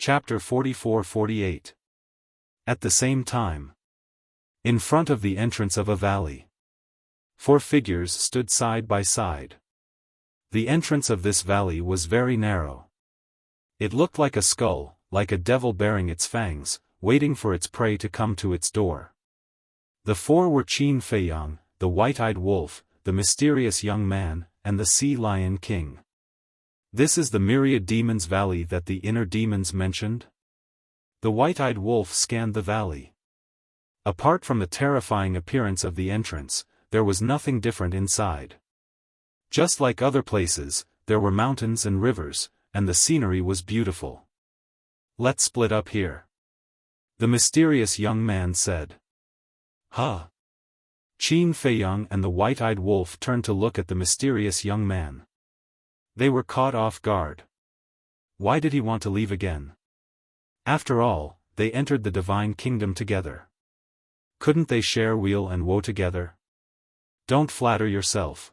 Chapter 44-48. At the same time. In front of the entrance of a valley. 4 figures stood side by side. The entrance of this valley was very narrow. It looked like a skull, like a devil bearing its fangs, waiting for its prey to come to its door. The 4 were Qin Feiyang, the white-eyed wolf, the mysterious young man, and the sea lion king. This is the myriad demons valley that the inner demons mentioned? The white-eyed wolf scanned the valley. Apart from the terrifying appearance of the entrance, there was nothing different inside. Just like other places, there were mountains and rivers, and the scenery was beautiful. Let's split up here. The mysterious young man said. Huh? Qin Feiyang and the white-eyed wolf turned to look at the mysterious young man. They were caught off guard. Why did he want to leave again? After all, they entered the divine kingdom together. Couldn't they share weal and woe together? Don't flatter yourself.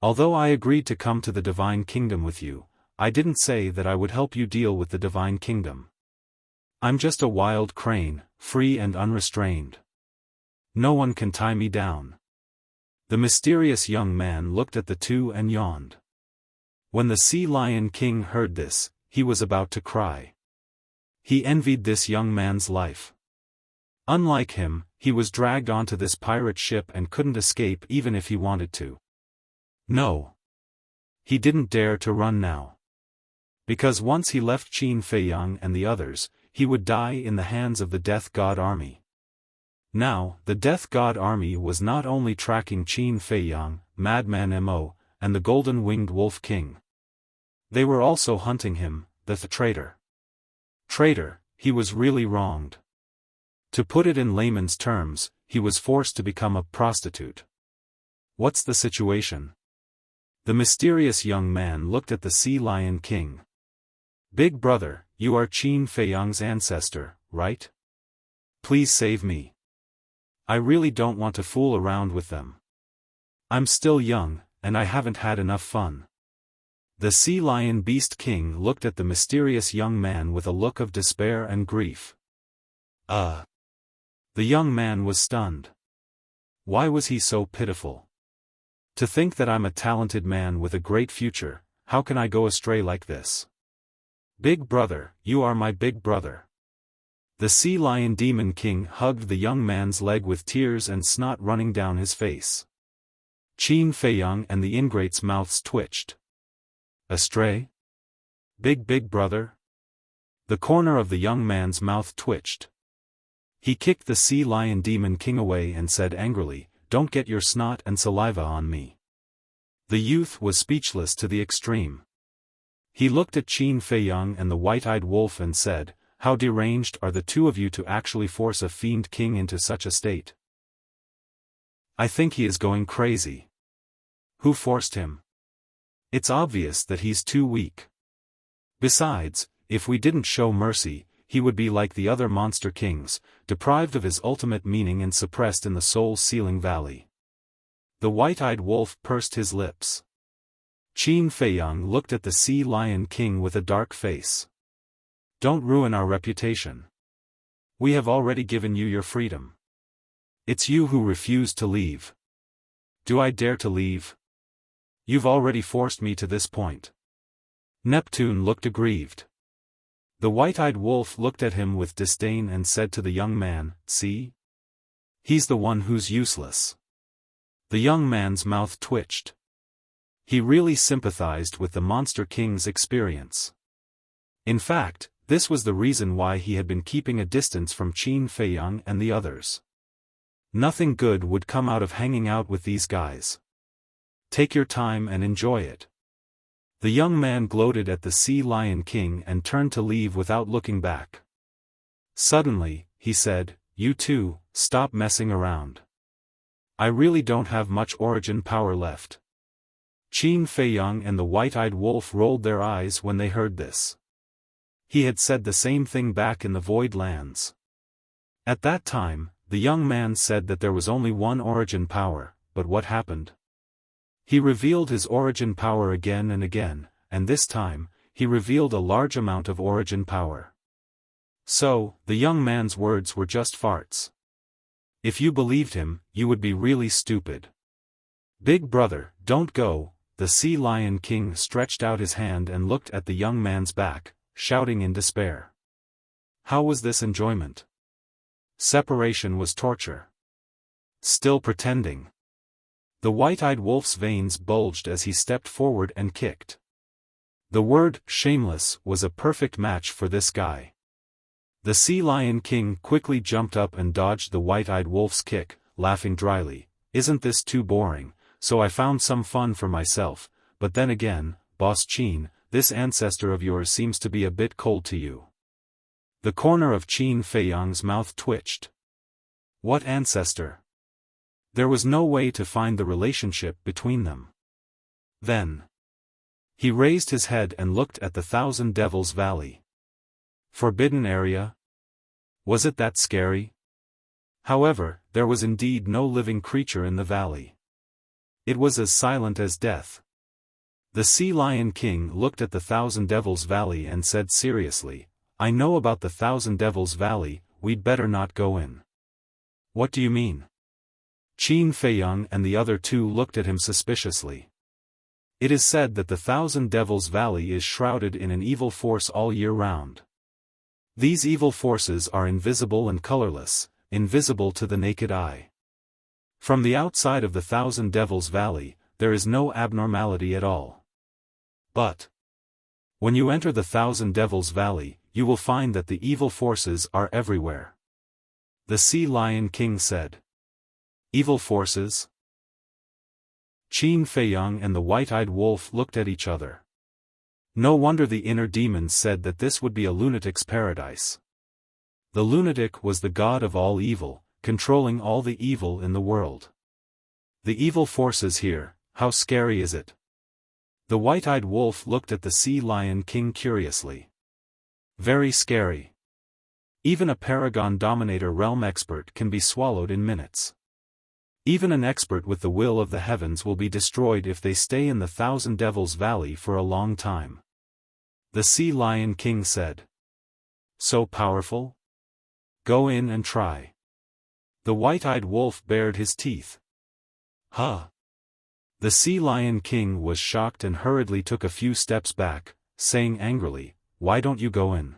Although I agreed to come to the divine kingdom with you, I didn't say that I would help you deal with the divine kingdom. I'm just a wild crane, free and unrestrained. No one can tie me down. The mysterious young man looked at the two and yawned. When the Sea Lion King heard this, he was about to cry. He envied this young man's life. Unlike him, he was dragged onto this pirate ship and couldn't escape even if he wanted to. No. He didn't dare to run now. Because once he left Qin Feiyang and the others, he would die in the hands of the Death God Army. Now, the Death God Army was not only tracking Qin Feiyang, Madman Mo, and the Golden-Winged Wolf King. They were also hunting him, the traitor. Traitor, he was really wronged. To put it in layman's terms, he was forced to become a prostitute. What's the situation? The mysterious young man looked at the Sea Lion King. Big brother, you are Qin Feiyang's ancestor, right? Please save me. I really don't want to fool around with them. I'm still young, and I haven't had enough fun. The Sea Lion Beast King looked at the mysterious young man with a look of despair and grief. The young man was stunned. Why was he so pitiful? To think that I'm a talented man with a great future, how can I go astray like this? Big brother, you are my big brother. The Sea Lion Demon King hugged the young man's leg with tears and snot running down his face. Qin Feiyang and the ingrate's mouths twitched. Astray? Big brother? The corner of the young man's mouth twitched. He kicked the Sea Lion Demon King away and said angrily, "Don't get your snot and saliva on me." The youth was speechless to the extreme. He looked at Qin Feiyang and the white-eyed wolf and said, "How deranged are the two of you to actually force a fiend king into such a state? I think he is going crazy. Who forced him? It's obvious that he's too weak. Besides, if we didn't show mercy, he would be like the other monster kings, deprived of his ultimate meaning and suppressed in the soul-sealing valley." The white-eyed wolf pursed his lips. Qin Feiyang looked at the Sea Lion King with a dark face. Don't ruin our reputation. We have already given you your freedom. It's you who refused to leave. Do I dare to leave? You've already forced me to this point. Neptune looked aggrieved. The white-eyed wolf looked at him with disdain and said to the young man, "See? He's the one who's useless." The young man's mouth twitched. He really sympathized with the Monster King's experience. In fact, this was the reason why he had been keeping a distance from Qin Feiyang and the others. Nothing good would come out of hanging out with these guys. Take your time and enjoy it. The young man gloated at the Sea Lion King and turned to leave without looking back. Suddenly, he said, "You two, stop messing around. I really don't have much origin power left." Qin Feiyang and the white-eyed wolf rolled their eyes when they heard this. He had said the same thing back in the Void Lands. At that time, the young man said that there was only one origin power, but what happened? He revealed his origin power again and again, and this time, he revealed a large amount of origin power. So, the young man's words were just farts. If you believed him, you would be really stupid. Big brother, don't go. The Sea Lion King stretched out his hand and looked at the young man's back, shouting in despair. How was this enjoyment? Separation was torture. Still pretending. The white-eyed wolf's veins bulged as he stepped forward and kicked. The word, shameless, was a perfect match for this guy. The Sea Lion King quickly jumped up and dodged the white-eyed wolf's kick, laughing dryly. Isn't this too boring? So I found some fun for myself, but then again, Boss Qin, this ancestor of yours seems to be a bit cold to you. The corner of Qin Feiyang's mouth twitched. What ancestor? There was no way to find the relationship between them. Then he raised his head and looked at the Thousand Devils Valley. Forbidden area? Was it that scary? However, there was indeed no living creature in the valley. It was as silent as death. The Sea Lion King looked at the Thousand Devils Valley and said seriously, I know about the Thousand Devils Valley, we'd better not go in. What do you mean? Qin Feiyang and the other two looked at him suspiciously. It is said that the Thousand Devils Valley is shrouded in an evil force all year round. These evil forces are invisible and colorless, invisible to the naked eye. From the outside of the Thousand Devils Valley, there is no abnormality at all. But when you enter the Thousand Devils Valley, you will find that the evil forces are everywhere. The Sea Lion King said. Evil forces? Qin Feiyang and the white-eyed wolf looked at each other. No wonder the inner demons said that this would be a lunatic's paradise. The lunatic was the god of all evil, controlling all the evil in the world. The evil forces here, how scary is it? The white-eyed wolf looked at the Sea Lion King curiously. Very scary. Even a Paragon Dominator realm expert can be swallowed in minutes. Even an expert with the will of the heavens will be destroyed if they stay in the Thousand Devils Valley for a long time. The Sea Lion King said. So powerful? Go in and try. The white-eyed wolf bared his teeth. Huh? The Sea Lion King was shocked and hurriedly took a few steps back, saying angrily, why don't you go in?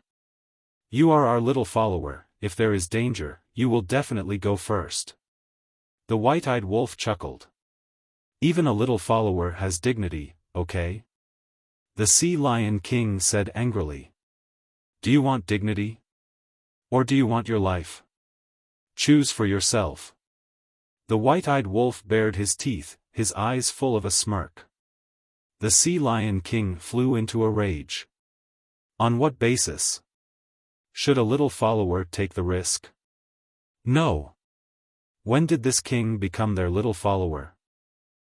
You are our little follower, if there is danger, you will definitely go first. The white-eyed wolf chuckled. Even a little follower has dignity, okay? The Sea Lion King said angrily. Do you want dignity? Or do you want your life? Choose for yourself. The white-eyed wolf bared his teeth, his eyes full of a smirk. The Sea Lion King flew into a rage. On what basis? Should a little follower take the risk? No. When did this king become their little follower?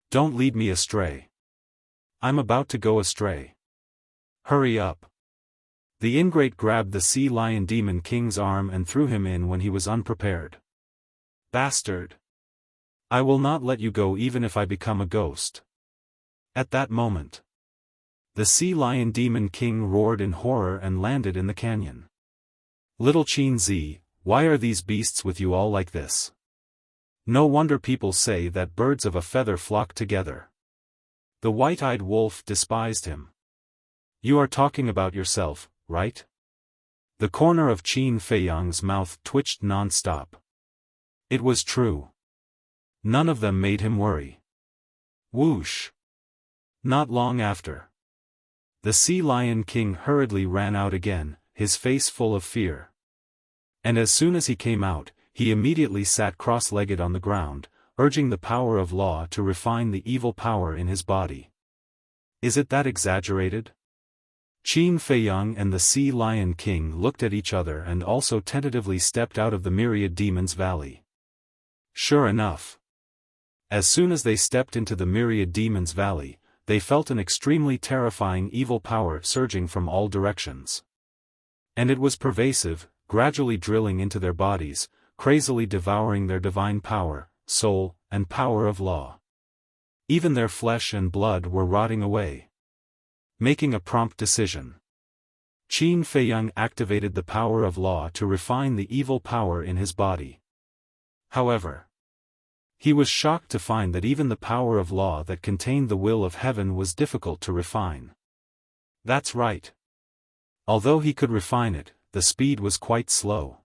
Don't lead me astray. I'm about to go astray. Hurry up. The ingrate grabbed the Sea Lion Demon King's arm and threw him in when he was unprepared. Bastard! I will not let you go even if I become a ghost. At that moment, the Sea Lion Demon King roared in horror and landed in the canyon. Little Qin Zi, why are these beasts with you all like this? No wonder people say that birds of a feather flock together. The white-eyed wolf despised him. You are talking about yourself, right? The corner of Qin Feiyang's mouth twitched non-stop. It was true. None of them made him worry. Whoosh! Not long after, the Sea Lion King hurriedly ran out again, his face full of fear. And as soon as he came out, he immediately sat cross-legged on the ground, urging the power of law to refine the evil power in his body. Is it that exaggerated? Qin Feiyang and the Sea Lion King looked at each other and also tentatively stepped out of the Myriad Demons Valley. Sure enough. As soon as they stepped into the Myriad Demons Valley, they felt an extremely terrifying evil power surging from all directions. And it was pervasive, gradually drilling into their bodies, crazily devouring their divine power, soul, and power of law. Even their flesh and blood were rotting away. Making a prompt decision. Qin Feiyang activated the power of law to refine the evil power in his body. However, he was shocked to find that even the power of law that contained the will of heaven was difficult to refine. That's right. Although he could refine it, the speed was quite slow.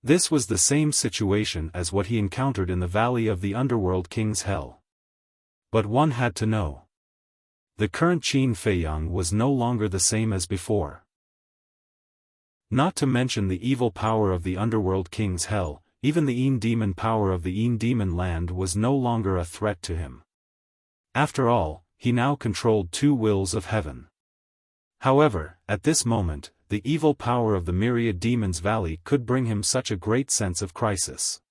This was the same situation as what he encountered in the valley of the underworld king's hell. But one had to know. The current Qin Feiyang was no longer the same as before. Not to mention the evil power of the underworld king's hell, even the Yin demon power of the Yin demon land was no longer a threat to him. After all, he now controlled two wills of heaven. However, at this moment, the evil power of the myriad demons valley could bring him such a great sense of crisis.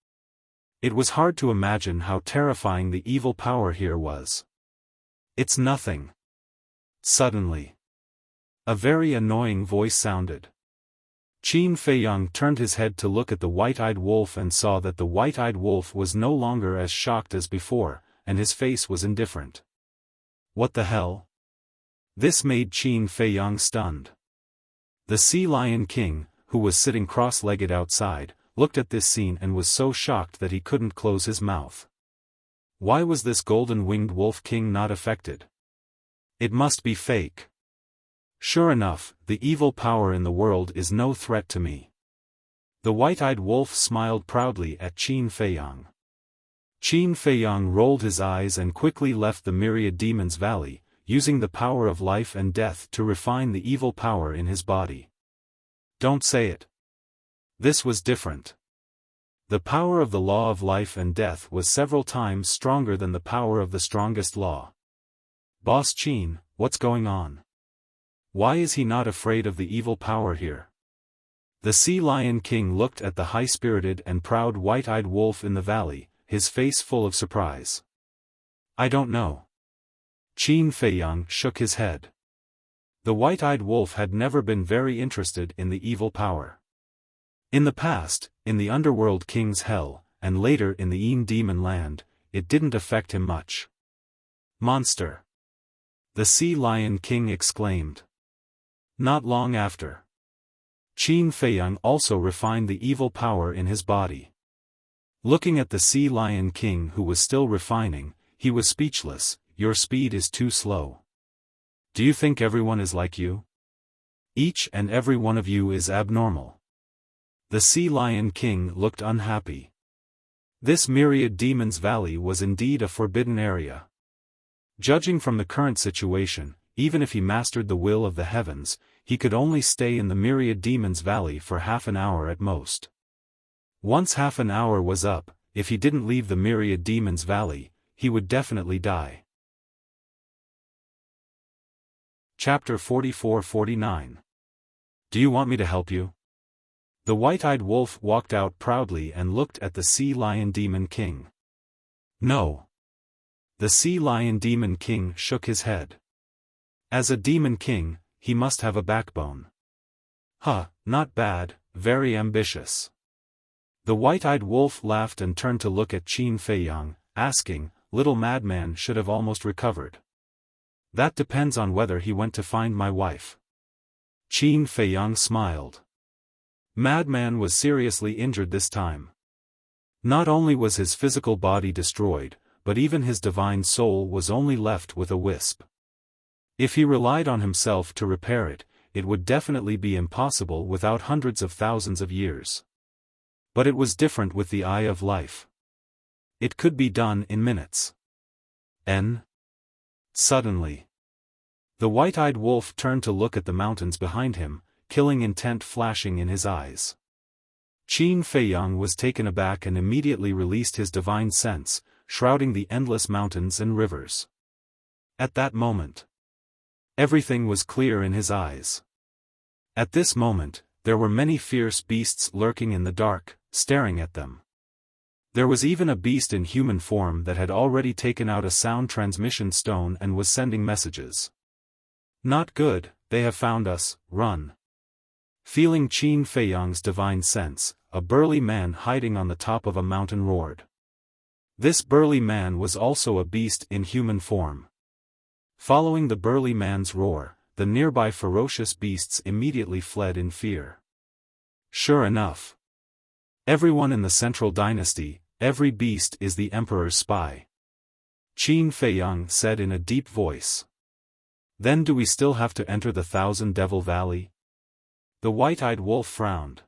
It was hard to imagine how terrifying the evil power here was. It's nothing. Suddenly, a very annoying voice sounded. Qin Feiyang turned his head to look at the white-eyed wolf and saw that the white-eyed wolf was no longer as shocked as before, and his face was indifferent. What the hell? This made Qin Feiyang stunned. The Sea Lion King, who was sitting cross-legged outside, looked at this scene and was so shocked that he couldn't close his mouth. Why was this golden-winged wolf king not affected? It must be fake. Sure enough, the evil power in the world is no threat to me. The white-eyed wolf smiled proudly at Qin Feiyang. Qin Feiyang rolled his eyes and quickly left the myriad demons valley, using the power of life and death to refine the evil power in his body. Don't say it. This was different. The power of the law of life and death was several times stronger than the power of the strongest law. Boss Qin, what's going on? Why is he not afraid of the evil power here? The Sea Lion King looked at the high-spirited and proud white-eyed wolf in the valley, his face full of surprise. I don't know. Qin Feiyang shook his head. The white-eyed wolf had never been very interested in the evil power. In the past, in the underworld king's hell, and later in the Yin demon land, it didn't affect him much. Monster! The Sea Lion King exclaimed. Not long after, Qin Feiyang also refined the evil power in his body. Looking at the Sea Lion King who was still refining, he was speechless. Your speed is too slow. Do you think everyone is like you? Each and every one of you is abnormal. The Sea Lion King looked unhappy. This myriad demons valley was indeed a forbidden area. Judging from the current situation, even if he mastered the will of the heavens, he could only stay in the myriad demons valley for half an hour at most. Once half an hour was up, if he didn't leave the myriad demons valley, he would definitely die. Chapter 44-49. Do you want me to help you? The white-eyed wolf walked out proudly and looked at the Sea Lion Demon King. No. The Sea Lion Demon King shook his head. As a demon king, he must have a backbone. Huh, not bad, very ambitious. The white-eyed wolf laughed and turned to look at Qin Feiyang, asking, little madman should have almost recovered. That depends on whether he went to find my wife. Qin Feiyang smiled. Madman was seriously injured this time. Not only was his physical body destroyed, but even his divine soul was only left with a wisp. If he relied on himself to repair it, it would definitely be impossible without hundreds of thousands of years. But it was different with the Eye of Life. It could be done in minutes. Suddenly, the white-eyed wolf turned to look at the mountains behind him, killing intent flashing in his eyes. Qin Feiyang was taken aback and immediately released his divine sense, shrouding the endless mountains and rivers. At that moment, everything was clear in his eyes. At this moment, there were many fierce beasts lurking in the dark, staring at them. There was even a beast in human form that had already taken out a sound transmission stone and was sending messages. Not good, they have found us, run. Feeling Qin Feiyang's divine sense, a burly man hiding on the top of a mountain roared. This burly man was also a beast in human form. Following the burly man's roar, the nearby ferocious beasts immediately fled in fear. Sure enough. Everyone in the central dynasty, every beast is the emperor's spy. Qin Feiyang said in a deep voice. Then do we still have to enter the Thousand Devil Valley? The white-eyed wolf frowned.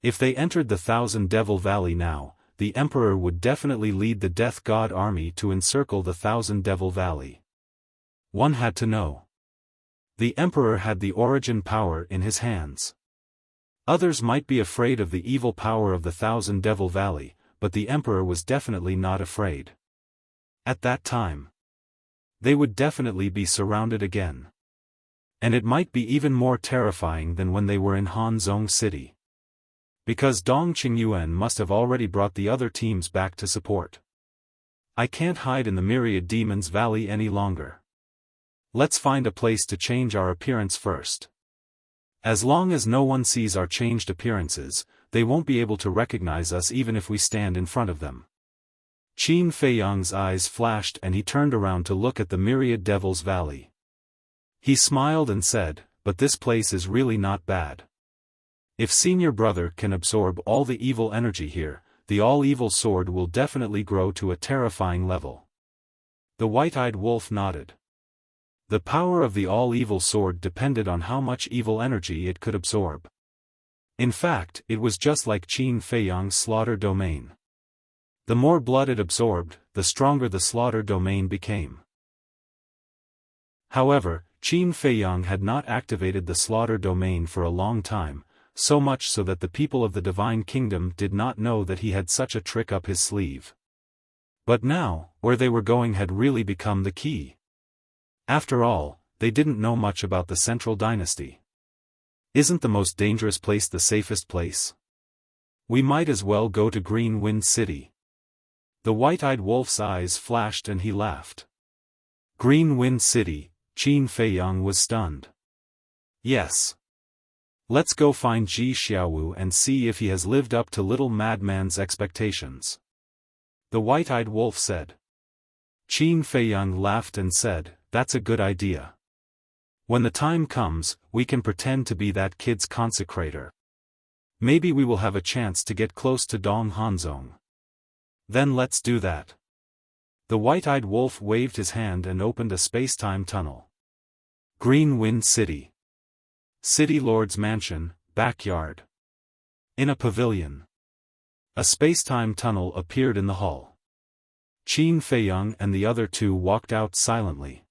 If they entered the Thousand Devil Valley now, the emperor would definitely lead the Death God army to encircle the Thousand Devil Valley. One had to know. The emperor had the origin power in his hands. Others might be afraid of the evil power of the Thousand Devil Valley, but the emperor was definitely not afraid. At that time, they would definitely be surrounded again. And it might be even more terrifying than when they were in Hanzhong City. Because Dong Qingyuan must have already brought the other teams back to support. I can't hide in the Myriad Demons Valley any longer. Let's find a place to change our appearance first. As long as no one sees our changed appearances, they won't be able to recognize us even if we stand in front of them. Qin Feiyang's eyes flashed and he turned around to look at the Myriad Devils Valley. He smiled and said, but this place is really not bad. If Senior Brother can absorb all the evil energy here, the all-evil sword will definitely grow to a terrifying level. The white-eyed wolf nodded. The power of the all-evil sword depended on how much evil energy it could absorb. In fact, it was just like Qin Feiyang's slaughter domain. The more blood it absorbed, the stronger the slaughter domain became. However, Qin Feiyang had not activated the slaughter domain for a long time, so much so that the people of the Divine Kingdom did not know that he had such a trick up his sleeve. But now, where they were going had really become the key. After all, they didn't know much about the Central Dynasty. Isn't the most dangerous place the safest place? We might as well go to Green Wind City. The white-eyed wolf's eyes flashed and he laughed. Green Wind City, Qin Feiyang was stunned. Yes. Let's go find Ji Xiaowu and see if he has lived up to little madman's expectations. The white-eyed wolf said. Qin Feiyang laughed and said, that's a good idea. When the time comes, we can pretend to be that kid's consecrator. Maybe we will have a chance to get close to Dong Hanzhong. Then let's do that. The white-eyed wolf waved his hand and opened a space-time tunnel. Green Wind City. City Lord's mansion, backyard. In a pavilion. A space-time tunnel appeared in the hall. Qin Feiyang and the other two walked out silently.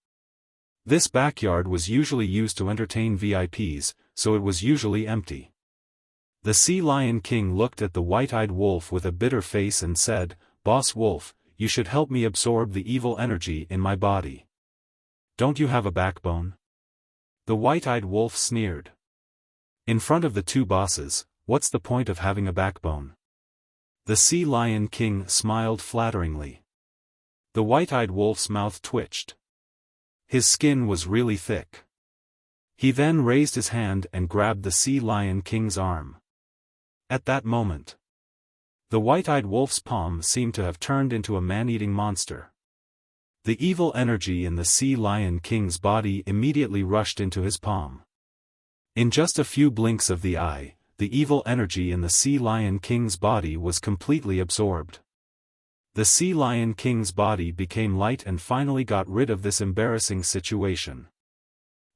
This backyard was usually used to entertain VIPs, so it was usually empty. The Sea Lion King looked at the white-eyed wolf with a bitter face and said, Boss Wolf, you should help me absorb the evil energy in my body. Don't you have a backbone? The white-eyed wolf sneered. In front of the two bosses, what's the point of having a backbone? The Sea Lion King smiled flatteringly. The white-eyed wolf's mouth twitched. His skin was really thick. He then raised his hand and grabbed the Sea Lion King's arm. At that moment, the white-eyed wolf's palm seemed to have turned into a man-eating monster. The evil energy in the Sea Lion King's body immediately rushed into his palm. In just a few blinks of the eye, the evil energy in the Sea Lion King's body was completely absorbed. The Sea Lion King's body became light and finally got rid of this embarrassing situation.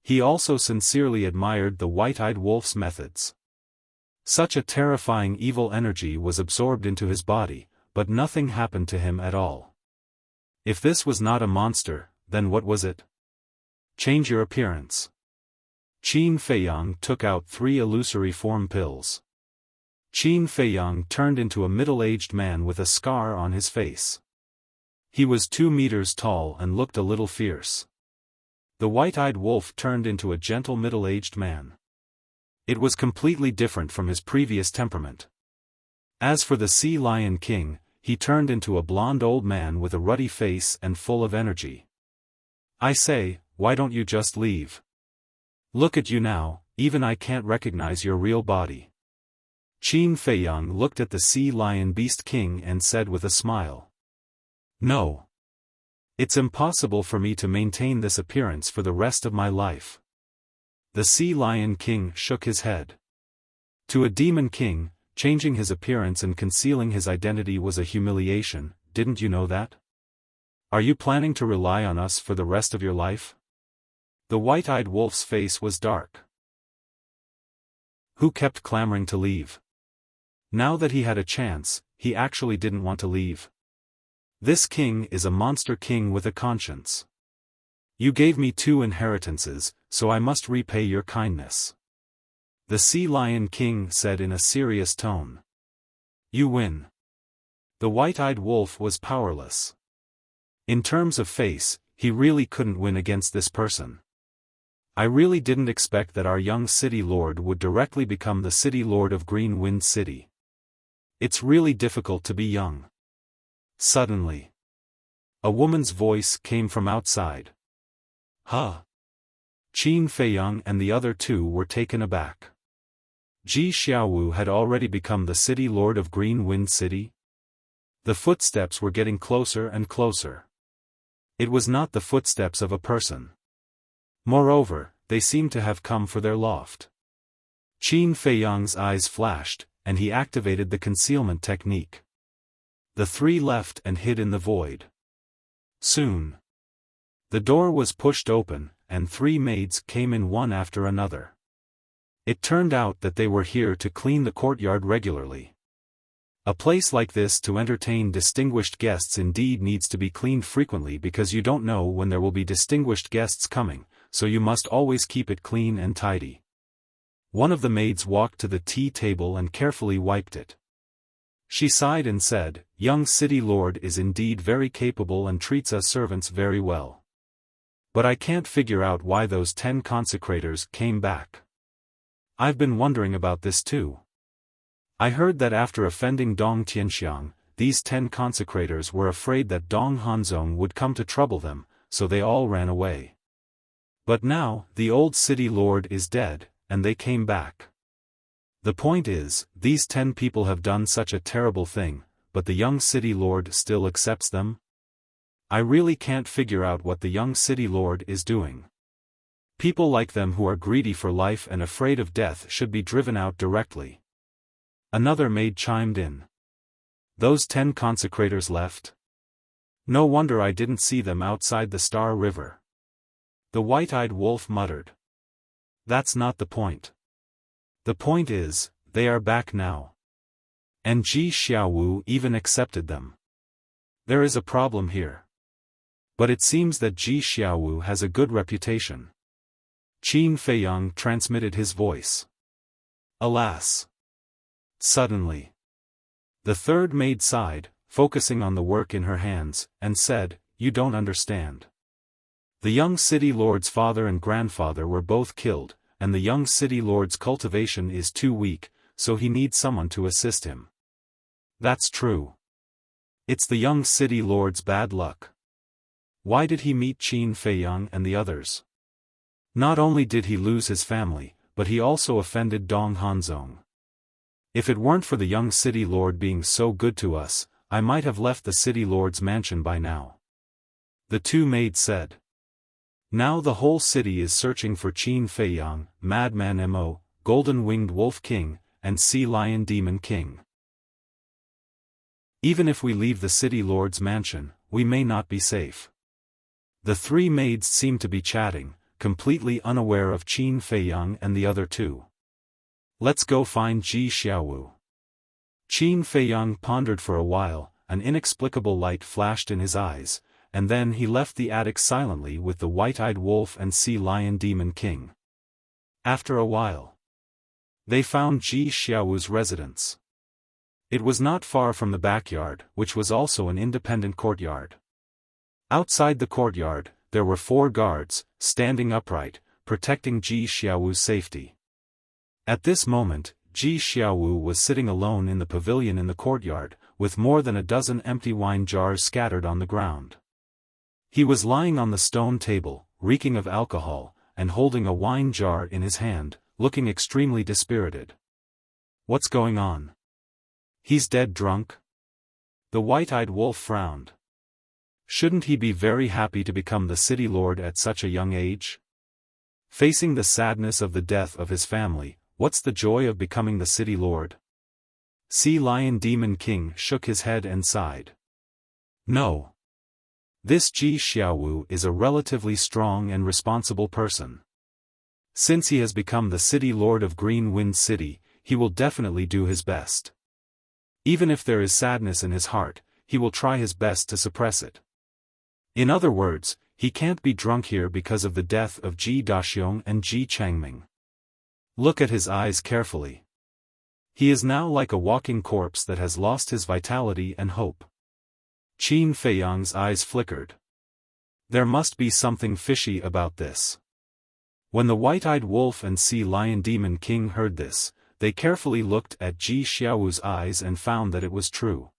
He also sincerely admired the white-eyed wolf's methods. Such a terrifying evil energy was absorbed into his body, but nothing happened to him at all. If this was not a monster, then what was it? Change your appearance. Qin Feiyang took out 3 illusory form pills. Qin Feiyang turned into a middle-aged man with a scar on his face. He was 2 meters tall and looked a little fierce. The white-eyed wolf turned into a gentle middle-aged man. It was completely different from his previous temperament. As for the Sea Lion King, he turned into a blonde old man with a ruddy face and full of energy. I say, why don't you just leave? Look at you now, even I can't recognize your real body. Qin Feiyang looked at the Sea Lion Beast King and said with a smile. No. It's impossible for me to maintain this appearance for the rest of my life. The Sea Lion King shook his head. To a demon king, changing his appearance and concealing his identity was a humiliation, didn't you know that? Are you planning to rely on us for the rest of your life? The white-eyed wolf's face was dark. Who kept clamoring to leave? Now that he had a chance, he actually didn't want to leave. This king is a monster king with a conscience. You gave me 2 inheritances, so I must repay your kindness. The Sea Lion King said in a serious tone. You win. The white-eyed wolf was powerless. In terms of face, he really couldn't win against this person. I really didn't expect that our young city lord would directly become the city lord of Green Wind City. It's really difficult to be young. Suddenly, a woman's voice came from outside. Huh? Qin Feiyang and the other 2 were taken aback. Ji Xiaowu had already become the city lord of Green Wind City? The footsteps were getting closer and closer. It was not the footsteps of a person. Moreover, they seemed to have come for their loft. Qin Feiyang's eyes flashed, and he activated the concealment technique. The 3 left and hid in the void. Soon, the door was pushed open, and 3 maids came in one after another. It turned out that they were here to clean the courtyard regularly. A place like this to entertain distinguished guests indeed needs to be cleaned frequently because you don't know when there will be distinguished guests coming, so you must always keep it clean and tidy. One of the maids walked to the tea table and carefully wiped it. She sighed and said, "Young city lord is indeed very capable and treats us servants very well. But I can't figure out why those 10 consecrators came back. I've been wondering about this too. I heard that after offending Dong Tianxiang, these 10 consecrators were afraid that Dong Hanzong would come to trouble them, so they all ran away. But now, the old city lord is dead, and they came back. The point is, these 10 people have done such a terrible thing, but the young city lord still accepts them? I really can't figure out what the young city lord is doing. People like them who are greedy for life and afraid of death should be driven out directly." Another maid chimed in. "Those 10 consecrators left? No wonder I didn't see them outside the Star River." The white-eyed wolf muttered. "That's not the point. The point is, they are back now. And Ji Xiaowu even accepted them. There is a problem here. But it seems that Ji Xiaowu has a good reputation." Qin Feiyang transmitted his voice. Alas! Suddenly, the 3rd maid sighed, focusing on the work in her hands, and said, "You don't understand. The young city lord's father and grandfather were both killed, and the young city lord's cultivation is too weak, so he needs someone to assist him." "That's true. It's the young city lord's bad luck. Why did he meet Qin Feiyang and the others? Not only did he lose his family, but he also offended Dong Hanzong. If it weren't for the young city lord being so good to us, I might have left the city lord's mansion by now." The 2 maids said. Now the whole city is searching for Qin Feiyang, Madman Mo, Golden-Winged Wolf King, and Sea Lion Demon King. Even if we leave the city lord's mansion, we may not be safe. The 3 maids seemed to be chatting, completely unaware of Qin Feiyang and the other 2. "Let's go find Ji Xiaowu." Qin Feiyang pondered for a while, an inexplicable light flashed in his eyes, and then he left the attic silently with the white-eyed wolf and Sea Lion Demon King. After a while, they found Ji Xiaowu's residence. It was not far from the backyard, which was also an independent courtyard. Outside the courtyard, there were 4 guards, standing upright, protecting Ji Xiaowu's safety. At this moment, Ji Xiaowu was sitting alone in the pavilion in the courtyard, with more than a dozen empty wine jars scattered on the ground. He was lying on the stone table, reeking of alcohol, and holding a wine jar in his hand, looking extremely dispirited. "What's going on? He's dead drunk?" The white-eyed wolf frowned. Shouldn't he be very happy to become the city lord at such a young age? Facing the sadness of the death of his family, what's the joy of becoming the city lord? Sea Lion Demon King shook his head and sighed. No. This Ji Xiaowu is a relatively strong and responsible person. Since he has become the city lord of Green Wind City, he will definitely do his best. Even if there is sadness in his heart, he will try his best to suppress it. In other words, he can't be drunk here because of the death of Ji Daxiong and Ji Changming. Look at his eyes carefully. He is now like a walking corpse that has lost his vitality and hope. Qin Feiyang's eyes flickered. There must be something fishy about this. When the white-eyed wolf and Sea Lion Demon King heard this, they carefully looked at Ji Xiaowu's eyes and found that it was true.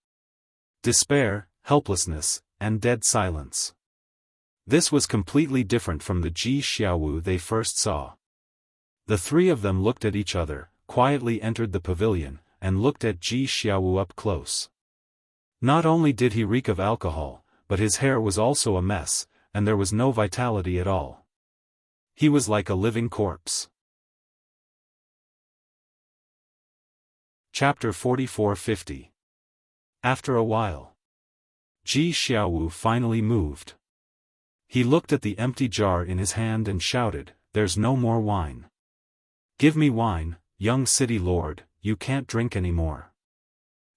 Despair, helplessness, and dead silence. This was completely different from the Ji Xiaowu they first saw. The three of them looked at each other, quietly entered the pavilion, and looked at Ji Xiaowu up close. Not only did he reek of alcohol, but his hair was also a mess, and there was no vitality at all. He was like a living corpse. Chapter 44-50. After a while, Ji Xiaowu finally moved. He looked at the empty jar in his hand and shouted, "There's no more wine. Give me wine, young city lord, you can't drink anymore."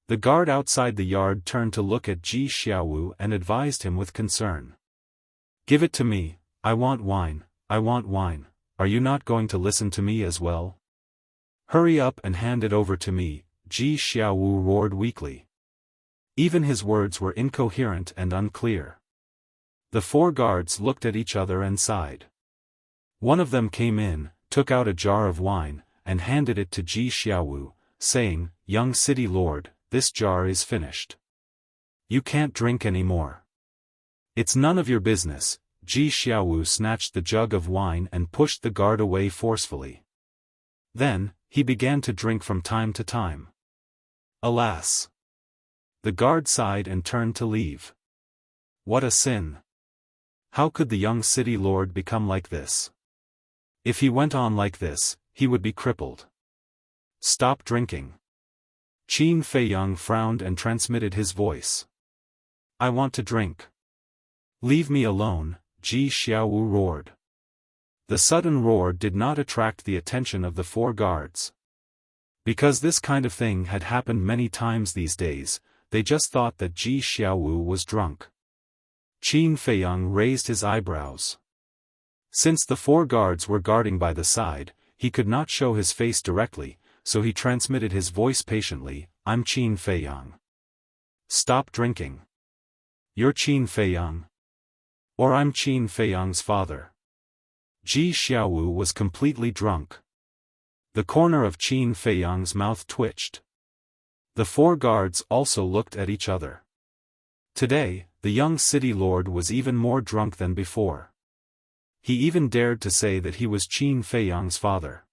The guard outside the yard turned to look at Ji Xiaowu and advised him with concern. "Give it to me, I want wine, I want wine. Are you not going to listen to me as well? Hurry up and hand it over to me," Ji Xiaowu roared weakly. Even his words were incoherent and unclear. The four guards looked at each other and sighed. One of them came in, took out a jar of wine, and handed it to Ji Xiaowu, saying, "Young city lord, this jar is finished. You can't drink any more." "It's none of your business." Ji Xiaowu snatched the jug of wine and pushed the guard away forcefully. Then, he began to drink from time to time. Alas! The guard sighed and turned to leave. What a sin! How could the young city lord become like this? If he went on like this, he would be crippled. Stop drinking. Qin Feiyang frowned and transmitted his voice. "I want to drink. Leave me alone," Ji Xiaowu roared. The sudden roar did not attract the attention of the four guards. Because this kind of thing had happened many times these days, they just thought that Ji Xiaowu was drunk. Qin Feiyang raised his eyebrows. Since the four guards were guarding by the side, he could not show his face directly, so he transmitted his voice patiently, "I'm Qin Feiyang. Stop drinking. You're Qin Feiyang. Or I'm Qin Feiyang's father." Ji Xiaowu was completely drunk. The corner of Qin Feiyang's mouth twitched. The four guards also looked at each other. Today, the young city lord was even more drunk than before. He even dared to say that he was Qin Feiyang's father.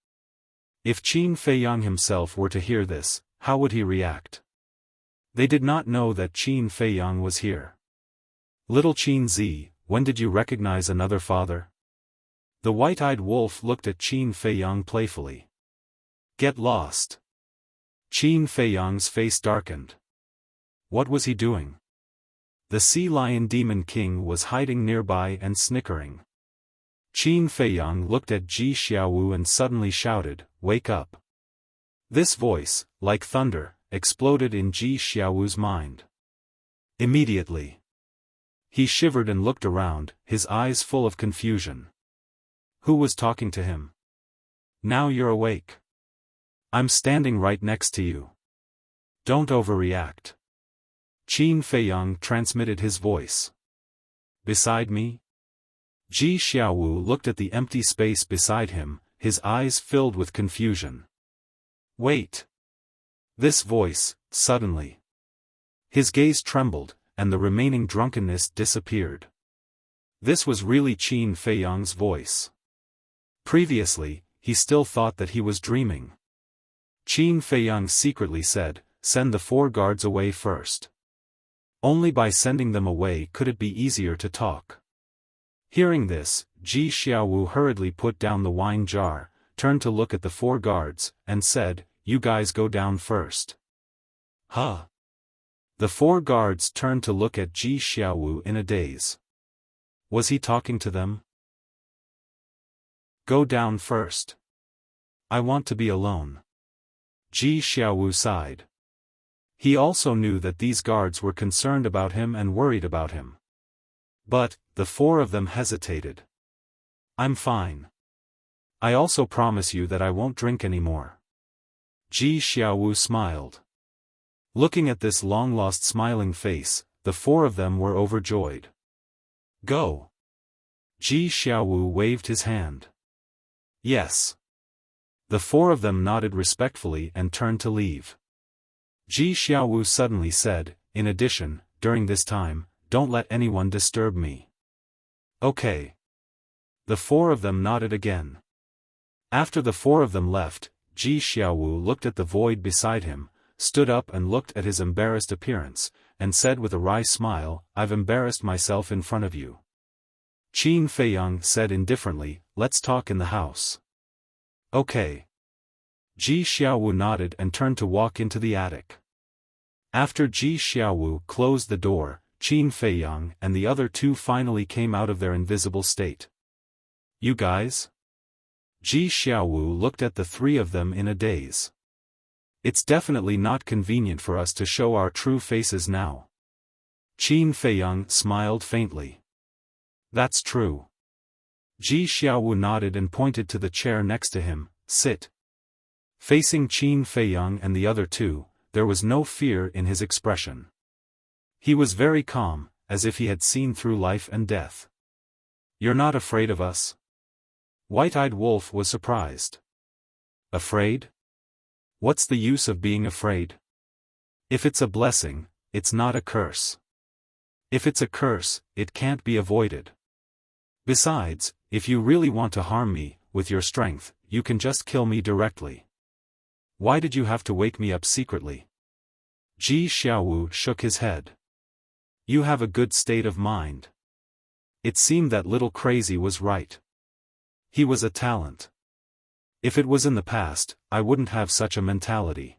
If Qin Feiyang himself were to hear this, how would he react? They did not know that Qin Feiyang was here. "Little Qin Zi, when did you recognize another father?" The white-eyed wolf looked at Qin Feiyang playfully. "Get lost." Qin Feiyang's face darkened. What was he doing? The Sea Lion Demon King was hiding nearby and snickering. Qin Feiyang looked at Ji Xiaowu and suddenly shouted, "Wake up." This voice, like thunder, exploded in Ji Xiaowu's mind. Immediately, he shivered and looked around, his eyes full of confusion. Who was talking to him? "Now you're awake. I'm standing right next to you. Don't overreact." Qin Feiyang transmitted his voice. "Beside me?" Ji Xiaowu looked at the empty space beside him, his eyes filled with confusion. "Wait." This voice, suddenly. His gaze trembled, and the remaining drunkenness disappeared. This was really Qin Feiyang's voice. Previously, he still thought that he was dreaming. Qin Feiyang secretly said, "Send the four guards away first." Only by sending them away could it be easier to talk. Hearing this, Ji Xiaowu hurriedly put down the wine jar, turned to look at the 4 guards, and said, "You guys go down first." Huh? The 4 guards turned to look at Ji Xiaowu in a daze. Was he talking to them? Go down first. I want to be alone. Ji Xiaowu sighed. He also knew that these guards were concerned about him and worried about him. But, the 4 of them hesitated. I'm fine. I also promise you that I won't drink anymore. Ji Xiaowu smiled. Looking at this long-lost smiling face, the 4 of them were overjoyed. Go. Ji Xiaowu waved his hand. Yes. The 4 of them nodded respectfully and turned to leave. Ji Xiaowu suddenly said, in addition, during this time, don't let anyone disturb me. Okay. The 4 of them nodded again. After the 4 of them left, Ji Xiaowu looked at the void beside him, stood up and looked at his embarrassed appearance, and said with a wry smile, I've embarrassed myself in front of you. Qin Feiyang said indifferently, let's talk in the house. Okay. Ji Xiaowu nodded and turned to walk into the attic. After Ji Xiaowu closed the door, Qin Feiyang and the other 2 finally came out of their invisible state. You guys? Ji Xiaowu looked at the 3 of them in a daze. It's definitely not convenient for us to show our true faces now. Qin Feiyang smiled faintly. That's true. Ji Xiaowu nodded and pointed to the chair next to him, sit. Facing Qin Feiyang and the other 2, there was no fear in his expression. He was very calm, as if he had seen through life and death. You're not afraid of us? White-eyed Wolf was surprised. Afraid? What's the use of being afraid? If it's a blessing, it's not a curse. If it's a curse, it can't be avoided. Besides, if you really want to harm me, with your strength, you can just kill me directly. Why did you have to wake me up secretly? Ji Xiaowu shook his head. You have a good state of mind. It seemed that little crazy was right. He was a talent. If it was in the past, I wouldn't have such a mentality.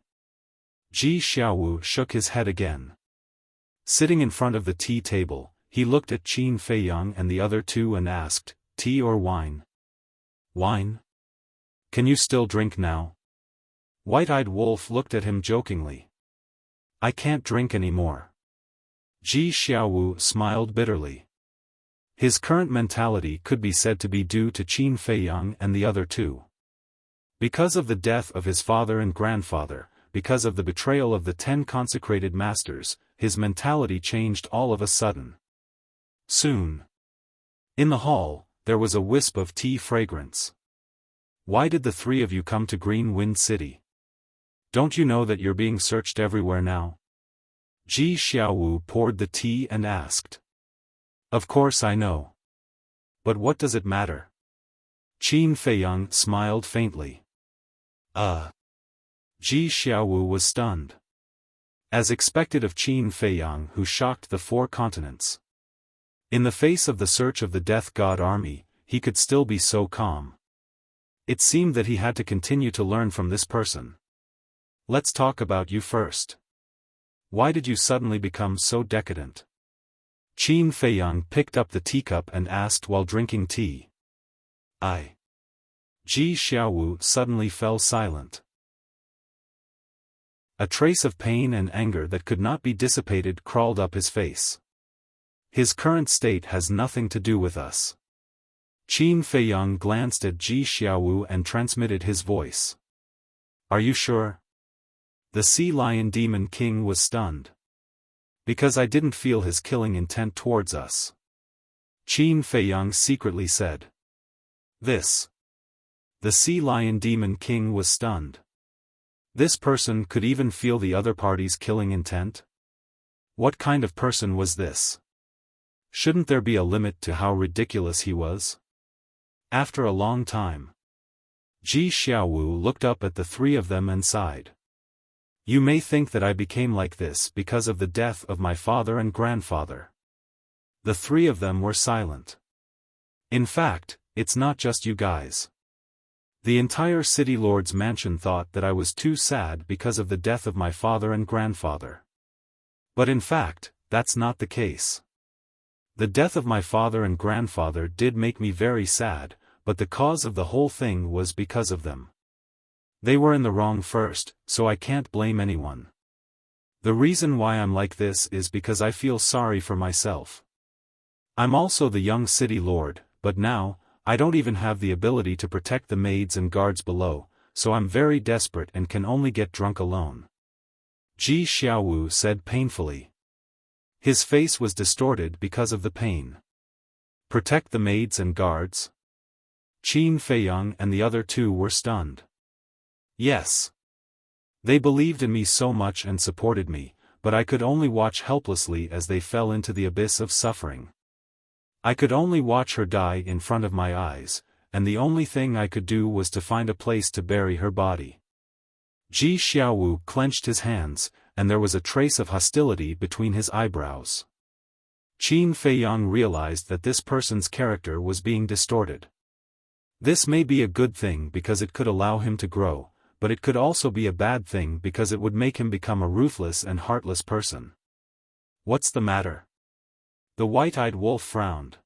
Ji Xiaowu shook his head again. Sitting in front of the tea table, he looked at Qin Feiyang and the other 2 and asked, tea or wine? Wine? Can you still drink now? White-eyed Wolf looked at him jokingly. I can't drink anymore. Ji Xiaowu smiled bitterly. His current mentality could be said to be due to Qin Feiyang and the other 2. Because of the death of his father and grandfather, because of the betrayal of the 10 consecrated masters, his mentality changed all of a sudden. Soon. In the hall, there was a wisp of tea fragrance. Why did the 3 of you come to Green Wind City? Don't you know that you're being searched everywhere now? Ji Xiaowu poured the tea and asked. Of course I know. But what does it matter? Qin Feiyang smiled faintly. Ji Xiaowu was stunned. As expected of Qin Feiyang, who shocked the 4 continents. In the face of the search of the Death God army, he could still be so calm. It seemed that he had to continue to learn from this person. Let's talk about you first. Why did you suddenly become so decadent? Qin Feiyang picked up the teacup and asked while drinking tea. Ji Xiaowu suddenly fell silent. A trace of pain and anger that could not be dissipated crawled up his face. His current state has nothing to do with us. Qin Feiyang glanced at Ji Xiaowu and transmitted his voice. Are you sure? The Sea Lion Demon King was stunned. Because I didn't feel his killing intent towards us. Qin Feiyang secretly said. This. The Sea Lion Demon King was stunned. This person could even feel the other party's killing intent? What kind of person was this? Shouldn't there be a limit to how ridiculous he was? After a long time, Ji Xiaowu looked up at the 3 of them and sighed. You may think that I became like this because of the death of my father and grandfather. The three of them were silent. In fact, it's not just you guys. The entire City Lord's mansion thought that I was too sad because of the death of my father and grandfather. But in fact, that's not the case. The death of my father and grandfather did make me very sad, but the cause of the whole thing was because of them. They were in the wrong first, so I can't blame anyone. The reason why I'm like this is because I feel sorry for myself. I'm also the young City Lord, but now, I don't even have the ability to protect the maids and guards below, so I'm very desperate and can only get drunk alone. Ji Xiaowu said painfully. His face was distorted because of the pain. Protect the maids and guards? Qin Feiyang and the other two were stunned. Yes. They believed in me so much and supported me, but I could only watch helplessly as they fell into the abyss of suffering. I could only watch her die in front of my eyes, and the only thing I could do was to find a place to bury her body. Ji Xiaowu clenched his hands, and there was a trace of hostility between his eyebrows. Qin Feiyang realized that this person's character was being distorted. This may be a good thing because it could allow him to grow, but it could also be a bad thing because it would make him become a ruthless and heartless person. What's the matter? The white-eyed wolf frowned.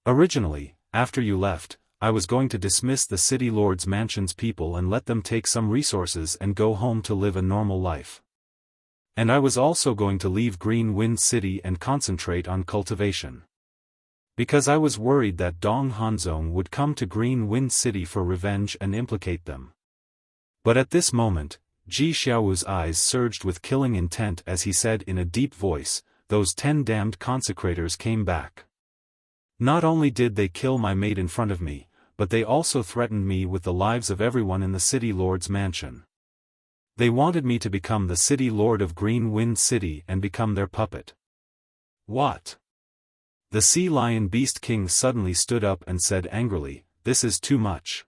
Originally, after you left, I was going to dismiss the City Lord's mansion's people and let them take some resources and go home to live a normal life. And I was also going to leave Green Wind City and concentrate on cultivation. Because I was worried that Dong Hanzong would come to Green Wind City for revenge and implicate them. But at this moment, Ji Xiaowu's eyes surged with killing intent as he said in a deep voice, "Those 10 damned consecrators came back. Not only did they kill my maid in front of me, but they also threatened me with the lives of everyone in the City Lord's mansion. They wanted me to become the City Lord of Green Wind City and become their puppet." What? The Sea Lion Beast King suddenly stood up and said angrily, "This is too much.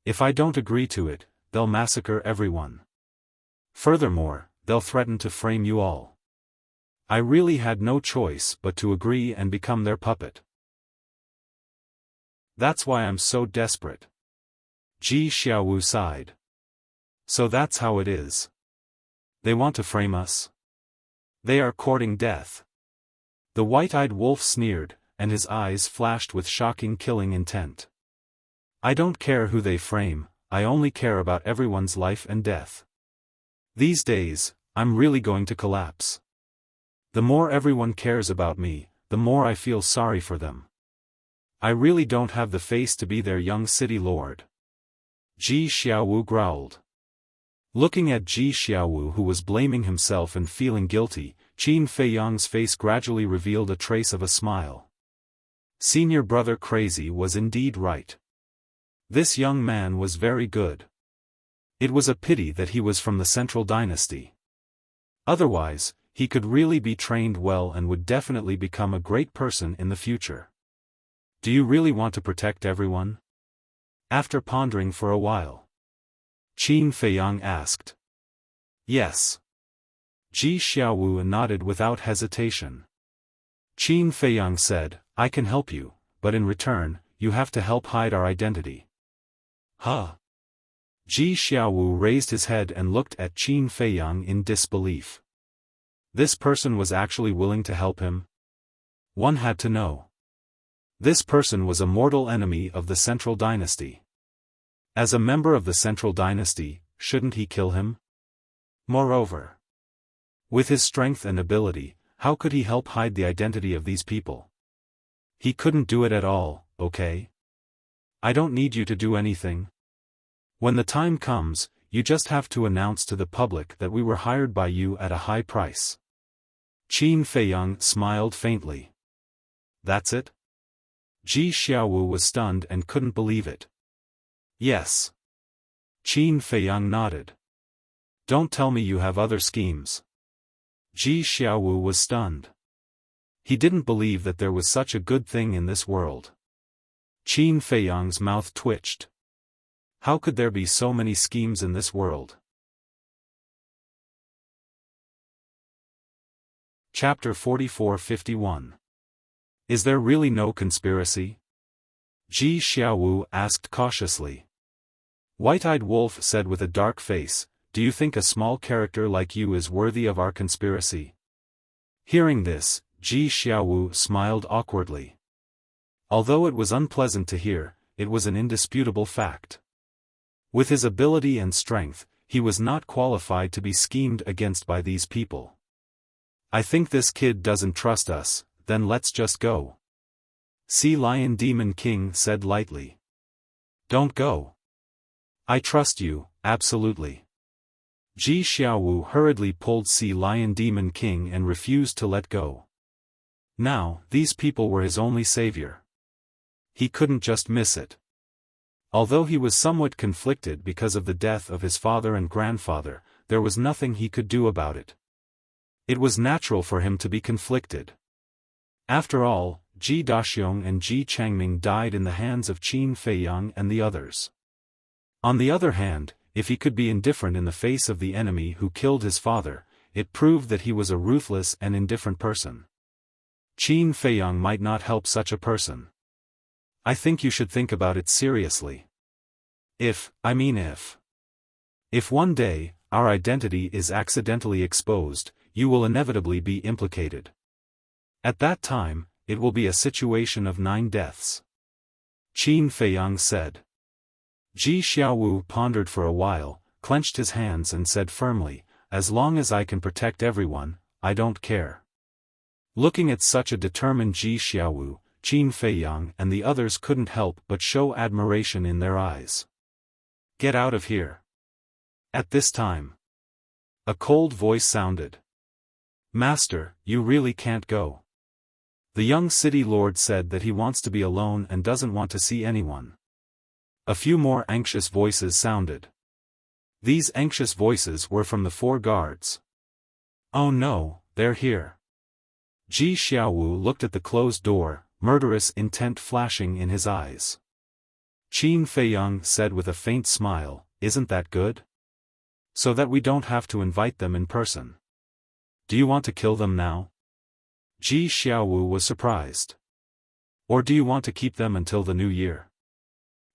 If I don't agree to it, they'll massacre everyone. Furthermore, they'll threaten to frame you all. I really had no choice but to agree and become their puppet. That's why I'm so desperate." Ji Xiaowu sighed. "So that's how it is. They want to frame us. They are courting death." The white-eyed wolf sneered, and his eyes flashed with shocking killing intent. "I don't care who they frame, I only care about everyone's life and death. These days, I'm really going to collapse. The more everyone cares about me, the more I feel sorry for them. I really don't have the face to be their young city lord." Ji Xiaowu growled. Looking at Ji Xiaowu, who was blaming himself and feeling guilty, Qin Feiyang's face gradually revealed a trace of a smile. Senior brother Crazy was indeed right. This young man was very good. It was a pity that he was from the Central Dynasty. Otherwise, he could really be trained well and would definitely become a great person in the future. "Do you really want to protect everyone?" After pondering for a while, Qin Feiyang asked. "Yes." Ji Xiaowu nodded without hesitation. Qin Feiyang said, "I can help you, but in return, you have to help hide our identity." Huh? Ji Xiaowu raised his head and looked at Qin Feiyang in disbelief. This person was actually willing to help him? One had to know. This person was a mortal enemy of the Central Dynasty. As a member of the Central Dynasty, shouldn't he kill him? Moreover, with his strength and ability, how could he help hide the identity of these people? He couldn't do it at all, okay? I don't need you to do anything. When the time comes, you just have to announce to the public that we were hired by you at a high price. Qin Feiyang smiled faintly. That's it? Ji Xiaowu was stunned and couldn't believe it. Yes. Qin Feiyang nodded. Don't tell me you have other schemes. Ji Xiaowu was stunned. He didn't believe that there was such a good thing in this world. Qin Feiyang's mouth twitched. How could there be so many schemes in this world? Chapter 44-51. Is there really no conspiracy? Ji Xiaowu asked cautiously. White-Eyed Wolf said with a dark face, do you think a small character like you is worthy of our conspiracy? Hearing this, Ji Xiaowu smiled awkwardly. Although it was unpleasant to hear, it was an indisputable fact. With his ability and strength, he was not qualified to be schemed against by these people. I think this kid doesn't trust us, then let's just go. Sea Lion Demon King said lightly. Don't go. I trust you, absolutely. Ji Xiaowu hurriedly pulled Sea Lion Demon King and refused to let go. Now, these people were his only savior. He couldn't just miss it. Although he was somewhat conflicted because of the death of his father and grandfather, there was nothing he could do about it. It was natural for him to be conflicted. After all, Ji Daxiong and Ji Changming died in the hands of Qin Feiyang and the others. On the other hand, if he could be indifferent in the face of the enemy who killed his father, it proved that he was a ruthless and indifferent person. Qin Feiyang might not help such a person. I think you should think about it seriously. If one day, our identity is accidentally exposed, you will inevitably be implicated. At that time, it will be a situation of 9 deaths. Qin Feiyang said. Ji Xiaowu pondered for a while, clenched his hands and said firmly, as long as I can protect everyone, I don't care. Looking at such a determined Ji Xiaowu, Qin Feiyang and the others couldn't help but show admiration in their eyes. Get out of here. At this time, a cold voice sounded. Master, you really can't go. The young city lord said that he wants to be alone and doesn't want to see anyone. A few more anxious voices sounded. These anxious voices were from the 4 guards. Oh no, they're here. Ji Xiaowu looked at the closed door, murderous intent flashing in his eyes. Qin Feiyang said with a faint smile, isn't that good? So that we don't have to invite them in person. Do you want to kill them now? Ji Xiaowu was surprised. Or do you want to keep them until the new year?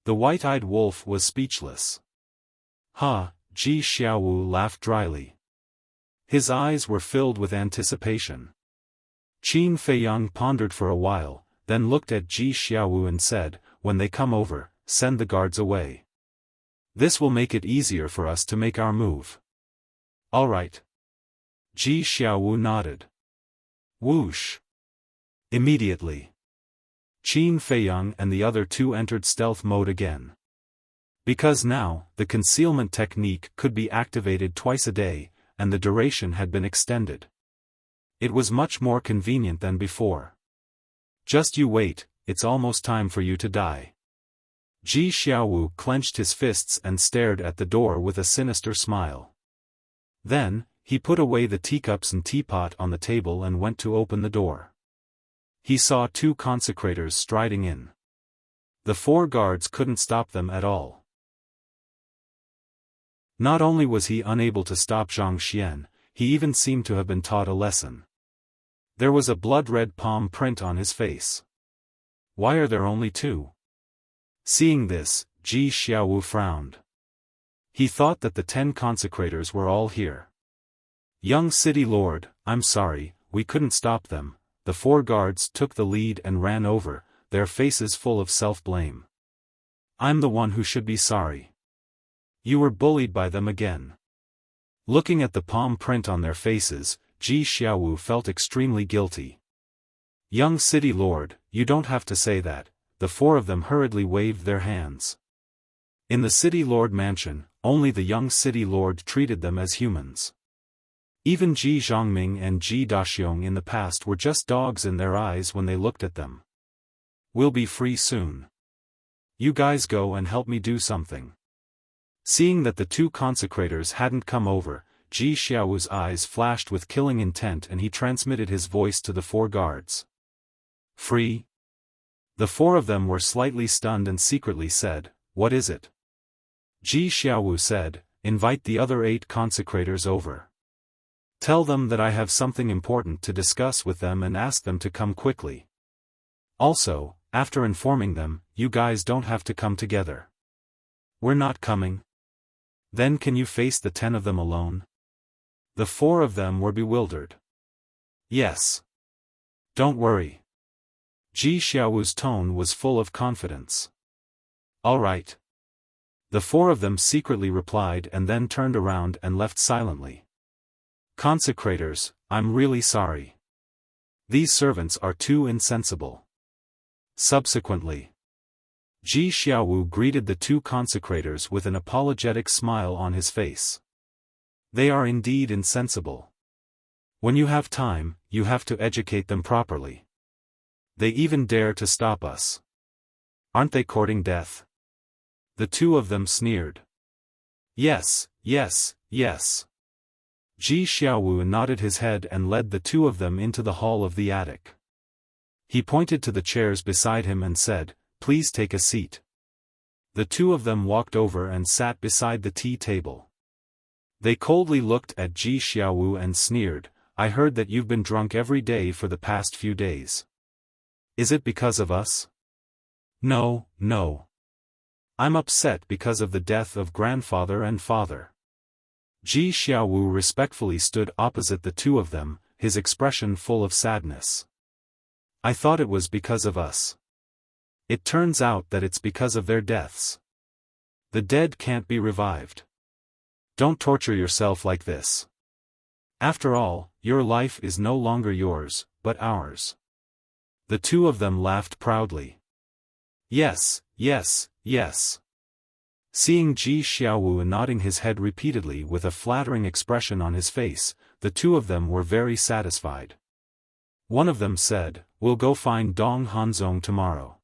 The White-Eyed Wolf was speechless. Ha, Ji Xiaowu laughed dryly. His eyes were filled with anticipation. Qin Feiyang pondered for a while, then looked at Ji Xiaowu and said, when they come over, send the guards away. This will make it easier for us to make our move. All right. Ji Xiaowu nodded. Whoosh. Immediately, Qin Feiyang and the other 2 entered stealth mode again. Because now, the concealment technique could be activated twice a day, and the duration had been extended. It was much more convenient than before. Just you wait, it's almost time for you to die. Ji Xiaowu clenched his fists and stared at the door with a sinister smile. Then, he put away the teacups and teapot on the table and went to open the door. He saw 2 consecrators striding in. The 4 guards couldn't stop them at all. Not only was he unable to stop Zhang Xian, he even seemed to have been taught a lesson. There was a blood-red palm print on his face. Why are there only 2? Seeing this, Ji Xiaowu frowned. He thought that the 10 consecrators were all here. Young city lord, I'm sorry, we couldn't stop them. The 4 guards took the lead and ran over, their faces full of self-blame. I'm the one who should be sorry. You were bullied by them again. Looking at the palm print on their faces, Ji Xiaowu felt extremely guilty. Young city lord, you don't have to say that. The 4 of them hurriedly waved their hands. In the city lord mansion, only the young city lord treated them as humans. Even Ji Zhongming and Ji Daxiong in the past were just dogs in their eyes when they looked at them. We'll be free soon. You guys go and help me do something. Seeing that the 2 consecrators hadn't come over, Ji Xiaowu's eyes flashed with killing intent and he transmitted his voice to the 4 guards. Free? The 4 of them were slightly stunned and secretly said, what is it? Ji Xiaowu said, invite the other 8 consecrators over. Tell them that I have something important to discuss with them and ask them to come quickly. Also, after informing them, you guys don't have to come together. We're not coming. Then can you face the 10 of them alone? The 4 of them were bewildered. Yes. Don't worry. Ji Xiaowu's tone was full of confidence. All right. The 4 of them secretly replied and then turned around and left silently. Consecrators, I'm really sorry. These servants are too insensible. Subsequently, Ji Xiaowu greeted the 2 consecrators with an apologetic smile on his face. They are indeed insensible. When you have time, you have to educate them properly. They even dare to stop us. Aren't they courting death? The 2 of them sneered. Yes, yes, yes. Ji Xiaowu nodded his head and led the 2 of them into the hall of the attic. He pointed to the chairs beside him and said, "Please take a seat." The 2 of them walked over and sat beside the tea table. They coldly looked at Ji Xiaowu and sneered, "I heard that you've been drunk every day for the past few days. Is it because of us?" "No, no. I'm upset because of the death of grandfather and father." Ji Xiaowu respectfully stood opposite the 2 of them, his expression full of sadness. "I thought it was because of us. It turns out that it's because of their deaths. The dead can't be revived. Don't torture yourself like this. After all, your life is no longer yours, but ours." The 2 of them laughed proudly. Yes, yes, yes. Seeing Ji Xiaowu nodding his head repeatedly with a flattering expression on his face, the 2 of them were very satisfied. One of them said, "We'll go find Dong Hanzong tomorrow.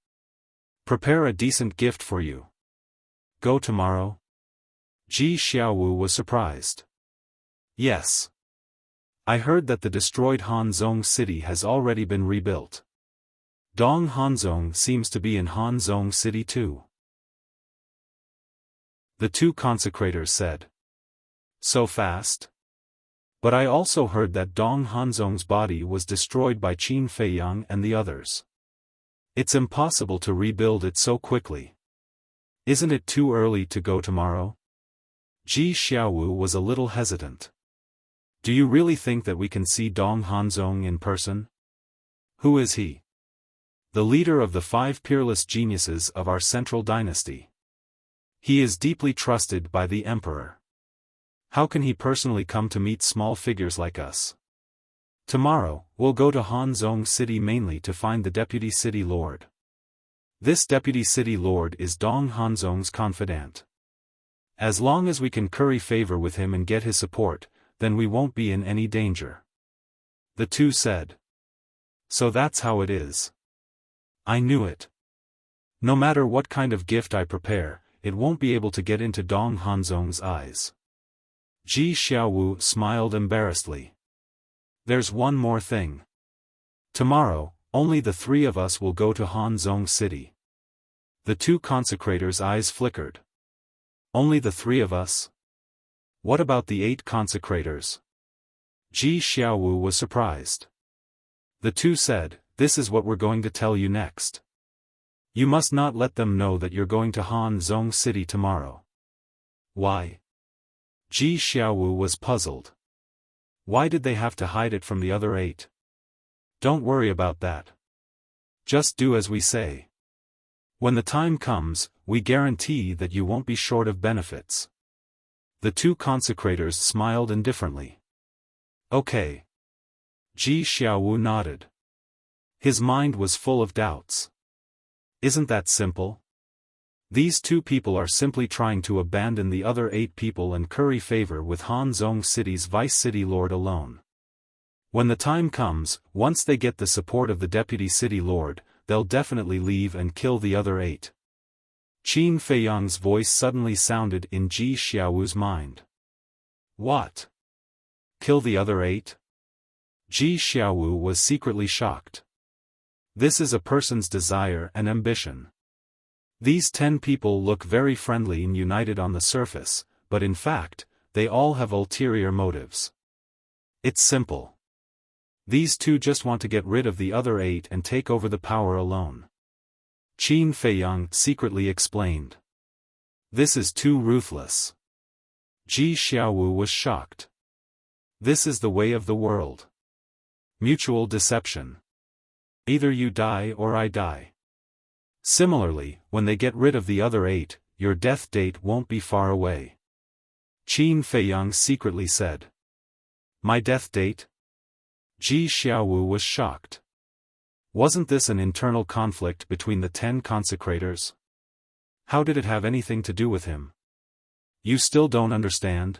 Prepare a decent gift for you." "Go tomorrow?" Ji Xiaowu was surprised. "Yes. I heard that the destroyed Hanzong city has already been rebuilt. Dong Hanzong seems to be in Hanzong city too." The 2 consecrators said. "So fast? But I also heard that Dong Hanzong's body was destroyed by Qin Feiyang and the others. It's impossible to rebuild it so quickly. Isn't it too early to go tomorrow?" Ji Xiaowu was a little hesitant. "Do you really think that we can see Dong Hanzong in person?" "Who is he?" "The leader of the 5 peerless geniuses of our central dynasty. He is deeply trusted by the emperor. How can he personally come to meet small figures like us? Tomorrow, we'll go to Hanzong city mainly to find the deputy city lord. This deputy city lord is Dong Hanzong's confidant. As long as we can curry favor with him and get his support, then we won't be in any danger." The 2 said. "So that's how it is. I knew it. No matter what kind of gift I prepare, it won't be able to get into Dong Hanzong's eyes." Ji Xiaowu smiled embarrassedly. "There's one more thing. Tomorrow, only the 3 of us will go to Hanzong city." The 2 consecrators' eyes flickered. "Only the 3 of us? What about the 8 consecrators?" Ji Xiaowu was surprised. The 2 said, "This is what we're going to tell you next. You must not let them know that you're going to Hanzong city tomorrow." "Why?" Ji Xiaowu was puzzled. Why did they have to hide it from the other 8? "Don't worry about that. Just do as we say. When the time comes, we guarantee that you won't be short of benefits." The 2 consecrators smiled indifferently. "Okay." Ji Xiaowu nodded. His mind was full of doubts. Isn't that simple? These 2 people are simply trying to abandon the other 8 people and curry favor with Hanzong city's vice city lord alone. When the time comes, once they get the support of the deputy city lord, they'll definitely leave and kill the other 8. Qin Feiyang's voice suddenly sounded in Ji Xiaowu's mind. "What? Kill the other 8? Ji Xiaowu was secretly shocked. This is a person's desire and ambition. These 10 people look very friendly and united on the surface, but in fact, they all have ulterior motives. It's simple. These two just want to get rid of the other 8 and take over the power alone. Qin Feiyang secretly explained. This is too ruthless. Ji Xiaowu was shocked. This is the way of the world. Mutual deception. Either you die or I die. Similarly, when they get rid of the other 8, your death date won't be far away. Qin Feiyang secretly said. My death date? Ji Xiaowu was shocked. Wasn't this an internal conflict between the 10 consecrators? How did it have anything to do with him? You still don't understand?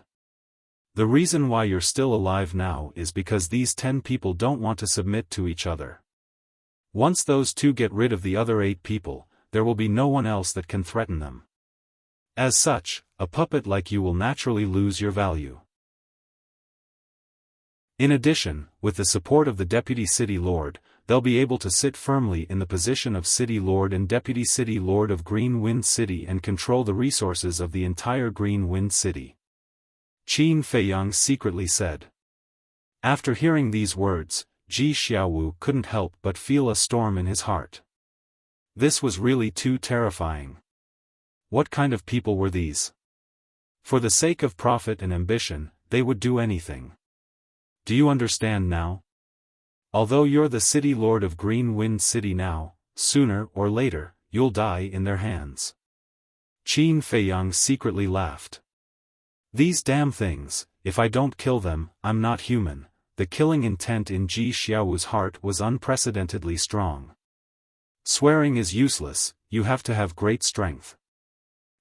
The reason why you're still alive now is because these 10 people don't want to submit to each other. Once those 2 get rid of the other 8 people, there will be no one else that can threaten them. As such, a puppet like you will naturally lose your value. In addition, with the support of the Deputy City Lord, they'll be able to sit firmly in the position of City Lord and Deputy City Lord of Green Wind City and control the resources of the entire Green Wind City. Qin Feiyang secretly said. After hearing these words, Ji Xiaowu couldn't help but feel a storm in his heart. This was really too terrifying. What kind of people were these? For the sake of profit and ambition, they would do anything. Do you understand now? Although you're the City Lord of Green Wind City now, sooner or later, you'll die in their hands. Qin Feiyang secretly laughed. These damn things, if I don't kill them, I'm not human. The killing intent in Ji Xiaowu's heart was unprecedentedly strong. Swearing is useless, you have to have great strength.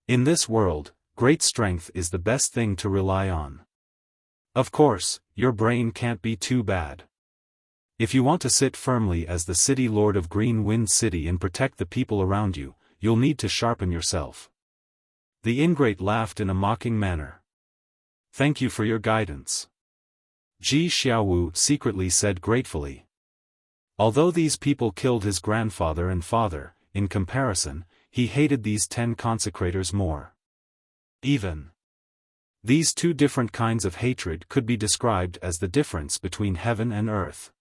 In this world, great strength is the best thing to rely on. Of course, your brain can't be too bad. If you want to sit firmly as the City Lord of Green Wind City and protect the people around you, you'll need to sharpen yourself. The ingrate laughed in a mocking manner. Thank you for your guidance. Ji Xiaowu secretly said gratefully. Although these people killed his grandfather and father, in comparison, he hated these 10 consecrators more. Even. These 2 different kinds of hatred could be described as the difference between heaven and earth.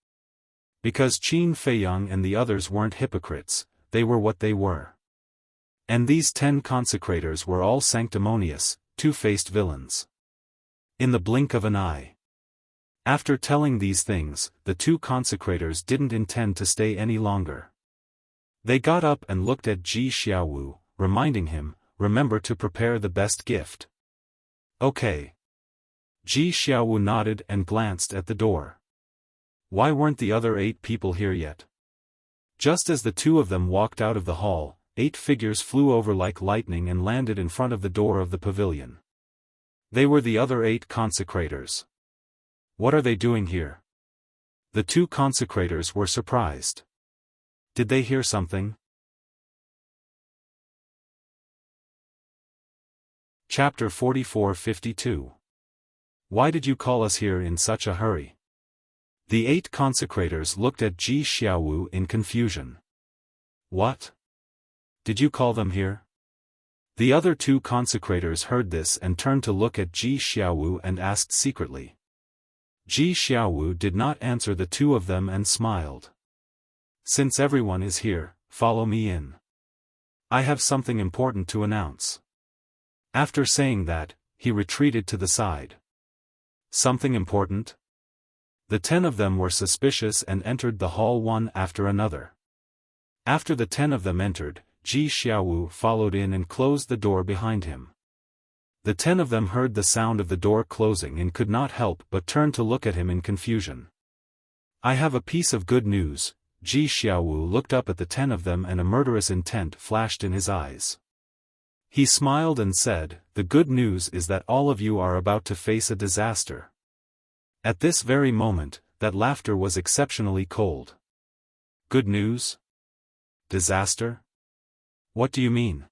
Because Qin Feiyang and the others weren't hypocrites, they were what they were. And these 10 consecrators were all sanctimonious, two-faced villains. In the blink of an eye. After telling these things, the 2 consecrators didn't intend to stay any longer. They got up and looked at Ji Xiaowu, reminding him, remember to prepare the best gift. Okay. Ji Xiaowu nodded and glanced at the door. Why weren't the other 8 people here yet? Just as the 2 of them walked out of the hall, 8 figures flew over like lightning and landed in front of the door of the pavilion. They were the other 8 consecrators. What are they doing here? The 2 consecrators were surprised. Did they hear something? Chapter 44-52. Why did you call us here in such a hurry? The 8 consecrators looked at Ji Xiaowu in confusion. What? Did you call them here? The other 2 consecrators heard this and turned to look at Ji Xiaowu and asked secretly. Ji Xiaowu did not answer the 2 of them and smiled. Since everyone is here, follow me in. I have something important to announce. After saying that, he retreated to the side. Something important? The 10 of them were suspicious and entered the hall one after another. After the 10 of them entered, Ji Xiaowu followed in and closed the door behind him. The 10 of them heard the sound of the door closing and could not help but turn to look at him in confusion. I have a piece of good news. Ji Xiaowu looked up at the 10 of them and a murderous intent flashed in his eyes. He smiled and said, the good news is that all of you are about to face a disaster. At this very moment, that laughter was exceptionally cold. Good news? Disaster? What do you mean?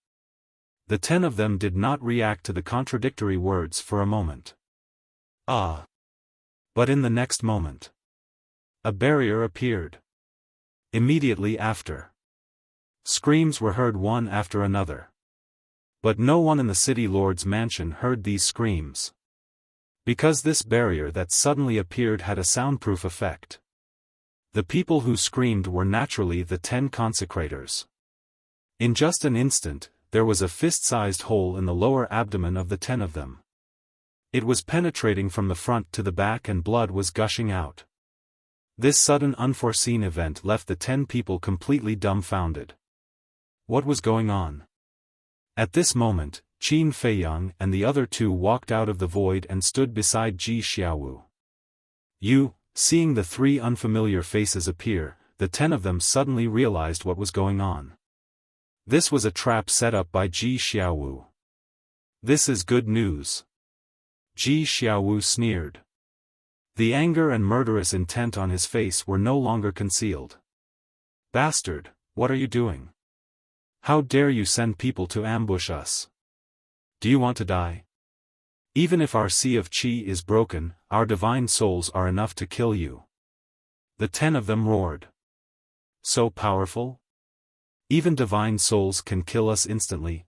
The 10 of them did not react to the contradictory words for a moment. Ah! But in the next moment, a barrier appeared. Immediately after, screams were heard one after another. But no one in the City Lord's mansion heard these screams. Because this barrier that suddenly appeared had a soundproof effect. The people who screamed were naturally the 10 consecrators. In just an instant, there was a fist-sized hole in the lower abdomen of the 10 of them. It was penetrating from the front to the back and blood was gushing out. This sudden unforeseen event left the 10 people completely dumbfounded. What was going on? At this moment, Qin Feiyang and the other 2 walked out of the void and stood beside Ji Xiaowu. Seeing the 3 unfamiliar faces appear, the 10 of them suddenly realized what was going on. This was a trap set up by Ji Xiaowu. This is good news. Ji Xiaowu sneered. The anger and murderous intent on his face were no longer concealed. Bastard, what are you doing? How dare you send people to ambush us? Do you want to die? Even if our sea of qi is broken, our divine souls are enough to kill you. The 10 of them roared. So powerful? Even divine souls can kill us instantly.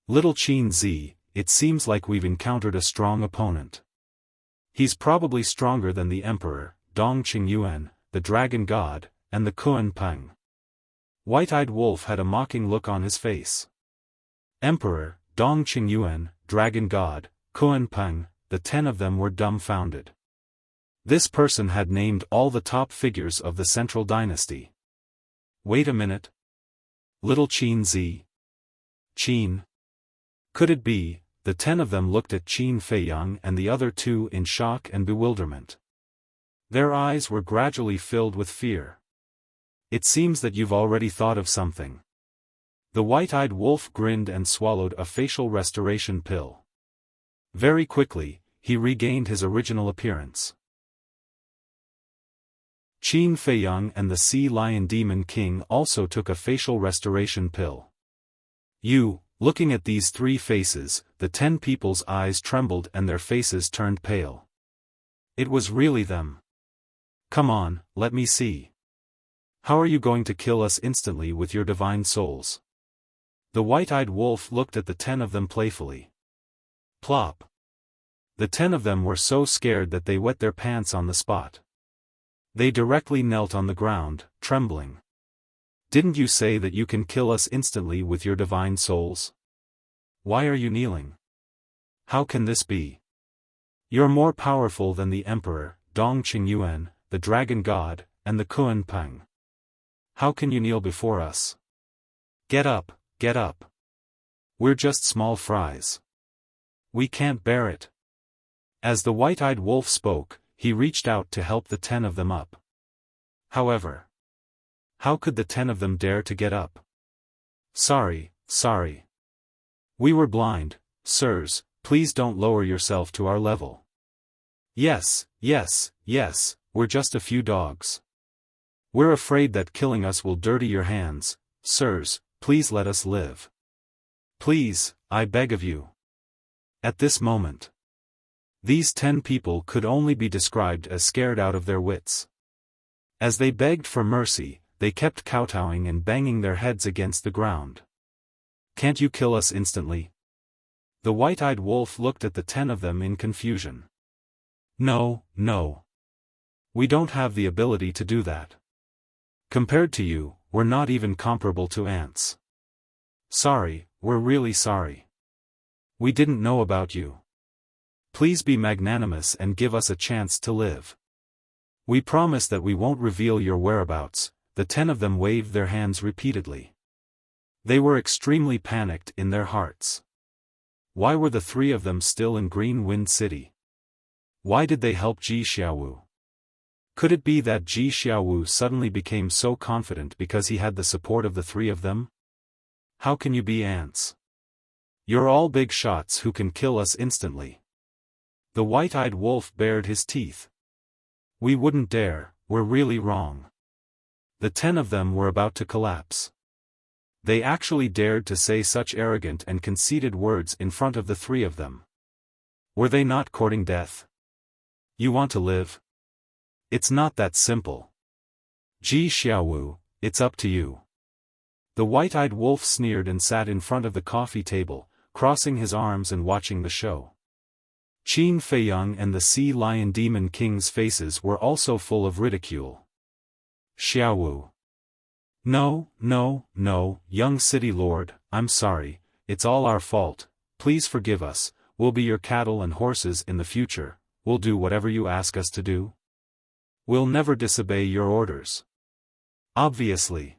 Little Qin Zi, it seems like we've encountered a strong opponent. He's probably stronger than the Emperor, Dong Qingyuan, the Dragon God, and the Kuan Peng. White-eyed Wolf had a mocking look on his face. Emperor, Dong Qingyuan, Dragon God, Kuan Peng, the 10 of them were dumbfounded. This person had named all the top figures of the central dynasty. Wait a minute. Little Qin Zi. Qin. Could it be? The 10 of them looked at Qin Feiyang and the other 2 in shock and bewilderment. Their eyes were gradually filled with fear. It seems that you've already thought of something. The white-eyed wolf grinned and swallowed a facial restoration pill. Very quickly, he regained his original appearance. Qin Feiyang and the Sea Lion Demon King also took a facial restoration pill. Looking at these 3 faces, the 10 people's eyes trembled and their faces turned pale. It was really them. Come on, let me see. How are you going to kill us instantly with your divine souls? The white-eyed wolf looked at the 10 of them playfully. Plop. The 10 of them were so scared that they wet their pants on the spot. They directly knelt on the ground, trembling. Didn't you say that you can kill us instantly with your divine souls? Why are you kneeling? How can this be? You're more powerful than the Emperor, Dong Qingyuan, the Dragon God, and the Kuan Peng. How can you kneel before us? Get up, get up. We're just small fries. We can't bear it. As the white-eyed wolf spoke, he reached out to help the 10 of them up. However, how could the 10 of them dare to get up? Sorry. We were blind, sirs, please don't lower yourself to our level. Yes, we're just a few dogs. We're afraid that killing us will dirty your hands, sirs, please let us live. Please, I beg of you. At this moment, these 10 people could only be described as scared out of their wits. As they begged for mercy, they kept kowtowing and banging their heads against the ground. Can't you kill us instantly? The white-eyed wolf looked at the 10 of them in confusion. No. We don't have the ability to do that. Compared to you, we're not even comparable to ants. Sorry, we're really sorry. We didn't know about you. Please be magnanimous and give us a chance to live. We promise that we won't reveal your whereabouts. The 10 of them waved their hands repeatedly. They were extremely panicked in their hearts. Why were the 3 of them still in Green Wind City? Why did they help Ji Xiaowu? Could it be that Ji Xiaowu suddenly became so confident because he had the support of the 3 of them? How can you be ants? You're all big shots who can kill us instantly. The white-eyed wolf bared his teeth. We wouldn't dare, we're really wrong. The 10 of them were about to collapse. They actually dared to say such arrogant and conceited words in front of the 3 of them. Were they not courting death? You want to live? It's not that simple. Ji Xiaowu, it's up to you. The white-eyed wolf sneered and sat in front of the coffee table, crossing his arms and watching the show. Qin Feiyang and the Sea Lion Demon King's faces were also full of ridicule. Xiaowu. No, no, no, young city lord, I'm sorry, it's all our fault, please forgive us, we'll be your cattle and horses in the future, we'll do whatever you ask us to do. We'll never disobey your orders. Obviously.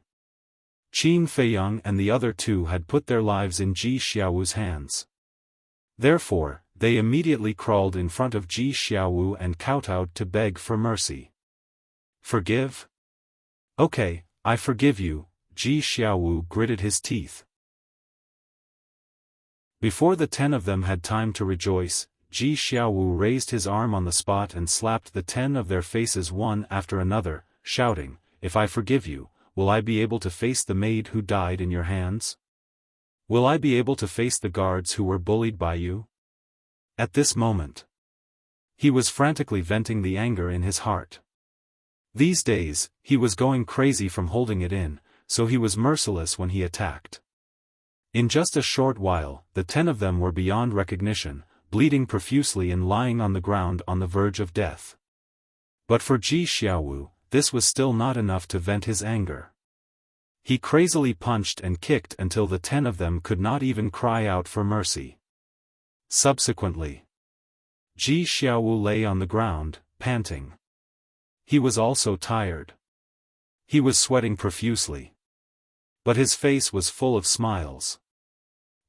Qin Feiyang and the other two had put their lives in Ji Xiaowu's hands. Therefore, they immediately crawled in front of Ji Xiaowu and kowtowed to beg for mercy. Forgive? Okay, I forgive you, Ji Xiaowu gritted his teeth. Before the 10 of them had time to rejoice, Ji Xiaowu raised his arm on the spot and slapped the 10 of their faces one after another, shouting, If I forgive you, will I be able to face the maid who died in your hands? Will I be able to face the guards who were bullied by you? At this moment, he was frantically venting the anger in his heart. These days, he was going crazy from holding it in, so he was merciless when he attacked. In just a short while, the 10 of them were beyond recognition, bleeding profusely and lying on the ground on the verge of death. But for Ji Xiaowu, this was still not enough to vent his anger. He crazily punched and kicked until the 10 of them could not even cry out for mercy. Subsequently, Ji Xiaowu lay on the ground, panting. He was also tired. He was sweating profusely. But his face was full of smiles.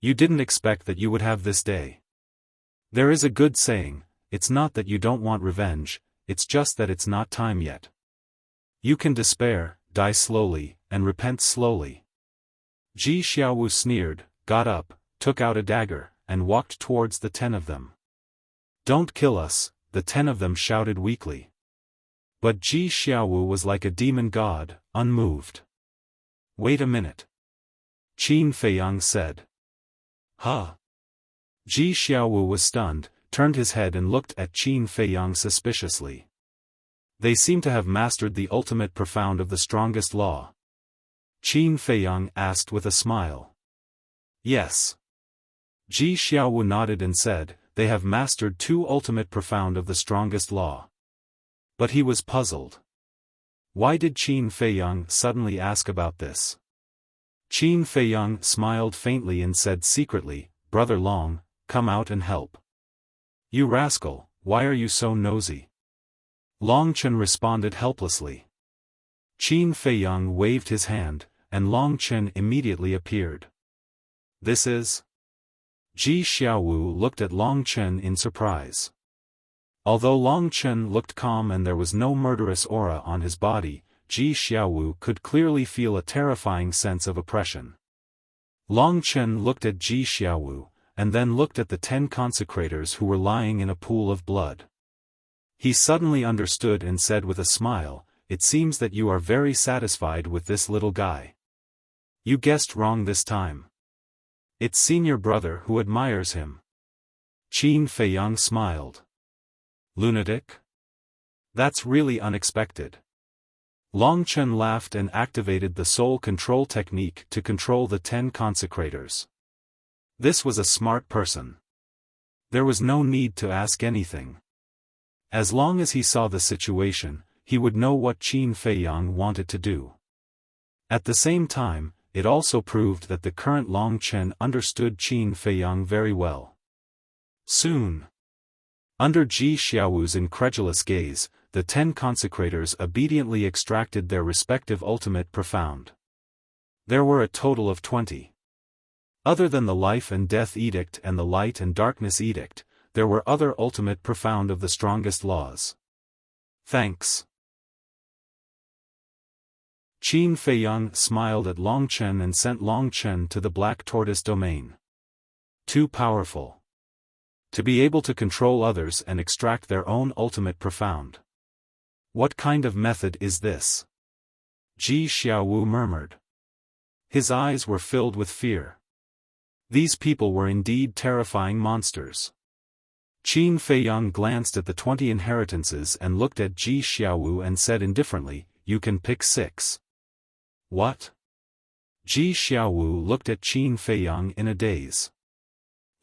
You didn't expect that you would have this day. There is a good saying, it's not that you don't want revenge, it's just that it's not time yet. You can despair, die slowly, and repent slowly. Ji Xiaowu sneered, got up, took out a dagger, and walked towards the 10 of them. Don't kill us, the 10 of them shouted weakly. But Ji Xiaowu was like a demon god, unmoved. Wait a minute. Qin Feiyang said. Huh? Ji Xiaowu was stunned, turned his head and looked at Qin Feiyang suspiciously. They seem to have mastered the ultimate profound of the strongest law. Qin Feiyang asked with a smile. Yes. Ji Xiaowu nodded and said, they have mastered 2 ultimate profound of the strongest law. But he was puzzled. Why did Qin Feiyang suddenly ask about this? Qin Feiyang smiled faintly and said secretly, Brother Long, come out and help. You rascal, why are you so nosy? Long Chen responded helplessly. Qin Feiyang waved his hand, and Long Chen immediately appeared. This is? Ji Xiaowu looked at Long Chen in surprise. Although Long Chen looked calm and there was no murderous aura on his body, Ji Xiaowu could clearly feel a terrifying sense of oppression. Long Chen looked at Ji Xiaowu, and then looked at the 10 consecrators who were lying in a pool of blood. He suddenly understood and said with a smile, it seems that you are very satisfied with this little guy. You guessed wrong this time. It's senior brother who admires him. Qin Feiyang smiled. Lunatic? That's really unexpected. Long Chen laughed and activated the soul control technique to control the 10 consecrators. This was a smart person. There was no need to ask anything. As long as he saw the situation, he would know what Qin Feiyang wanted to do. At the same time, it also proved that the current Long Chen understood Qin Feiyang very well. Soon, under Ji Xiaowu's incredulous gaze, the 10 consecrators obediently extracted their respective ultimate profound. There were a total of 20. Other than the Life and Death Edict and the Light and Darkness Edict, there were other ultimate profound of the strongest laws. Thanks. Qin Feiyang smiled at Long Chen and sent Long Chen to the Black Tortoise domain. Too powerful. To be able to control others and extract their own ultimate profound. What kind of method is this? Ji Xiaowu murmured. His eyes were filled with fear. These people were indeed terrifying monsters. Qin Feiyang glanced at the 20 inheritances and looked at Ji Xiaowu and said indifferently, you can pick 6. What? Ji Xiaowu looked at Qin Feiyang in a daze.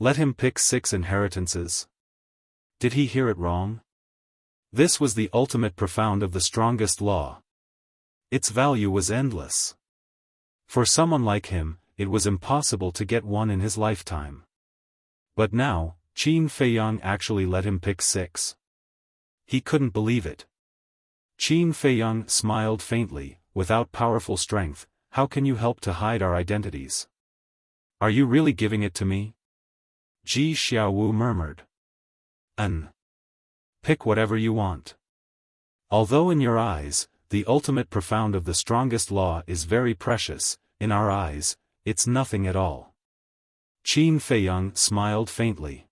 Let him pick 6 inheritances. Did he hear it wrong? This was the ultimate profound of the strongest law. Its value was endless. For someone like him, it was impossible to get one in his lifetime. But now, Qin Feiyang actually let him pick 6. He couldn't believe it. Qin Feiyang smiled faintly. Without powerful strength, how can you help to hide our identities? Are you really giving it to me? Ji Xiaowu murmured. Pick whatever you want. Although in your eyes, the ultimate profound of the strongest law is very precious, in our eyes, it's nothing at all. Qin Feiyang smiled faintly.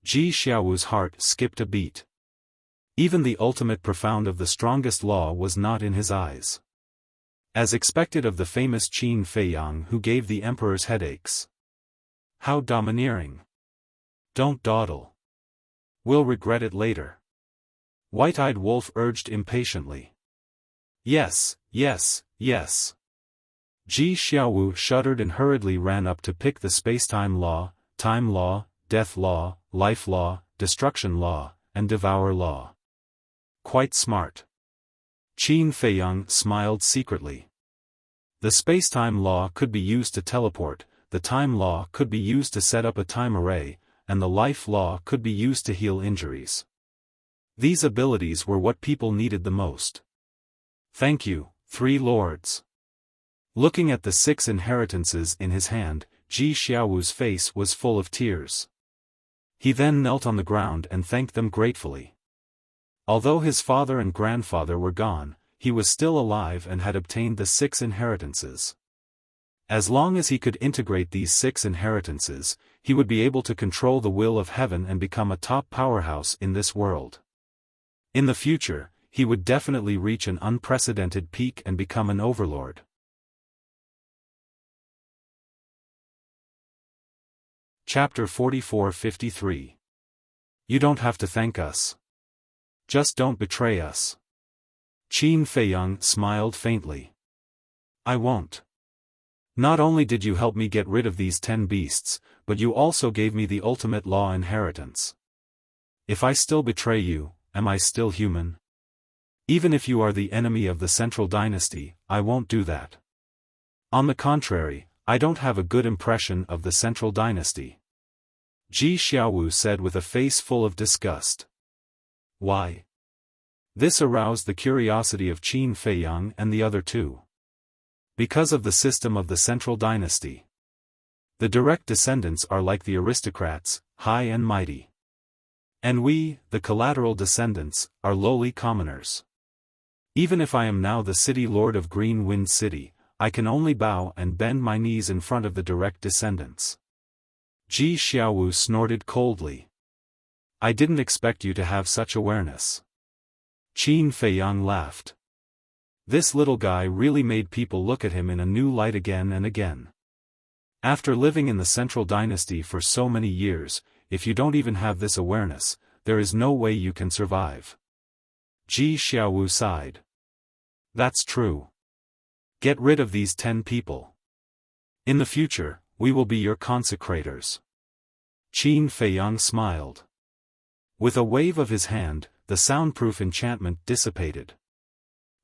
Ji Xiaowu's heart skipped a beat. Even the ultimate profound of the strongest law was not in his eyes. As expected of the famous Qin Feiyang who gave the emperor's headaches. How domineering. Don't dawdle. We'll regret it later. White-eyed Wolf urged impatiently. Yes, yes, yes. Ji Xiaowu shuddered and hurriedly ran up to pick the space-time law, death law, life law, destruction law, and devour law. Quite smart. Qin Feiyang smiled secretly. The space-time law could be used to teleport, the time law could be used to set up a time array, and the life law could be used to heal injuries. These abilities were what people needed the most. Thank you, 3 lords. Looking at the 6 inheritances in his hand, Ji Xiaowu's face was full of tears. He then knelt on the ground and thanked them gratefully. Although his father and grandfather were gone, he was still alive and had obtained the 6 inheritances. As long as he could integrate these 6 inheritances, he would be able to control the will of heaven and become a top powerhouse in this world. In the future, he would definitely reach an unprecedented peak and become an overlord. Chapter 44-53. You don't have to thank us. Just don't betray us. Qin Feiyang smiled faintly. I won't. Not only did you help me get rid of these 10 beasts, but you also gave me the ultimate law inheritance. If I still betray you, am I still human? Even if you are the enemy of the Central Dynasty, I won't do that. On the contrary, I don't have a good impression of the Central Dynasty. Ji Xiaowu said with a face full of disgust. Why? This aroused the curiosity of Qin Feiyang and the other 2. Because of the system of the Central Dynasty. The direct descendants are like the aristocrats, high and mighty. And we, the collateral descendants, are lowly commoners. Even if I am now the city lord of Green Wind City, I can only bow and bend my knees in front of the direct descendants. Ji Xiaowu snorted coldly. I didn't expect you to have such awareness. Qin Feiyang laughed. This little guy really made people look at him in a new light again and again. After living in the Central Dynasty for so many years, if you don't even have this awareness, there is no way you can survive. Ji Xiaowu sighed. That's true. Get rid of these 10 people. In the future, we will be your consecrators. Qin Feiyang smiled. With a wave of his hand, the soundproof enchantment dissipated.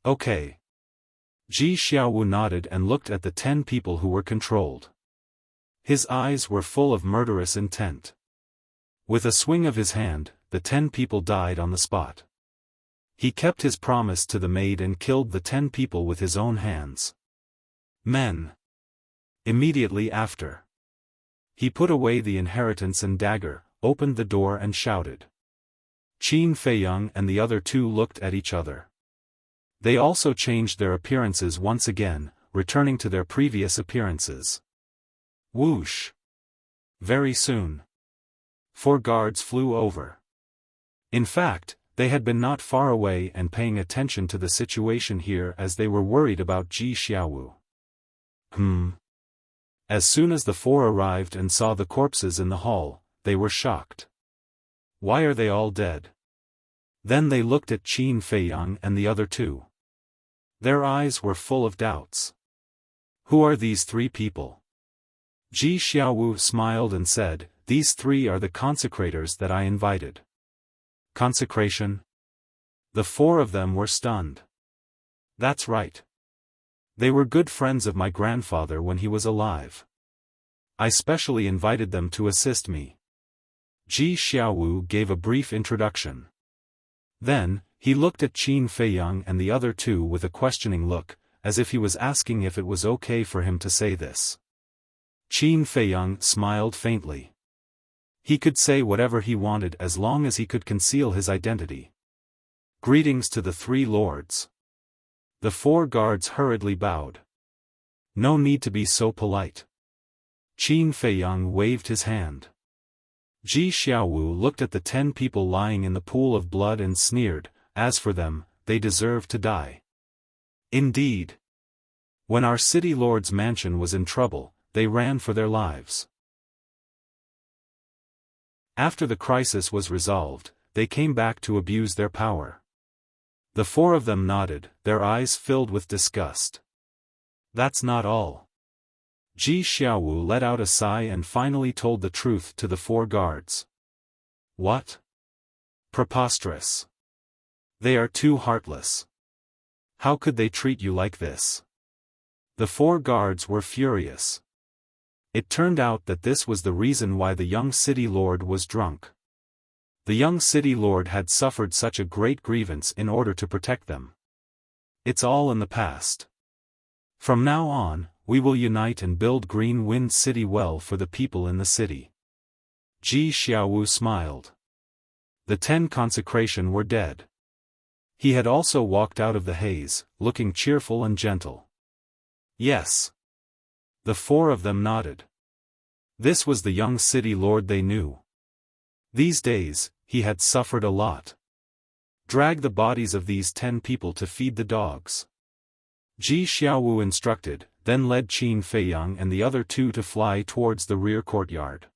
Okay. Ji Xiaowu nodded and looked at the 10 people who were controlled. His eyes were full of murderous intent. With a swing of his hand, the 10 people died on the spot. He kept his promise to the maid and killed the 10 people with his own hands. Men. Immediately after. He put away the inheritance and dagger, opened the door and shouted. Qin Feiyang and the other 2 looked at each other. They also changed their appearances once again, returning to their previous appearances. Whoosh! Very soon. 4 guards flew over. In fact, they had been not far away and paying attention to the situation here as they were worried about Ji Xiaowu. As soon as the 4 arrived and saw the corpses in the hall, they were shocked. Why are they all dead? Then they looked at Qin Feiyang and the other 2. Their eyes were full of doubts. Who are these 3 people? Ji Xiaowu smiled and said, These 3 are the consecrators that I invited. Consecration? The four of them were stunned. That's right. They were good friends of my grandfather when he was alive. I specially invited them to assist me. Ji Xiaowu gave a brief introduction. Then, he looked at Qin Feiyang and the other two with a questioning look, as if he was asking if it was okay for him to say this. Qin Feiyang smiled faintly. He could say whatever he wanted as long as he could conceal his identity. Greetings to the three lords. The four guards hurriedly bowed. No need to be so polite. Qin Feiyang waved his hand. Ji Xiaowu looked at the 10 people lying in the pool of blood and sneered, as for them, they deserve to die. Indeed. When our city lord's mansion was in trouble, they ran for their lives. After the crisis was resolved, they came back to abuse their power. The four of them nodded, their eyes filled with disgust. That's not all. Ji Xiaowu let out a sigh and finally told the truth to the four guards. What? Preposterous. They are too heartless. How could they treat you like this? The four guards were furious. It turned out that this was the reason why the young city lord was drunk. The young city lord had suffered such a great grievance in order to protect them. It's all in the past. From now on, we will unite and build Green Wind City well for the people in the city. Ji Xiaowu smiled. The 10 consecration were dead. He had also walked out of the haze, looking cheerful and gentle. Yes. The four of them nodded. This was the young city lord they knew. These days, he had suffered a lot. Drag the bodies of these 10 people to feed the dogs. Ji Xiaowu instructed, then led Qin Feiyang and the other two to fly towards the rear courtyard.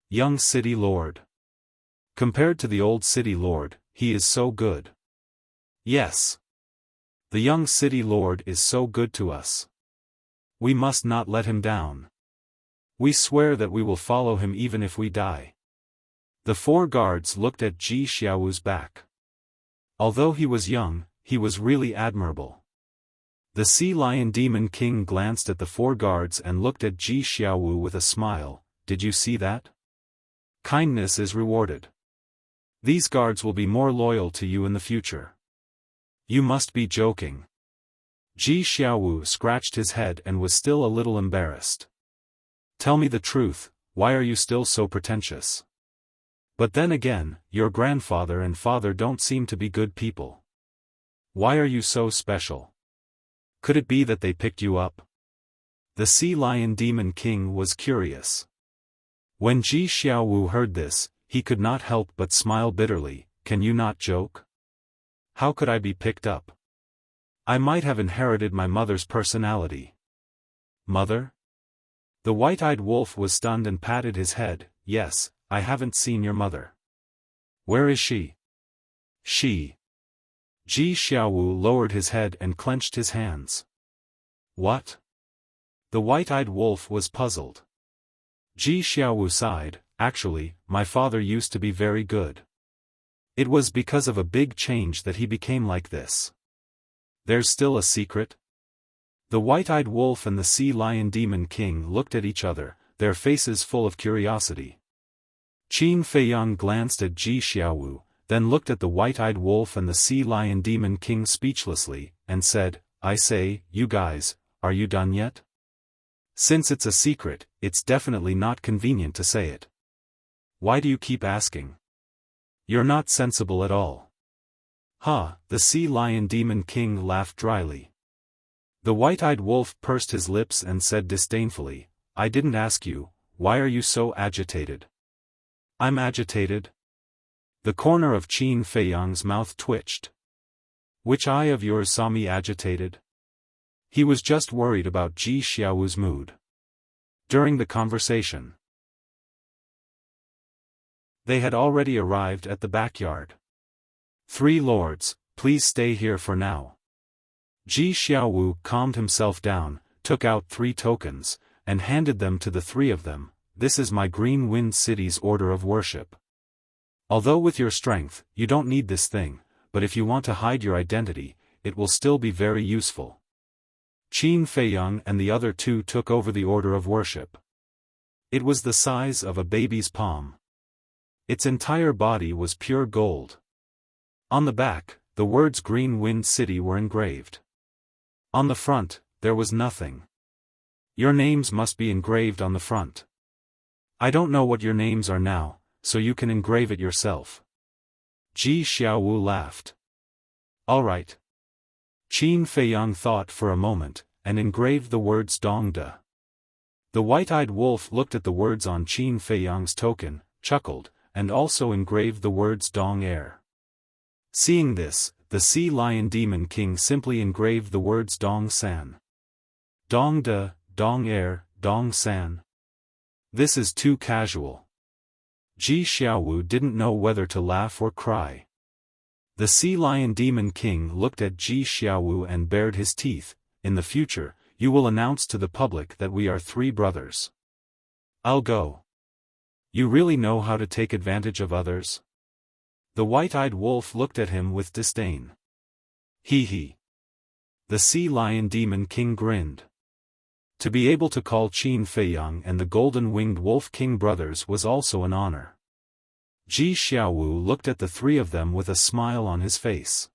Young city lord. Compared to the old city lord, he is so good. Yes. The young city lord is so good to us. We must not let him down. We swear that we will follow him even if we die. The four guards looked at Ji Xiaowu's back. Although he was young, he was really admirable. The Sea Lion Demon King glanced at the four guards and looked at Ji Xiaowu with a smile. Did you see that? Kindness is rewarded. These guards will be more loyal to you in the future. You must be joking. Ji Xiaowu scratched his head and was still a little embarrassed. Tell me the truth, why are you still so pretentious? But then again, your grandfather and father don't seem to be good people. Why are you so special? Could it be that they picked you up? The Sea Lion Demon King was curious. When Ji Xiaowu heard this, he could not help but smile bitterly. Can you not joke? How could I be picked up? I might have inherited my mother's personality. Mother? The white-eyed wolf was stunned and patted his head. Yes, I haven't seen your mother. Where is she? She. Ji Xiaowu lowered his head and clenched his hands. What? The white-eyed wolf was puzzled. Ji Xiaowu sighed. Actually, my father used to be very good. It was because of a big change that he became like this. There's still a secret? The white-eyed wolf and the Sea Lion Demon King looked at each other, their faces full of curiosity. Qin Feiyang glanced at Ji Xiaowu, then looked at the white-eyed wolf and the Sea Lion Demon King speechlessly, and said, I say, you guys, are you done yet? Since it's a secret, it's definitely not convenient to say it. Why do you keep asking? You're not sensible at all. Ha, the Sea Lion Demon King laughed dryly. The white-eyed wolf pursed his lips and said disdainfully, I didn't ask you, why are you so agitated? I'm agitated? The corner of Qin Feiyang's mouth twitched. Which eye of yours saw me agitated? He was just worried about Ji Xiaowu's mood. During the conversation, they had already arrived at the backyard. 3 lords, please stay here for now. Ji Xiaowu calmed himself down, took out 3 tokens, and handed them to the 3 of them. This is my Green Wind City's order of worship. Although with your strength, you don't need this thing, but if you want to hide your identity, it will still be very useful. Qin Feiyang and the other two took over the order of worship. It was the size of a baby's palm. Its entire body was pure gold. On the back, the words Green Wind City were engraved. On the front, there was nothing. Your names must be engraved on the front. I don't know what your names are now, so you can engrave it yourself. Ji Xiaowu laughed. All right. Qin Feiyang thought for a moment, and engraved the words Dongda. The white-eyed wolf looked at the words on Qin Feiyang's token, chuckled, and also engraved the words Dong Air. Seeing this, the Sea Lion Demon King simply engraved the words Dong San. Dongda, Dong Air, Dong San. This is too casual. Ji Xiaowu didn't know whether to laugh or cry. The Sea Lion Demon King looked at Ji Xiaowu and bared his teeth. In the future, you will announce to the public that we are three brothers. I'll go. You really know how to take advantage of others? The white-eyed wolf looked at him with disdain. Hee hee. The Sea Lion Demon King grinned. To be able to call Qin Feiyang and the Golden-Winged Wolf King brothers was also an honor. Ji Xiaowu looked at the three of them with a smile on his face.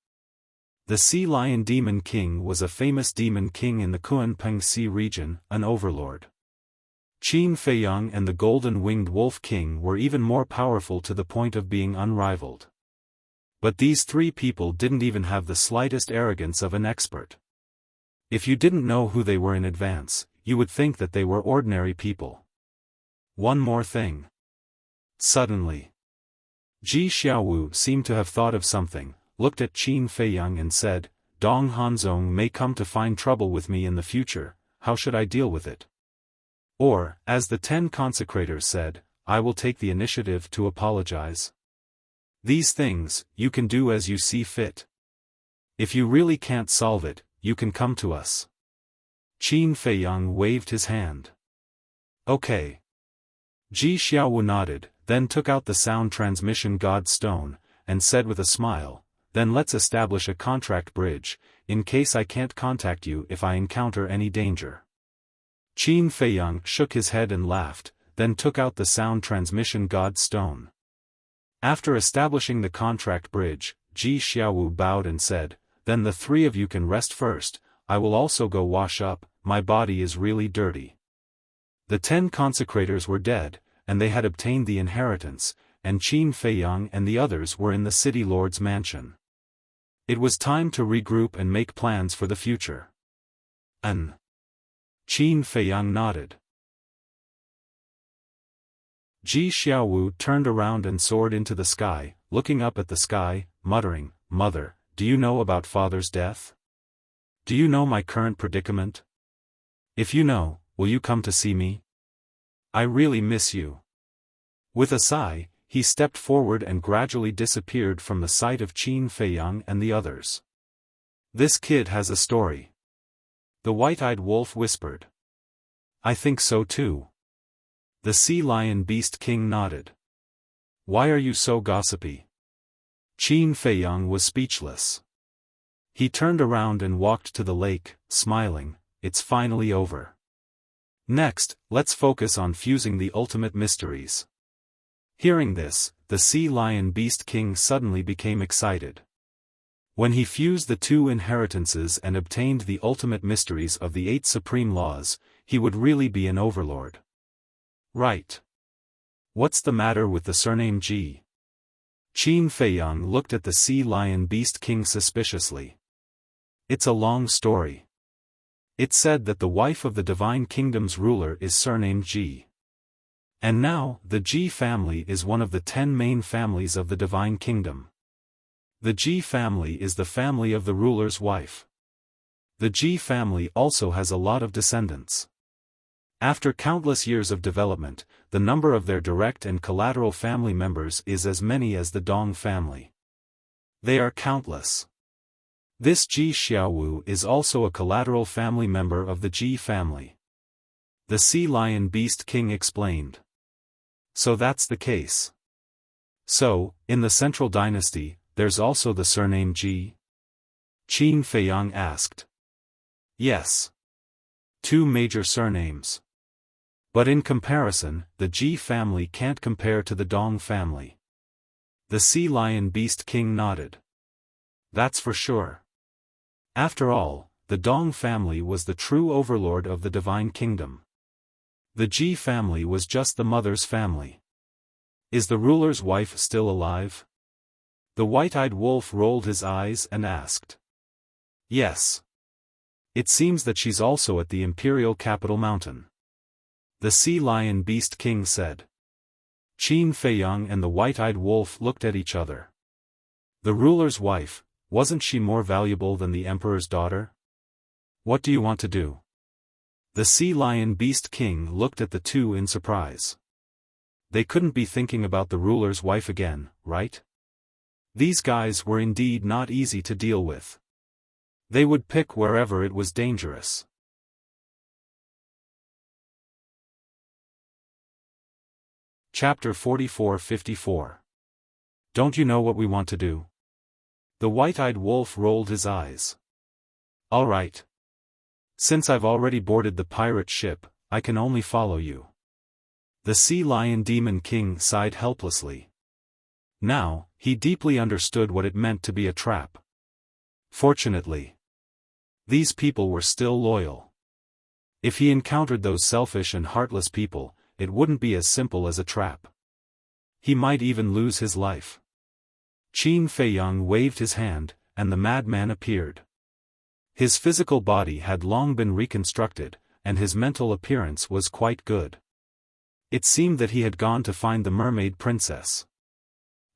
The Sea Lion Demon King was a famous demon king in the Kunpeng Sea region, an overlord. Qin Feiyang and the Golden-Winged Wolf King were even more powerful to the point of being unrivaled. But these three people didn't even have the slightest arrogance of an expert. If you didn't know who they were in advance, you would think that they were ordinary people. One more thing. Suddenly, Ji Xiaowu seemed to have thought of something, looked at Qin Feiyang and said, Dong Hanzong may come to find trouble with me in the future, how should I deal with it? Or, as the 10 consecrators said, I will take the initiative to apologize. These things, you can do as you see fit. If you really can't solve it, you can come to us. Qin Feiyang waved his hand. Okay. Ji Xiaowu nodded, then took out the sound transmission god stone, and said with a smile, then let's establish a contract bridge, in case I can't contact you if I encounter any danger. Qin Feiyang shook his head and laughed, then took out the sound transmission god stone. After establishing the contract bridge, Ji Xiaowu bowed and said, then the three of you can rest first, I will also go wash up, my body is really dirty. The 10 consecrators were dead, and they had obtained the inheritance, and Qin Feiyang and the others were in the city lord's mansion. It was time to regroup and make plans for the future. Qin Feiyang nodded. Ji Xiaowu turned around and soared into the sky, looking up at the sky, muttering, Mother, do you know about Father's death? Do you know my current predicament? If you know, will you come to see me? I really miss you. With a sigh, he stepped forward and gradually disappeared from the sight of Qin Feiyang and the others. This kid has a story. The white-eyed wolf whispered. I think so too. The Sea Lion Beast King nodded. Why are you so gossipy? Qin Feiyang was speechless. He turned around and walked to the lake, smiling, it's finally over. Next, let's focus on fusing the ultimate mysteries. Hearing this, the Sea Lion Beast King suddenly became excited. When he fused the 2 inheritances and obtained the ultimate mysteries of the 8 supreme laws, he would really be an overlord. Right. What's the matter with the surname Ji? Qin Feiyang looked at the Sea Lion Beast King suspiciously. It's a long story. It's said that the wife of the Divine Kingdom's ruler is surnamed Ji. And now, the Ji family is one of the 10 main families of the Divine Kingdom. The Ji family is the family of the ruler's wife. The Ji family also has a lot of descendants. After countless years of development, the number of their direct and collateral family members is as many as the Dong family. They are countless. This Ji Xiaowu is also a collateral family member of the Ji family. The Sea Lion Beast King explained. So that's the case. So, in the Central Dynasty, there's also the surname Ji? Qin Feiyang asked. Yes. Two major surnames. But in comparison, the Ji family can't compare to the Dong family. The Sea Lion Beast King nodded. That's for sure. After all, the Dong family was the true overlord of the Divine Kingdom. The Ji family was just the mother's family. Is the ruler's wife still alive? The white-eyed wolf rolled his eyes and asked. Yes. It seems that she's also at the imperial capital mountain. The Sea Lion Beast King said. Qin Feiyang and the white-eyed wolf looked at each other. The ruler's wife, wasn't she more valuable than the emperor's daughter? What do you want to do? The Sea Lion Beast King looked at the two in surprise. They couldn't be thinking about the ruler's wife again, right? These guys were indeed not easy to deal with. They would pick wherever it was dangerous. Chapter 44-54. Don't you know what we want to do? The white-eyed wolf rolled his eyes. All right. Since I've already boarded the pirate ship, I can only follow you. The Sea Lion Demon King sighed helplessly. Now, he deeply understood what it meant to be a trap. Fortunately, these people were still loyal. If he encountered those selfish and heartless people, it wouldn't be as simple as a trap. He might even lose his life. Qin Feiyang waved his hand, and the madman appeared. His physical body had long been reconstructed, and his mental appearance was quite good. It seemed that he had gone to find the mermaid princess.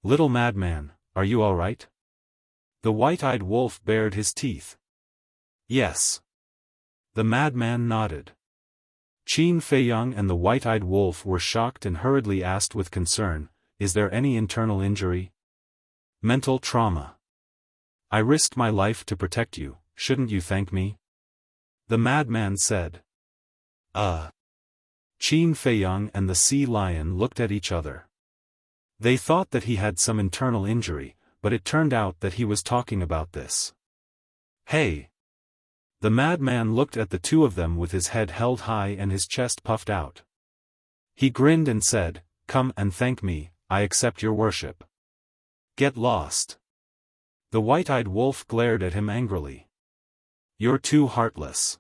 Little madman, are you all right? The white-eyed wolf bared his teeth. Yes. The madman nodded. Qin Feiyang and the white-eyed wolf were shocked and hurriedly asked with concern, is there any internal injury? Mental trauma. I risked my life to protect you, shouldn't you thank me? The madman said. Qin Feiyang and the Sea Lion looked at each other. They thought that he had some internal injury, but it turned out that he was talking about this. Hey! The madman looked at the two of them with his head held high and his chest puffed out. He grinned and said, come and thank me, I accept your worship. Get lost. The white-eyed wolf glared at him angrily. You're too heartless.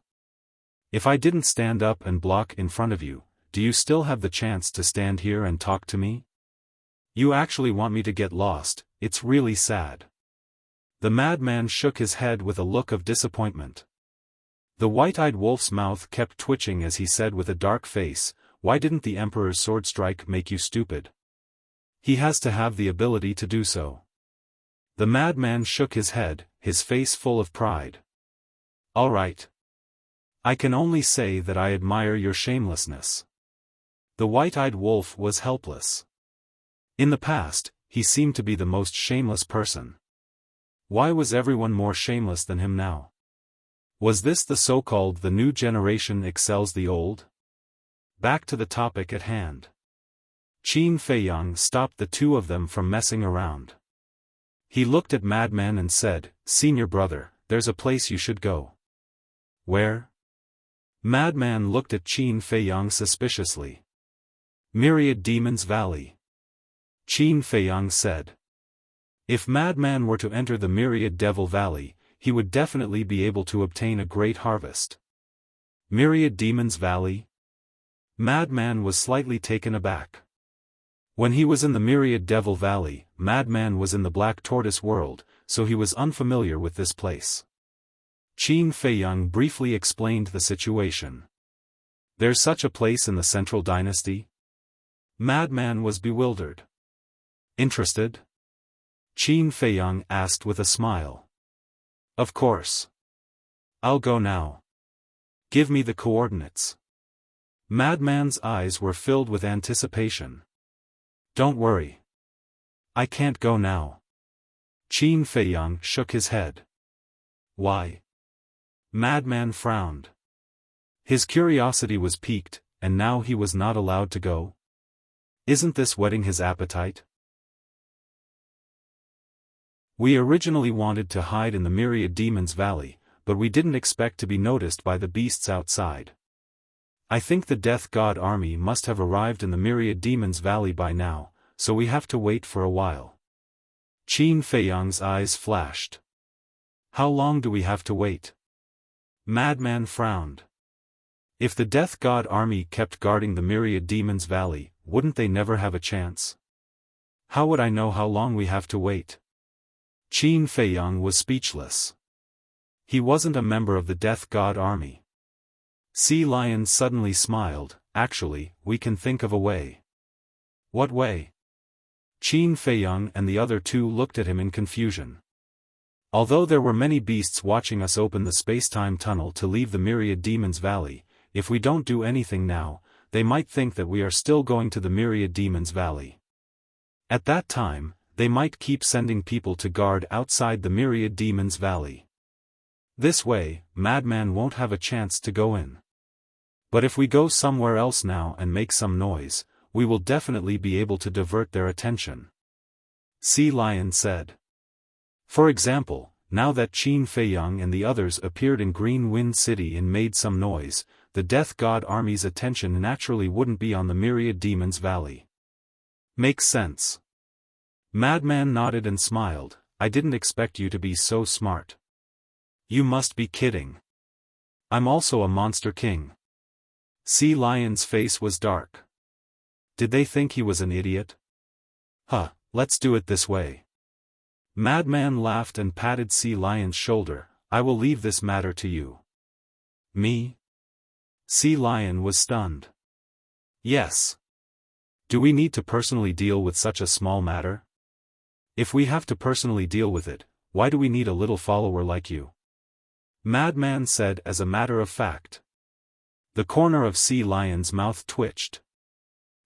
If I didn't stand up and block in front of you, do you still have the chance to stand here and talk to me? You actually want me to get lost, it's really sad. The madman shook his head with a look of disappointment. The white-eyed wolf's mouth kept twitching as he said with a dark face, why didn't the Emperor's sword strike make you stupid? He has to have the ability to do so. The madman shook his head, his face full of pride. All right. I can only say that I admire your shamelessness. The white-eyed wolf was helpless. In the past, he seemed to be the most shameless person. Why was everyone more shameless than him now? Was this the so-called the new generation excels the old? Back to the topic at hand. Qin Feiyang stopped the two of them from messing around. He looked at Madman and said, Senior brother, there's a place you should go. Where? Madman looked at Qin Feiyang suspiciously. Myriad Demons Valley. Qin Feiyang said. If Madman were to enter the Myriad Devil Valley, he would definitely be able to obtain a great harvest. Myriad Demons Valley? Madman was slightly taken aback. When he was in the Myriad Devil Valley, Madman was in the Black Tortoise world, so he was unfamiliar with this place. Qin Feiyang briefly explained the situation. There's such a place in the Central Dynasty? Madman was bewildered. Interested? Qin Feiyang asked with a smile. Of course. I'll go now. Give me the coordinates. Madman's eyes were filled with anticipation. Don't worry. I can't go now. Qin Feiyang shook his head. Why? Madman frowned. His curiosity was piqued, and now he was not allowed to go? Isn't this whetting his appetite? We originally wanted to hide in the Myriad Demons Valley, but we didn't expect to be noticed by the beasts outside. I think the Death God army must have arrived in the Myriad Demons Valley by now, so we have to wait for a while. Qin Feiyang's eyes flashed. How long do we have to wait? Madman frowned. If the Death God army kept guarding the Myriad Demons Valley, wouldn't they never have a chance? How would I know how long we have to wait? Qin Feiyang was speechless. He wasn't a member of the Death God army. Sea Lion suddenly smiled. Actually, we can think of a way. What way? Qin Feiyang and the other two looked at him in confusion. Although there were many beasts watching us open the space-time tunnel to leave the Myriad Demons Valley, if we don't do anything now, they might think that we are still going to the Myriad Demons Valley. At that time, they might keep sending people to guard outside the Myriad Demons Valley. This way, Madman won't have a chance to go in. But if we go somewhere else now and make some noise, we will definitely be able to divert their attention. Sea Lion said. For example, now that Qin Feiyang and the others appeared in Green Wind City and made some noise, the Death God army's attention naturally wouldn't be on the Myriad Demons Valley. Makes sense. Madman nodded and smiled. I didn't expect you to be so smart. You must be kidding. I'm also a monster king. Sea Lion's face was dark. Did they think he was an idiot? Let's do it this way. Madman laughed and patted Sea Lion's shoulder. I will leave this matter to you. Me? Sea Lion was stunned. Yes. Do we need to personally deal with such a small matter? If we have to personally deal with it, why do we need a little follower like you? Madman said as a matter of fact. The corner of Sea Lion's mouth twitched.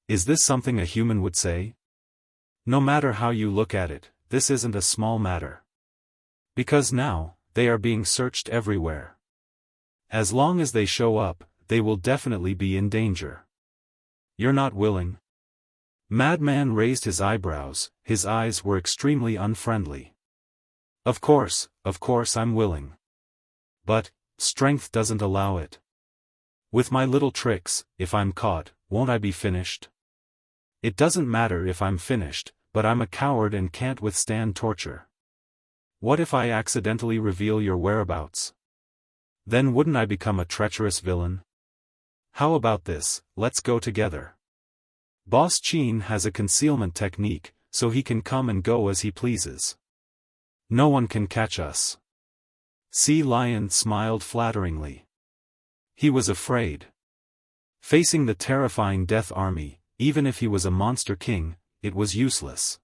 Is this something a human would say? No matter how you look at it, this isn't a small matter. Because now, they are being searched everywhere. As long as they show up, they will definitely be in danger. You're not willing? Madman raised his eyebrows. His eyes were extremely unfriendly. Of course I'm willing. But, strength doesn't allow it. With my little tricks, if I'm caught, won't I be finished? It doesn't matter if I'm finished, but I'm a coward and can't withstand torture. What if I accidentally reveal your whereabouts? Then wouldn't I become a treacherous villain? How about this, let's go together. Boss Qin has a concealment technique, so he can come and go as he pleases. No one can catch us. Sea Lion smiled flatteringly. He was afraid. Facing the terrifying Death Army, even if he was a monster king, it was useless.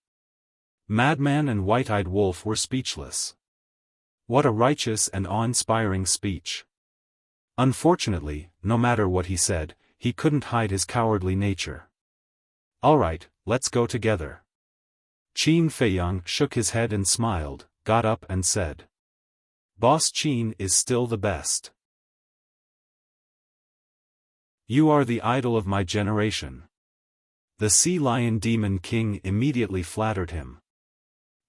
Madman and White-Eyed Wolf were speechless. What a righteous and awe-inspiring speech. Unfortunately, no matter what he said, he couldn't hide his cowardly nature. Alright, let's go together. Qin Feiyang shook his head and smiled, got up and said. Boss Qin is still the best. You are the idol of my generation. The Sea Lion Demon King immediately flattered him.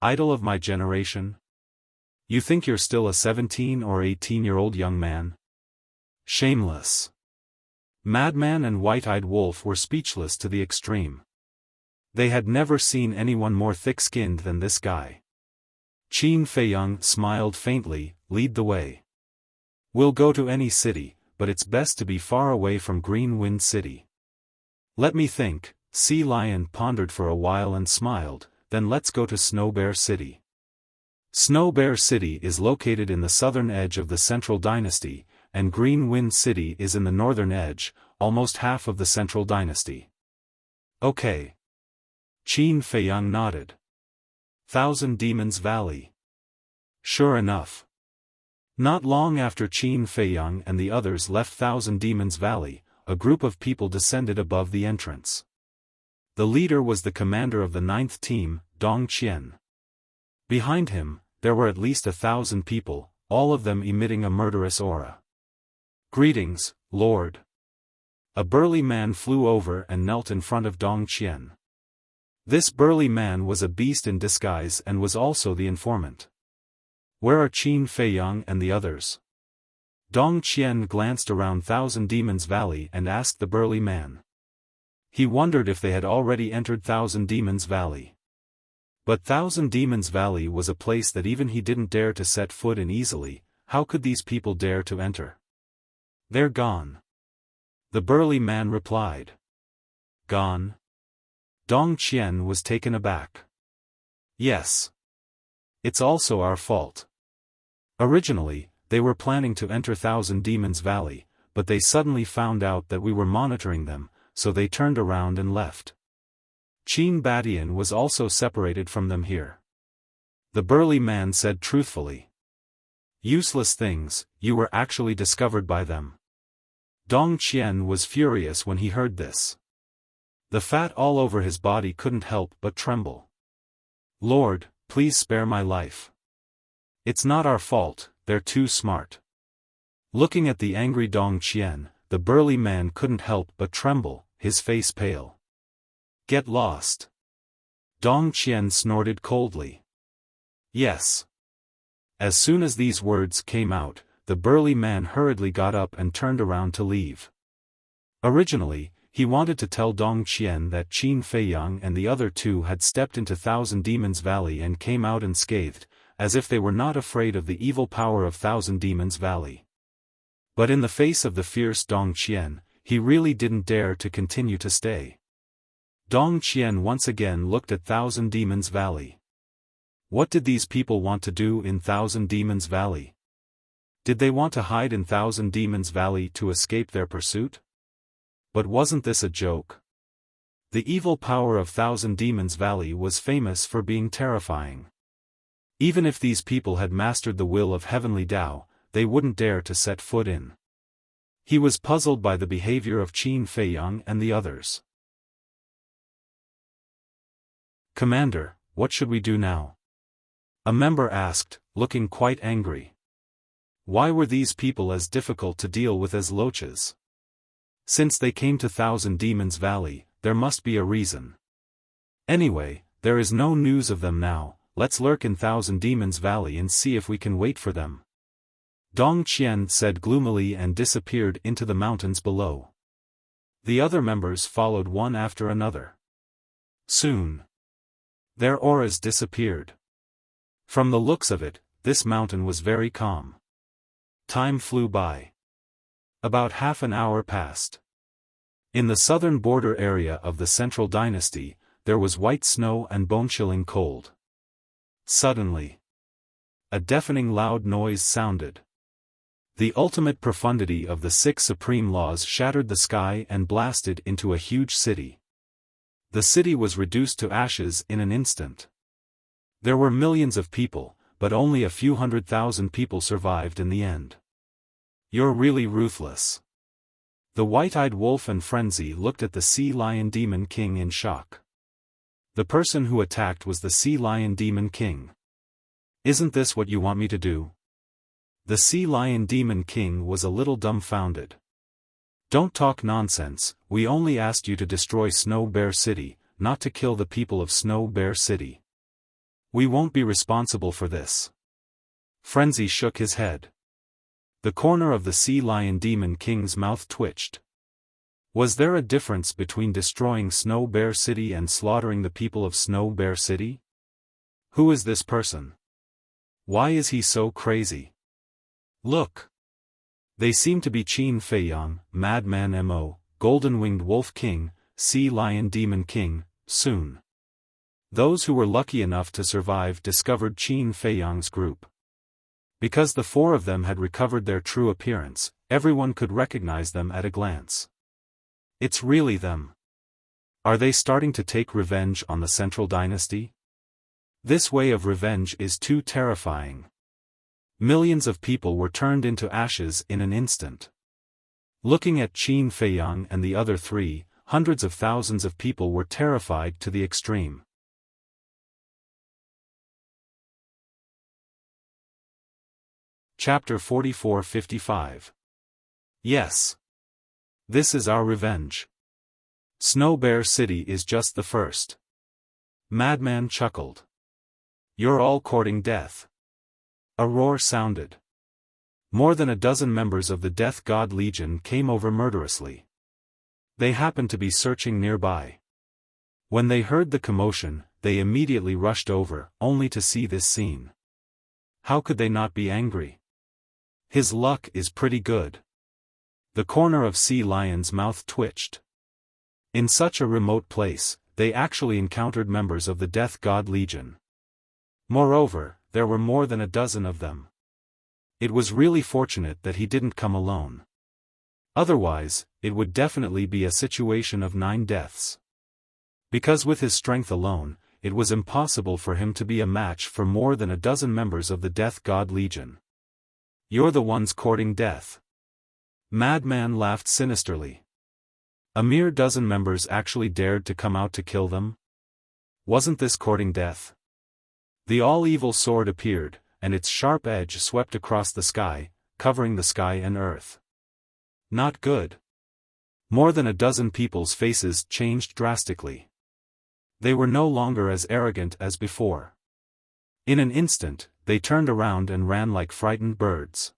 Idol of my generation? You think you're still a 17 or 18-year-old young man? Shameless. Madman and White-Eyed Wolf were speechless to the extreme. They had never seen anyone more thick-skinned than this guy. Qin Feiyang smiled faintly. Lead the way. We'll go to any city, but it's best to be far away from Green Wind City. Let me think. Sea Lion pondered for a while and smiled. Then let's go to Snow Bear City. Snow Bear City is located in the southern edge of the Central Dynasty, and Green Wind City is in the northern edge, almost half of the Central Dynasty. Okay. Qin Feiyang nodded. Thousand Demons Valley. Sure enough. Not long after Qin Feiyang and the others left Thousand Demons Valley, a group of people descended above the entrance. The leader was the commander of the 9th team, Dong Qian. Behind him, there were at least 1,000 people, all of them emitting a murderous aura. Greetings, Lord. A burly man flew over and knelt in front of Dong Qian. This burly man was a beast in disguise and was also the informant. Where are Qin Feiyang and the others? Dong Qian glanced around Thousand Demons Valley and asked the burly man. He wondered if they had already entered Thousand Demons Valley. But Thousand Demons Valley was a place that even he didn't dare to set foot in easily. How could these people dare to enter? They're gone. The burly man replied. Gone? Dong Qian was taken aback. Yes. It's also our fault. Originally, they were planning to enter Thousand Demons Valley, but they suddenly found out that we were monitoring them, so they turned around and left. Qin Badian was also separated from them here. The burly man said truthfully. Useless things, you were actually discovered by them. Dong Qian was furious when he heard this. The fat all over his body couldn't help but tremble. Lord, please spare my life. It's not our fault, they're too smart. Looking at the angry Dong Qian, the burly man couldn't help but tremble, his face pale. Get lost. Dong Qian snorted coldly. Yes. As soon as these words came out, the burly man hurriedly got up and turned around to leave. Originally, he wanted to tell Dong Qian that Qin Feiyang and the other two had stepped into Thousand Demons Valley and came out unscathed, as if they were not afraid of the evil power of Thousand Demons Valley. But in the face of the fierce Dong Qian, he really didn't dare to continue to stay. Dong Qian once again looked at Thousand Demons Valley. What did these people want to do in Thousand Demons Valley? Did they want to hide in Thousand Demons Valley to escape their pursuit? But wasn't this a joke? The evil power of Thousand Demons Valley was famous for being terrifying. Even if these people had mastered the will of Heavenly Tao, they wouldn't dare to set foot in. He was puzzled by the behavior of Qin Feiyang and the others. Commander, what should we do now? A member asked, looking quite angry. Why were these people as difficult to deal with as loaches? Since they came to Thousand Demons Valley, there must be a reason. Anyway, there is no news of them now, let's lurk in Thousand Demons Valley and see if we can wait for them. Dong Qian said gloomily and disappeared into the mountains below. The other members followed one after another. Soon, their auras disappeared. From the looks of it, this mountain was very calm. Time flew by. About half an hour passed. In the southern border area of the Central Dynasty, there was white snow and bone-chilling cold. Suddenly, a deafening loud noise sounded. The ultimate profundity of the 6 supreme laws shattered the sky and blasted into a huge city. The city was reduced to ashes in an instant. There were millions of people, but only a few 100,000 people survived in the end. You're really ruthless. The white-eyed wolf and Frenzy looked at the Sea Lion Demon King in shock. The person who attacked was the Sea Lion Demon King. Isn't this what you want me to do? The Sea Lion Demon King was a little dumbfounded. Don't talk nonsense, we only asked you to destroy Snow Bear City, not to kill the people of Snow Bear City. We won't be responsible for this. Frenzy shook his head. The corner of the Sea Lion Demon King's mouth twitched. Was there a difference between destroying Snow Bear City and slaughtering the people of Snow Bear City? Who is this person? Why is he so crazy? Look! They seem to be Qin Feiyang, Madman Mo, Golden-Winged Wolf King, Sea Lion Demon King, soon. Those who were lucky enough to survive discovered Qin Feiyang's group. Because the 4 of them had recovered their true appearance, everyone could recognize them at a glance. It's really them. Are they starting to take revenge on the Central Dynasty? This way of revenge is too terrifying. Millions of people were turned into ashes in an instant. Looking at Qin Feiyang and the other 3, hundreds of thousands of people were terrified to the extreme. Chapter 44-55. Yes. This is our revenge. Snow Bear City is just the first. Madman chuckled. You're all courting death. A roar sounded. More than a dozen members of the Death God Legion came over murderously. They happened to be searching nearby. When they heard the commotion, they immediately rushed over, only to see this scene. How could they not be angry? His luck is pretty good. The corner of Sea Lion's mouth twitched. In such a remote place, they actually encountered members of the Death God Legion. Moreover, there were more than a dozen of them. It was really fortunate that he didn't come alone. Otherwise, it would definitely be a situation of 9 deaths. Because with his strength alone, it was impossible for him to be a match for more than a dozen members of the Death God Legion. You're the ones courting death. Madman laughed sinisterly. A mere dozen members actually dared to come out to kill them? Wasn't this courting death? The all-evil sword appeared, and its sharp edge swept across the sky, covering the sky and earth. Not good. More than a dozen people's faces changed drastically. They were no longer as arrogant as before. In an instant, they turned around and ran like frightened birds.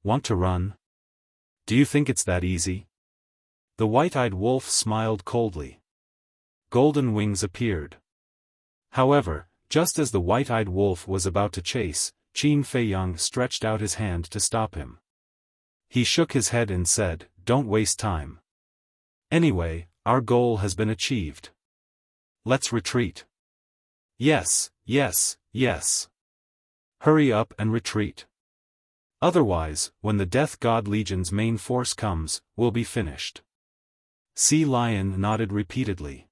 Want to run? Do you think it's that easy? The white-eyed wolf smiled coldly. Golden wings appeared. However, just as the white-eyed wolf was about to chase, Qin Feiyang stretched out his hand to stop him. He shook his head and said, "Don't waste time. Anyway, our goal has been achieved. Let's retreat." Yes, yes, yes. Hurry up and retreat. Otherwise, when the Death God Legion's main force comes, we'll be finished. Sea Lion nodded repeatedly.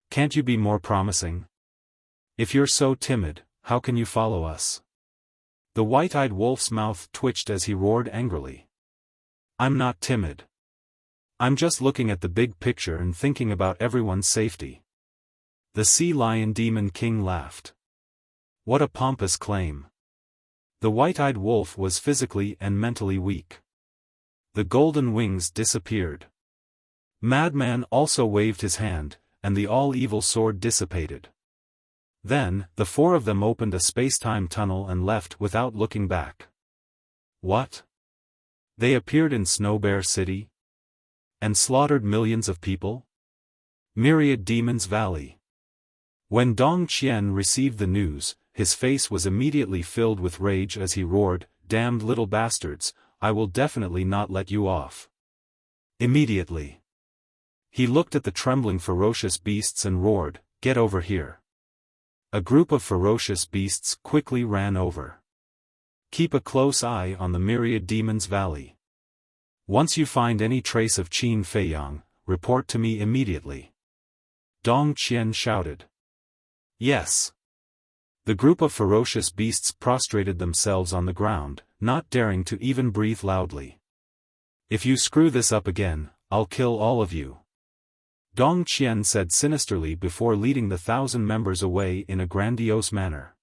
Can't you be more promising? If you're so timid, how can you follow us? The white-eyed wolf's mouth twitched as he roared angrily. I'm not timid. I'm just looking at the big picture and thinking about everyone's safety. The Sea Lion Demon King laughed. What a pompous claim. The white-eyed wolf was physically and mentally weak. The golden wings disappeared. Madman also waved his hand, and the all-evil sword dissipated. Then, the 4 of them opened a space-time tunnel and left without looking back. What? They appeared in Snow Bear City? And slaughtered millions of people? Myriad Demons Valley. When Dong Qian received the news, his face was immediately filled with rage as he roared, "Damned little bastards, I will definitely not let you off." Immediately. He looked at the trembling ferocious beasts and roared, "Get over here." A group of ferocious beasts quickly ran over. Keep a close eye on the Myriad Demons Valley. Once you find any trace of Qin Feiyang, report to me immediately. Dong Qian shouted. Yes. The group of ferocious beasts prostrated themselves on the ground, not daring to even breathe loudly. If you screw this up again, I'll kill all of you. Dong Qian said sinisterly before leading the 1,000 members away in a grandiose manner.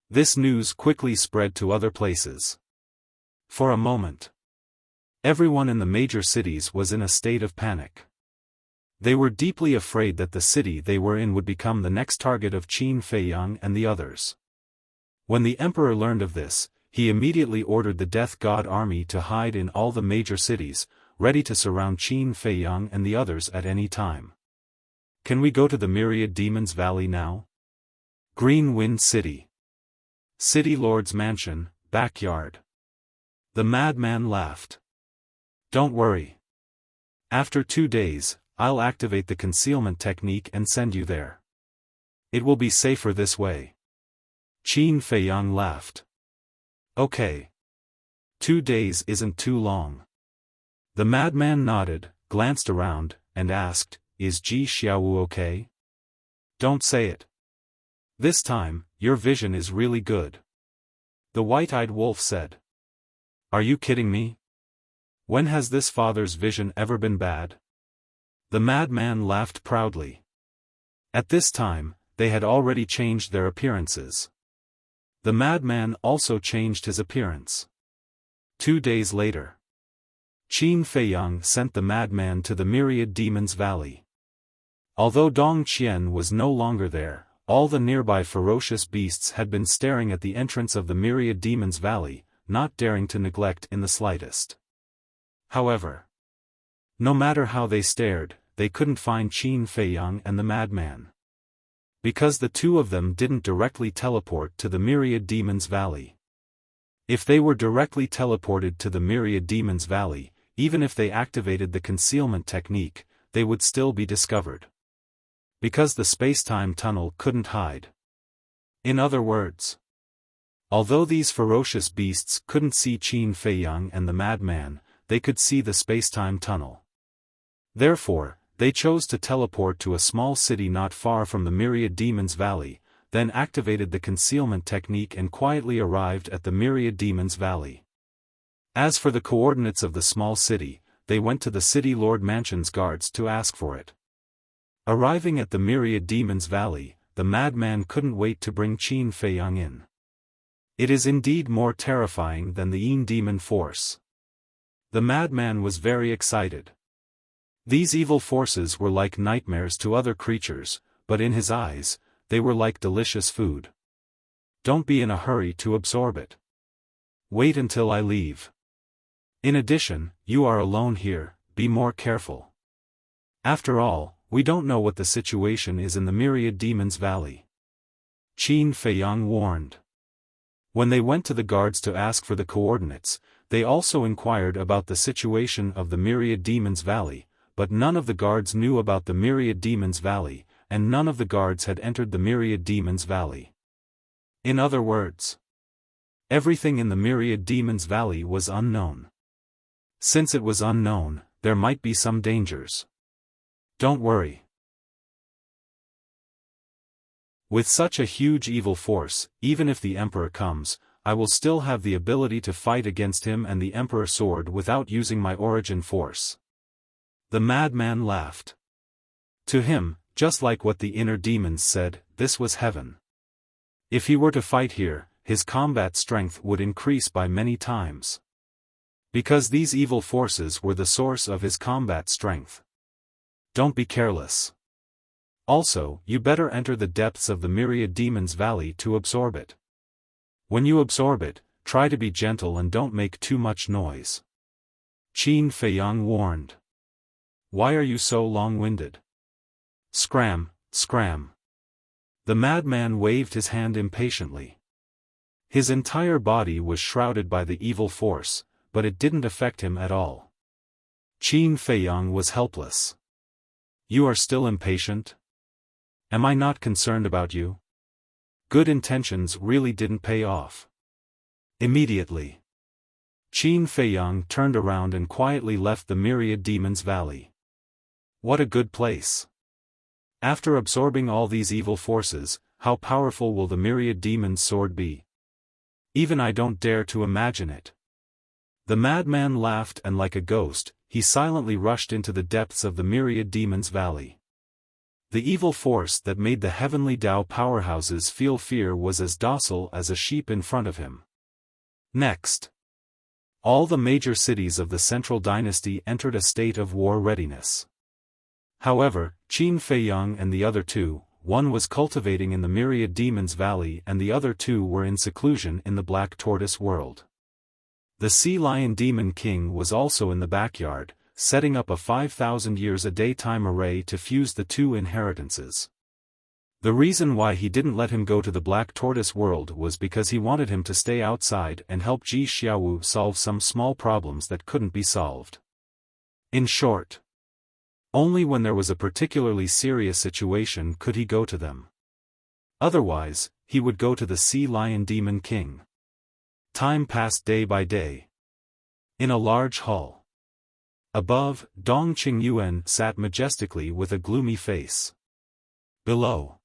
This news quickly spread to other places. For a moment, everyone in the major cities was in a state of panic. They were deeply afraid that the city they were in would become the next target of Qin Feiyang and the others. When the emperor learned of this, he immediately ordered the Death God army to hide in all the major cities, ready to surround Qin Feiyang and the others at any time. Can we go to the Myriad Demons Valley now? Green Wind City. City Lord's Mansion, backyard. The madman laughed. Don't worry. After 2 days, I'll activate the concealment technique and send you there. It will be safer this way. Qin Feiyang laughed. Okay. 2 days isn't too long. The madman nodded, glanced around, and asked, Is Ji Xiaowu okay? Don't say it. This time, your vision is really good. The white-eyed wolf said. Are you kidding me? When has this father's vision ever been bad? The madman laughed proudly. At this time, they had already changed their appearances. The madman also changed his appearance. 2 days later, Qin Feiyang sent the madman to the Myriad Demons Valley. Although Dong Qian was no longer there, all the nearby ferocious beasts had been staring at the entrance of the Myriad Demons Valley, not daring to neglect in the slightest. However, no matter how they stared, they couldn't find Qin Feiyang and the madman. Because the two of them didn't directly teleport to the Myriad Demons Valley. If they were directly teleported to the Myriad Demons Valley, even if they activated the concealment technique, they would still be discovered. Because the space-time tunnel couldn't hide. In other words, although these ferocious beasts couldn't see Qin Feiyang and the madman, they could see the space-time tunnel. Therefore, they chose to teleport to a small city not far from the Myriad Demons Valley, then activated the concealment technique and quietly arrived at the Myriad Demons Valley. As for the coordinates of the small city, they went to the City Lord Mansion's guards to ask for it. Arriving at the Myriad Demons Valley, the madman couldn't wait to bring Qin Feiyang in. It is indeed more terrifying than the Yin demon force. The madman was very excited. These evil forces were like nightmares to other creatures, but in his eyes, they were like delicious food. Don't be in a hurry to absorb it. Wait until I leave. In addition, you are alone here, be more careful. After all, we don't know what the situation is in the Myriad Demons Valley. Qin Feiyang warned. When they went to the guards to ask for the coordinates, they also inquired about the situation of the Myriad Demons Valley, but none of the guards knew about the Myriad Demons Valley, and none of the guards had entered the Myriad Demons Valley. In other words, everything in the Myriad Demons Valley was unknown. Since it was unknown, there might be some dangers. Don't worry. With such a huge evil force, even if the Emperor comes, I will still have the ability to fight against him and the Emperor's sword without using my origin force. The madman laughed. To him, just like what the inner demons said, this was heaven. If he were to fight here, his combat strength would increase by many times. Because these evil forces were the source of his combat strength. Don't be careless. Also, you better enter the depths of the Myriad Demons Valley to absorb it. When you absorb it, try to be gentle and don't make too much noise. Qin Feiyang warned. Why are you so long-winded? Scram, scram. The madman waved his hand impatiently. His entire body was shrouded by the evil force, but it didn't affect him at all. Qin Feiyang was helpless. You are still impatient? Am I not concerned about you? Good intentions really didn't pay off. Immediately, Qin Feiyang turned around and quietly left the Myriad Demons Valley. What a good place. After absorbing all these evil forces, how powerful will the Myriad Demons' sword be? Even I don't dare to imagine it. The madman laughed and like a ghost, he silently rushed into the depths of the Myriad Demons Valley. The evil force that made the heavenly Tao powerhouses feel fear was as docile as a sheep in front of him. Next, all the major cities of the Central Dynasty entered a state of war readiness. However, Qin Feiyang and the other two, one was cultivating in the Myriad Demons Valley and the other two were in seclusion in the Black Tortoise world. The Sea Lion Demon King was also in the backyard, setting up a 5,000 years a daytime array to fuse the two inheritances. The reason why he didn't let him go to the Black Tortoise world was because he wanted him to stay outside and help Ji Xiaowu solve some small problems that couldn't be solved. In short, only when there was a particularly serious situation could he go to them. Otherwise, he would go to the Sea Lion Demon King. Time passed day by day. In a large hall. Above, Dong Qingyuan sat majestically with a gloomy face. Below,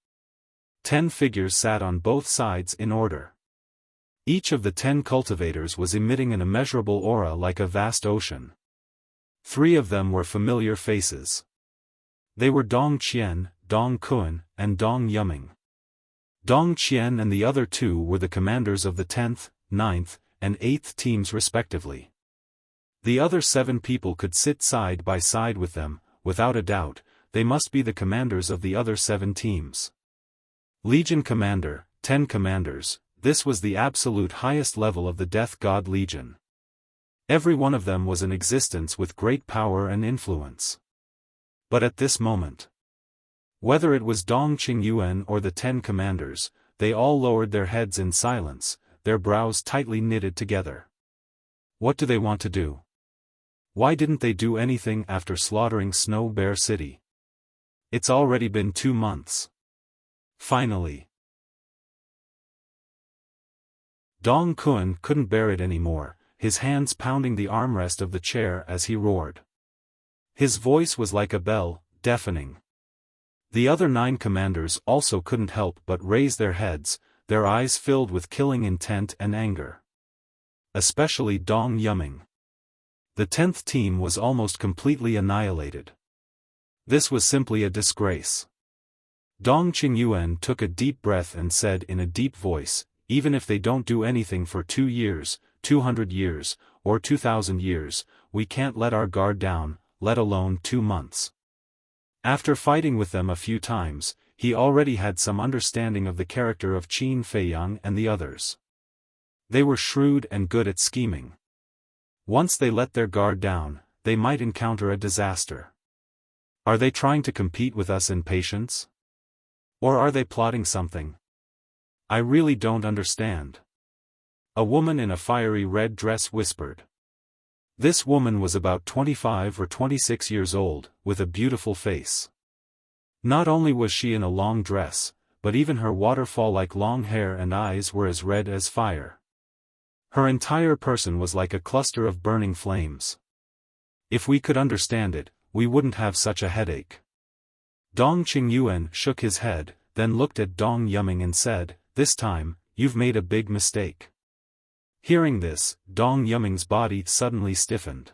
10 figures sat on both sides in order. Each of the 10 cultivators was emitting an immeasurable aura like a vast ocean. 3 of them were familiar faces. They were Dong Qian, Dong Kun, and Dong Yuming. Dong Qian and the other 2 were the commanders of the 10th, 9th, and 8th teams respectively. The other 7 people could sit side by side with them, without a doubt. they must be the commanders of the other 7 teams. Legion Commander, 10 commanders, this was the absolute highest level of the Death God Legion. Every one of them was in existence with great power and influence. But at this moment, whether it was Dong Qingyuan or the 10 commanders, they all lowered their heads in silence, their brows tightly knitted together. What do they want to do? Why didn't they do anything after slaughtering Snow Bear City? It's already been 2 months. Finally, Dong Kun couldn't bear it anymore, his hands pounding the armrest of the chair as he roared. His voice was like a bell, deafening. The other 9 commanders also couldn't help but raise their heads, their eyes filled with killing intent and anger. Especially Dong Yuming. The 10th team was almost completely annihilated. This was simply a disgrace. Dong Qingyuan took a deep breath and said in a deep voice, even if they don't do anything for 2 years, 200 years, or 2,000 years, we can't let our guard down, let alone 2 months. After fighting with them a few times, he already had some understanding of the character of Qin Feiyang and the others. They were shrewd and good at scheming. Once they let their guard down, they might encounter a disaster. Are they trying to compete with us in patience? Or are they plotting something? I really don't understand. A woman in a fiery red dress whispered. This woman was about 25 or 26 years old, with a beautiful face. Not only was she in a long dress, but even her waterfall-like long hair and eyes were as red as fire. Her entire person was like a cluster of burning flames. If we could understand it, we wouldn't have such a headache. Dong Qingyuan shook his head, then looked at Dong Yuming and said, "This time, you've made a big mistake." Hearing this, Dong Yuming's body suddenly stiffened.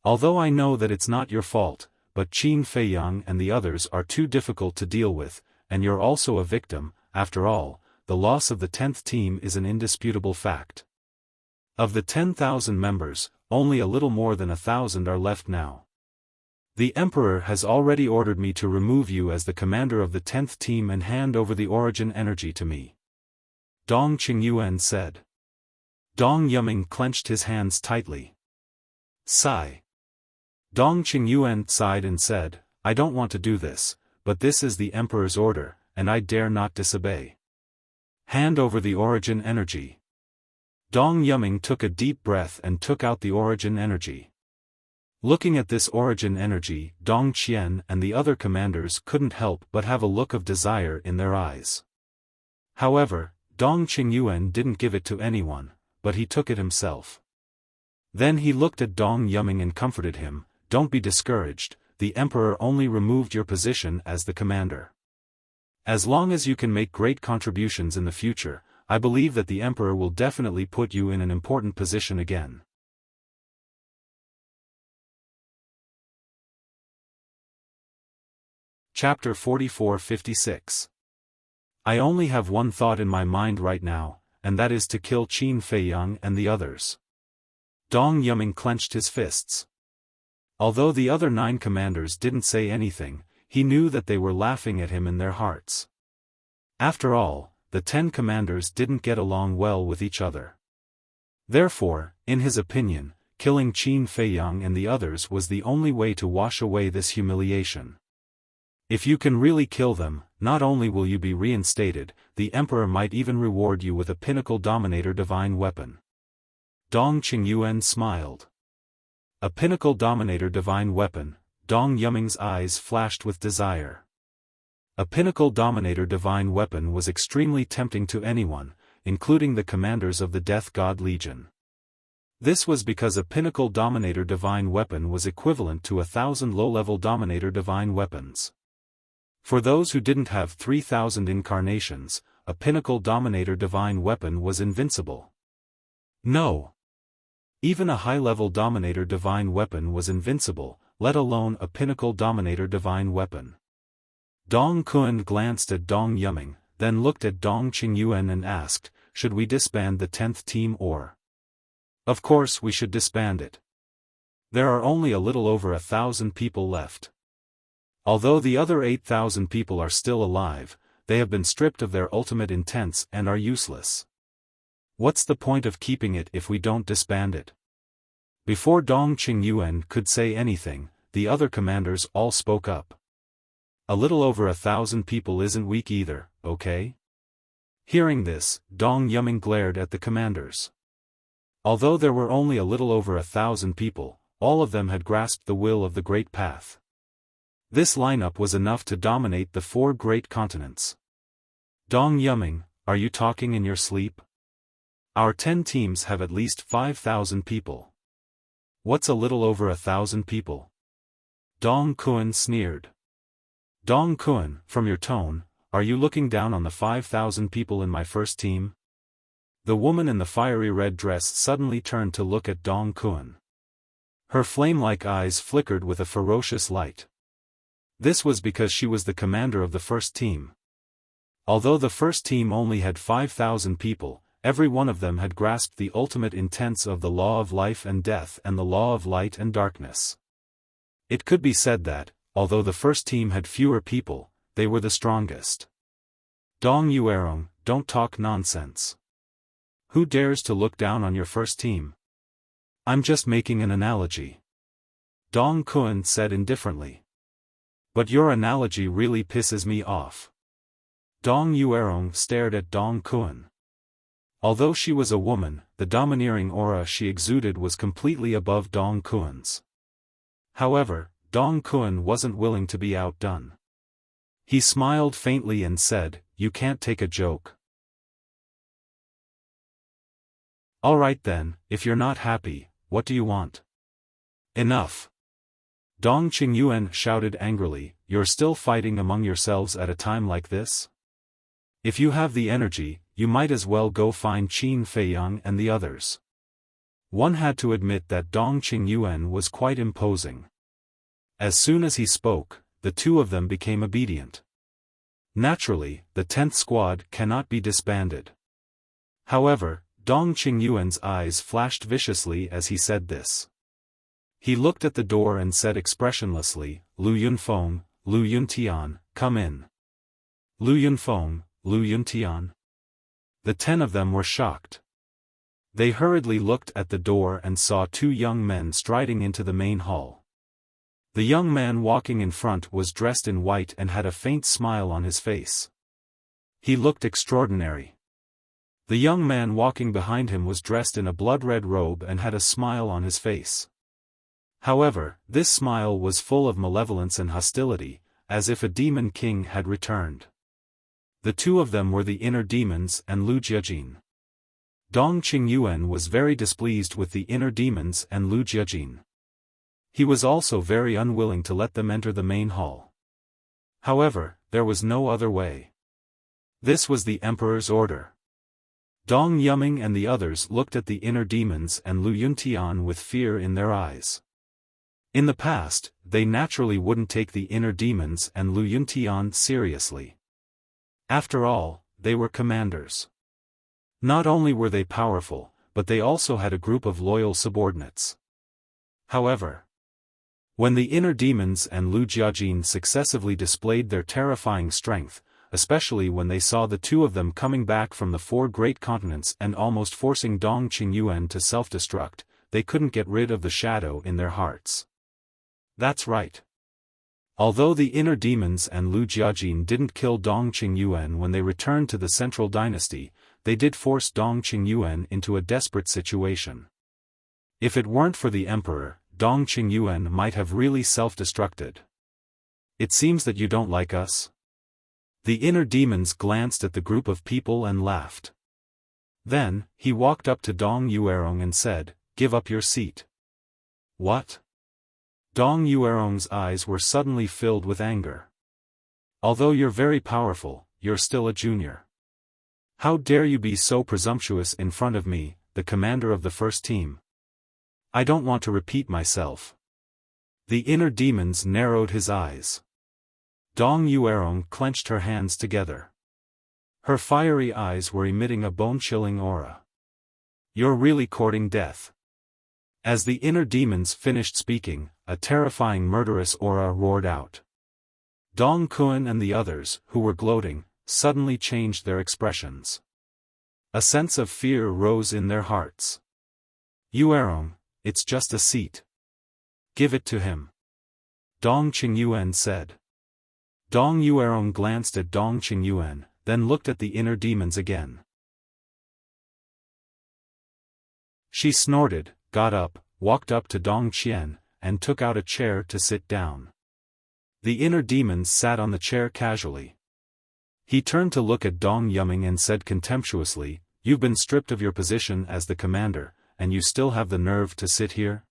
Although I know that it's not your fault, but Qin Feiyang and the others are too difficult to deal with, and you're also a victim, after all, the loss of the 10th team is an indisputable fact. Of the 10,000 members, only a little more than 1,000 are left now. The Emperor has already ordered me to remove you as the commander of the 10th team and hand over the origin energy to me. Dong Qingyuan said. Dong Yuming clenched his hands tightly. Sigh. Dong Qingyuan sighed and said, I don't want to do this, but this is the Emperor's order, and I dare not disobey. Hand over the origin energy. Dong Yuming took a deep breath and took out the origin energy. Looking at this origin energy, Dong Qian and the other commanders couldn't help but have a look of desire in their eyes. However, Dong Qingyuan didn't give it to anyone, but he took it himself. Then he looked at Dong Yuming and comforted him, don't be discouraged, the Emperor only removed your position as the commander. As long as you can make great contributions in the future, I believe that the Emperor will definitely put you in an important position again. Chapter 44-56. I only have one thought in my mind right now, and that is to kill Qin Feiyang and the others. Dong Yuming clenched his fists. Although the other 9 commanders didn't say anything, he knew that they were laughing at him in their hearts. After all, the 10 commanders didn't get along well with each other. Therefore, in his opinion, killing Qin Feiyang and the others was the only way to wash away this humiliation. If you can really kill them, not only will you be reinstated, the Emperor might even reward you with a Pinnacle Dominator Divine Weapon. Dong Qingyuan smiled. A Pinnacle Dominator Divine Weapon, Dong Yuming's eyes flashed with desire. A Pinnacle Dominator Divine Weapon was extremely tempting to anyone, including the commanders of the Death God Legion. This was because a Pinnacle Dominator Divine Weapon was equivalent to 1,000 low-level Dominator Divine Weapons. For those who didn't have 3,000 incarnations, a Pinnacle Dominator Divine Weapon was invincible. No. Even a high-level Dominator Divine Weapon was invincible, let alone a Pinnacle Dominator Divine Weapon. Dong Kun glanced at Dong Yuming, then looked at Dong Qingyuan and asked, should we disband the 10th team or? Of course we should disband it. There are only a little over 1,000 people left. Although the other 8,000 people are still alive, they have been stripped of their ultimate intents and are useless. What's the point of keeping it if we don't disband it? Before Dong Qingyuan could say anything, the other commanders all spoke up. A little over 1,000 people isn't weak either, okay? Hearing this, Dong Yuming glared at the commanders. Although there were only a little over 1,000 people, all of them had grasped the will of the Great Path. This lineup was enough to dominate the 4 great continents. Dong Yuming, are you talking in your sleep? Our 10 teams have at least 5,000 people. What's a little over 1,000 people? Dong Kuan sneered. Dong Kuan, from your tone, are you looking down on the 5,000 people in my first team? The woman in the fiery red dress suddenly turned to look at Dong Kuan. Her flame-like eyes flickered with a ferocious light. This was because she was the commander of the first team. Although the first team only had 5,000 people, every one of them had grasped the ultimate intents of the law of life and death and the law of light and darkness. It could be said that, although the first team had fewer people, they were the strongest. Dong Yuerong, don't talk nonsense. Who dares to look down on your first team? I'm just making an analogy. Dong Kuan said indifferently. But your analogy really pisses me off. Dong Yuerong stared at Dong Kuan. Although she was a woman, the domineering aura she exuded was completely above Dong Kuan's. However, Dong Kuan wasn't willing to be outdone. He smiled faintly and said, "You can't take a joke. Alright then, if you're not happy, what do you want?" Enough. Dong Qingyuan shouted angrily, "You're still fighting among yourselves at a time like this? If you have the energy, you might as well go find Qin Feiyang and the others." One had to admit that Dong Qingyuan was quite imposing. As soon as he spoke, the 2 of them became obedient. Naturally, the 10th squad cannot be disbanded. However, Dong Qingyuan's eyes flashed viciously as he said this. He looked at the door and said expressionlessly, "Lu Yunfeng, Lu Yuntian, come in." Lu Yunfeng, Lu Yuntian. The 10 of them were shocked. They hurriedly looked at the door and saw 2 young men striding into the main hall. The young man walking in front was dressed in white and had a faint smile on his face. He looked extraordinary. The young man walking behind him was dressed in a blood-red robe and had a smile on his face. However, this smile was full of malevolence and hostility, as if a demon king had returned. The 2 of them were the inner demons and Lu Jiajin. Dong Qingyuan was very displeased with the inner demons and Lu Jiajin. He was also very unwilling to let them enter the main hall. However, there was no other way. This was the emperor's order. Dong Yuming and the others looked at the inner demons and Lu Yuntian with fear in their eyes. In the past, they naturally wouldn't take the inner demons and Lu Yuntian seriously. After all, they were commanders. Not only were they powerful, but they also had a group of loyal subordinates. However, when the inner demons and Lu Jiajin successively displayed their terrifying strength, especially when they saw the 2 of them coming back from the 4 great continents and almost forcing Dong Qingyuan to self-destruct, they couldn't get rid of the shadow in their hearts. That's right. Although the inner demons and Lu Jiajin didn't kill Dong Qingyuan when they returned to the Central Dynasty, they did force Dong Qingyuan into a desperate situation. If it weren't for the emperor, Dong Qingyuan might have really self-destructed. "It seems that you don't like us?" The inner demons glanced at the group of people and laughed. Then, he walked up to Dong Yuerong and said, "Give up your seat." "What?" Dong Yuerong's eyes were suddenly filled with anger. "Although you're very powerful, you're still a junior. How dare you be so presumptuous in front of me, the commander of the first team? I don't want to repeat myself." The inner demons narrowed his eyes. Dong Yuerong clenched her hands together. Her fiery eyes were emitting a bone-chilling aura. "You're really courting death." As the inner demons finished speaking, a terrifying murderous aura roared out. Dong Kun and the others, who were gloating, suddenly changed their expressions. A sense of fear rose in their hearts. Yuerong, it's just a seat. Give it to him. Dong Qingyuan said. Dong Yuerong glanced at Dong Qingyuan, then looked at the inner demons again. She snorted, got up, walked up to Dong Qian, and took out a chair to sit down. The inner demons sat on the chair casually. He turned to look at Dong Yuming and said contemptuously, "You've been stripped of your position as the commander, and you still have the nerve to sit here?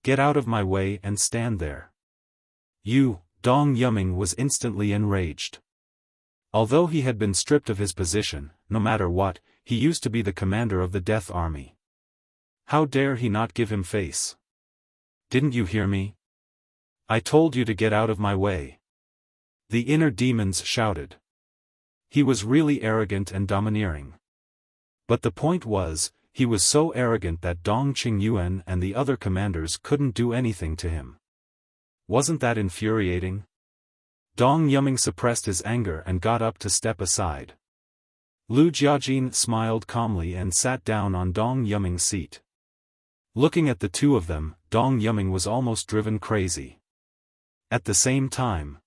Get out of my way and stand there." Dong Yuming was instantly enraged. Although he had been stripped of his position, no matter what, he used to be the commander of the Death Army. How dare he not give him face? Didn't you hear me? I told you to get out of my way. The inner demons shouted. He was really arrogant and domineering. But the point was, he was so arrogant that Dong Qingyuan and the other commanders couldn't do anything to him. Wasn't that infuriating? Dong Yuming suppressed his anger and got up to step aside. Lu Jiajin smiled calmly and sat down on Dong Yuming's seat. Looking at the two of them, Dong Yuming was almost driven crazy. At the same time,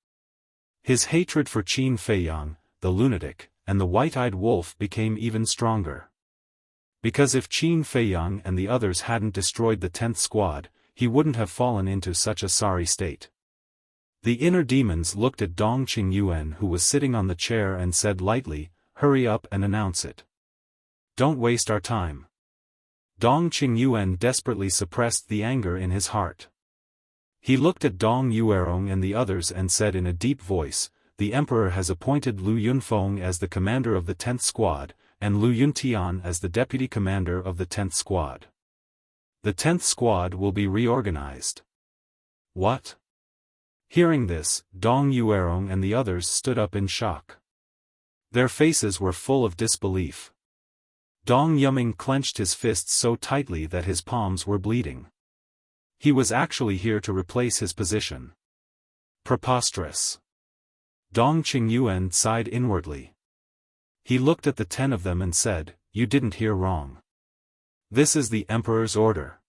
his hatred for Qin Feiyang, the lunatic, and the white-eyed wolf became even stronger. Because if Qin Feiyang and the others hadn't destroyed the 10th squad, he wouldn't have fallen into such a sorry state. The inner demons looked at Dong Qingyuan, who was sitting on the chair, and said lightly, "Hurry up and announce it. Don't waste our time." Dong Qingyuan desperately suppressed the anger in his heart. He looked at Dong Yuerong and the others and said in a deep voice, "The Emperor has appointed Lu Yunfeng as the commander of the 10th squad, and Lu Yuntian as the deputy commander of the 10th squad. The 10th squad will be reorganized." What? Hearing this, Dong Yuerong and the others stood up in shock. Their faces were full of disbelief. Dong Yuming clenched his fists so tightly that his palms were bleeding. He was actually here to replace his position. Preposterous. Dong Qingyuan sighed inwardly. He looked at the 10 of them and said, "You didn't hear wrong. This is the Emperor's order."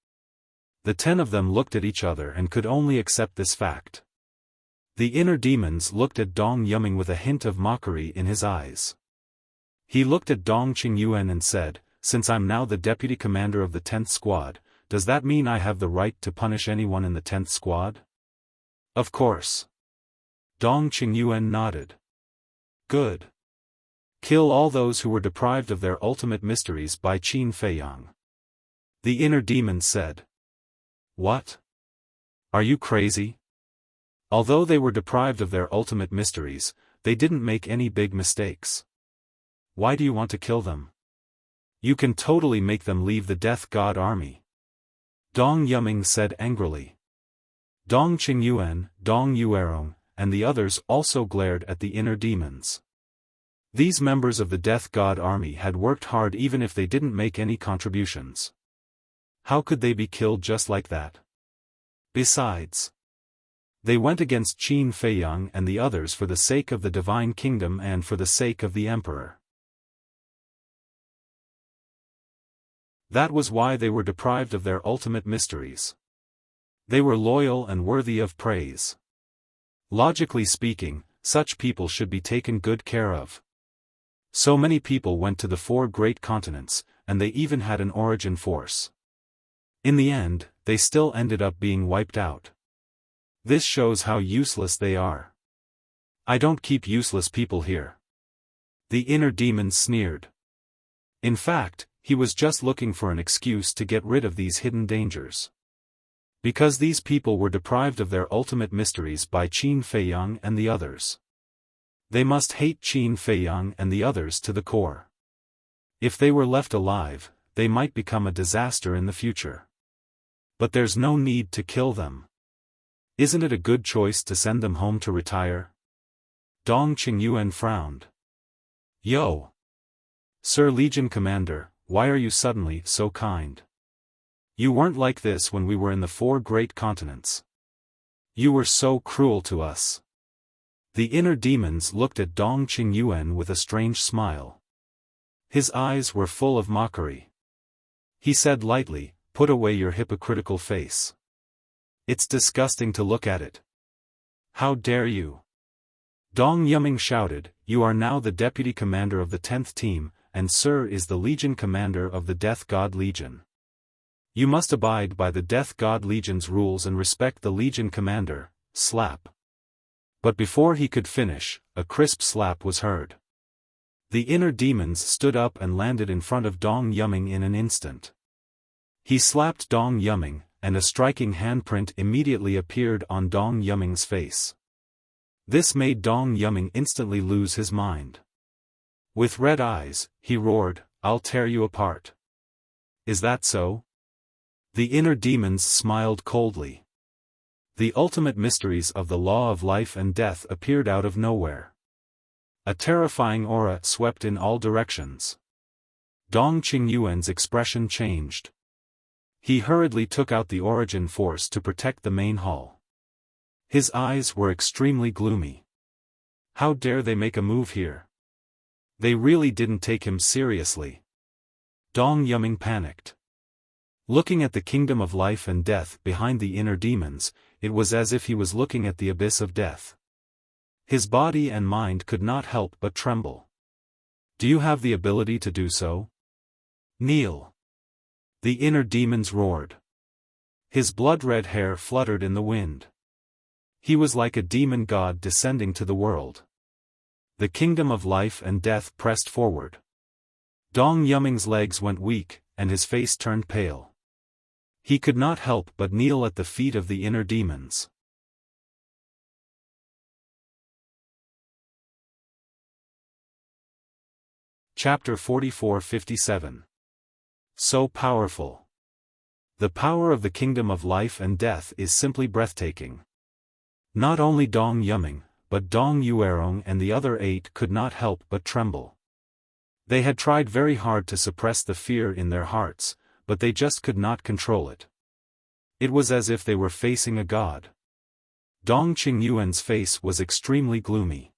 The 10 of them looked at each other and could only accept this fact. The inner demons looked at Dong Yuming with a hint of mockery in his eyes. He looked at Dong Qingyuan and said, "Since I'm now the deputy commander of the 10th squad, does that mean I have the right to punish anyone in the 10th squad?" "Of course." Dong Qingyuan nodded. "Good. Kill all those who were deprived of their ultimate mysteries by Qin Feiyang." The inner demon said. "What? Are you crazy? Although they were deprived of their ultimate mysteries, they didn't make any big mistakes. Why do you want to kill them? You can totally make them leave the Death God Army." Dong Yuming said angrily. Dong Qingyuan, Dong Yuerong, and the others also glared at the inner demons. These members of the Death God Army had worked hard even if they didn't make any contributions. How could they be killed just like that? Besides, they went against Qin Feiyang and the others for the sake of the Divine Kingdom and for the sake of the Emperor. That was why they were deprived of their ultimate mysteries. They were loyal and worthy of praise. Logically speaking, such people should be taken good care of. So many people went to the 4 great continents, and they even had an origin force. In the end, they still ended up being wiped out. This shows how useless they are. I don't keep useless people here. The inner demon sneered. In fact, he was just looking for an excuse to get rid of these hidden dangers. Because these people were deprived of their ultimate mysteries by Qin Feiyang and the others. They must hate Qin Feiyang and the others to the core. If they were left alive, they might become a disaster in the future. But there's no need to kill them. Isn't it a good choice to send them home to retire? Dong Qingyuan frowned. Yo! Sir Legion Commander, why are you suddenly so kind? You weren't like this when we were in the 4 great continents. You were so cruel to us. The inner demons looked at Dong Qingyuan with a strange smile. His eyes were full of mockery. He said lightly, "Put away your hypocritical face. It's disgusting to look at it. How dare you?" Dong Yuming shouted, "You are now the deputy commander of the 10th team, and Sir is the legion commander of the Death God Legion. You must abide by the Death God Legion's rules and respect the Legion commander." Slap. But before he could finish, a crisp slap was heard. The inner demons stood up and landed in front of Dong Yuming in an instant. He slapped Dong Yuming, and a striking handprint immediately appeared on Dong Yuming's face. This made Dong Yuming instantly lose his mind. With red eyes, he roared, "I'll tear you apart." "Is that so?" The inner demons smiled coldly. The ultimate mysteries of the law of life and death appeared out of nowhere. A terrifying aura swept in all directions. Dong Qingyuan's expression changed. He hurriedly took out the origin force to protect the main hall. His eyes were extremely gloomy. How dare they make a move here? They really didn't take him seriously. Dong Yuming panicked. Looking at the kingdom of life and death behind the inner demons, it was as if he was looking at the abyss of death. His body and mind could not help but tremble. "Do you have the ability to do so? Kneel!" The inner demons roared. His blood-red hair fluttered in the wind. He was like a demon god descending to the world. The kingdom of life and death pressed forward. Dong Yuming's legs went weak, and his face turned pale. He could not help but kneel at the feet of the inner demons. Chapter 44-57. So powerful. The power of the kingdom of life and death is simply breathtaking. Not only Dong Yuming, but Dong Yuerong and the other 8 could not help but tremble. They had tried very hard to suppress the fear in their hearts, but they just could not control it. It was as if they were facing a god. Dong Qingyuan's face was extremely gloomy.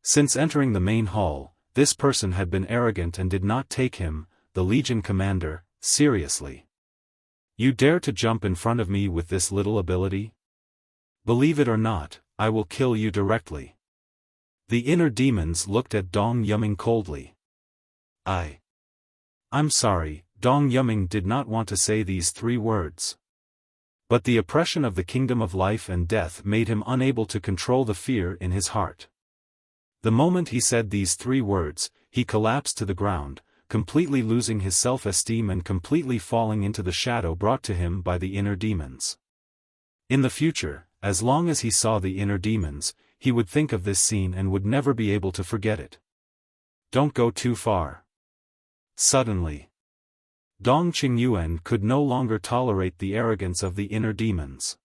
Since entering the main hall, this person had been arrogant and did not take him, the Legion commander, seriously. "You dare to jump in front of me with this little ability? Believe it or not, I will kill you directly." The inner demons looked at Dong Yuming coldly. I'm sorry." Dong Yuming did not want to say these 3 words. But the oppression of the kingdom of life and death made him unable to control the fear in his heart. The moment he said these 3 words, he collapsed to the ground, completely losing his self-esteem and completely falling into the shadow brought to him by the inner demons. In the future, as long as he saw the inner demons, he would think of this scene and would never be able to forget it. Don't go too far. Suddenly, Dong Qingyuan could no longer tolerate the arrogance of the inner demons.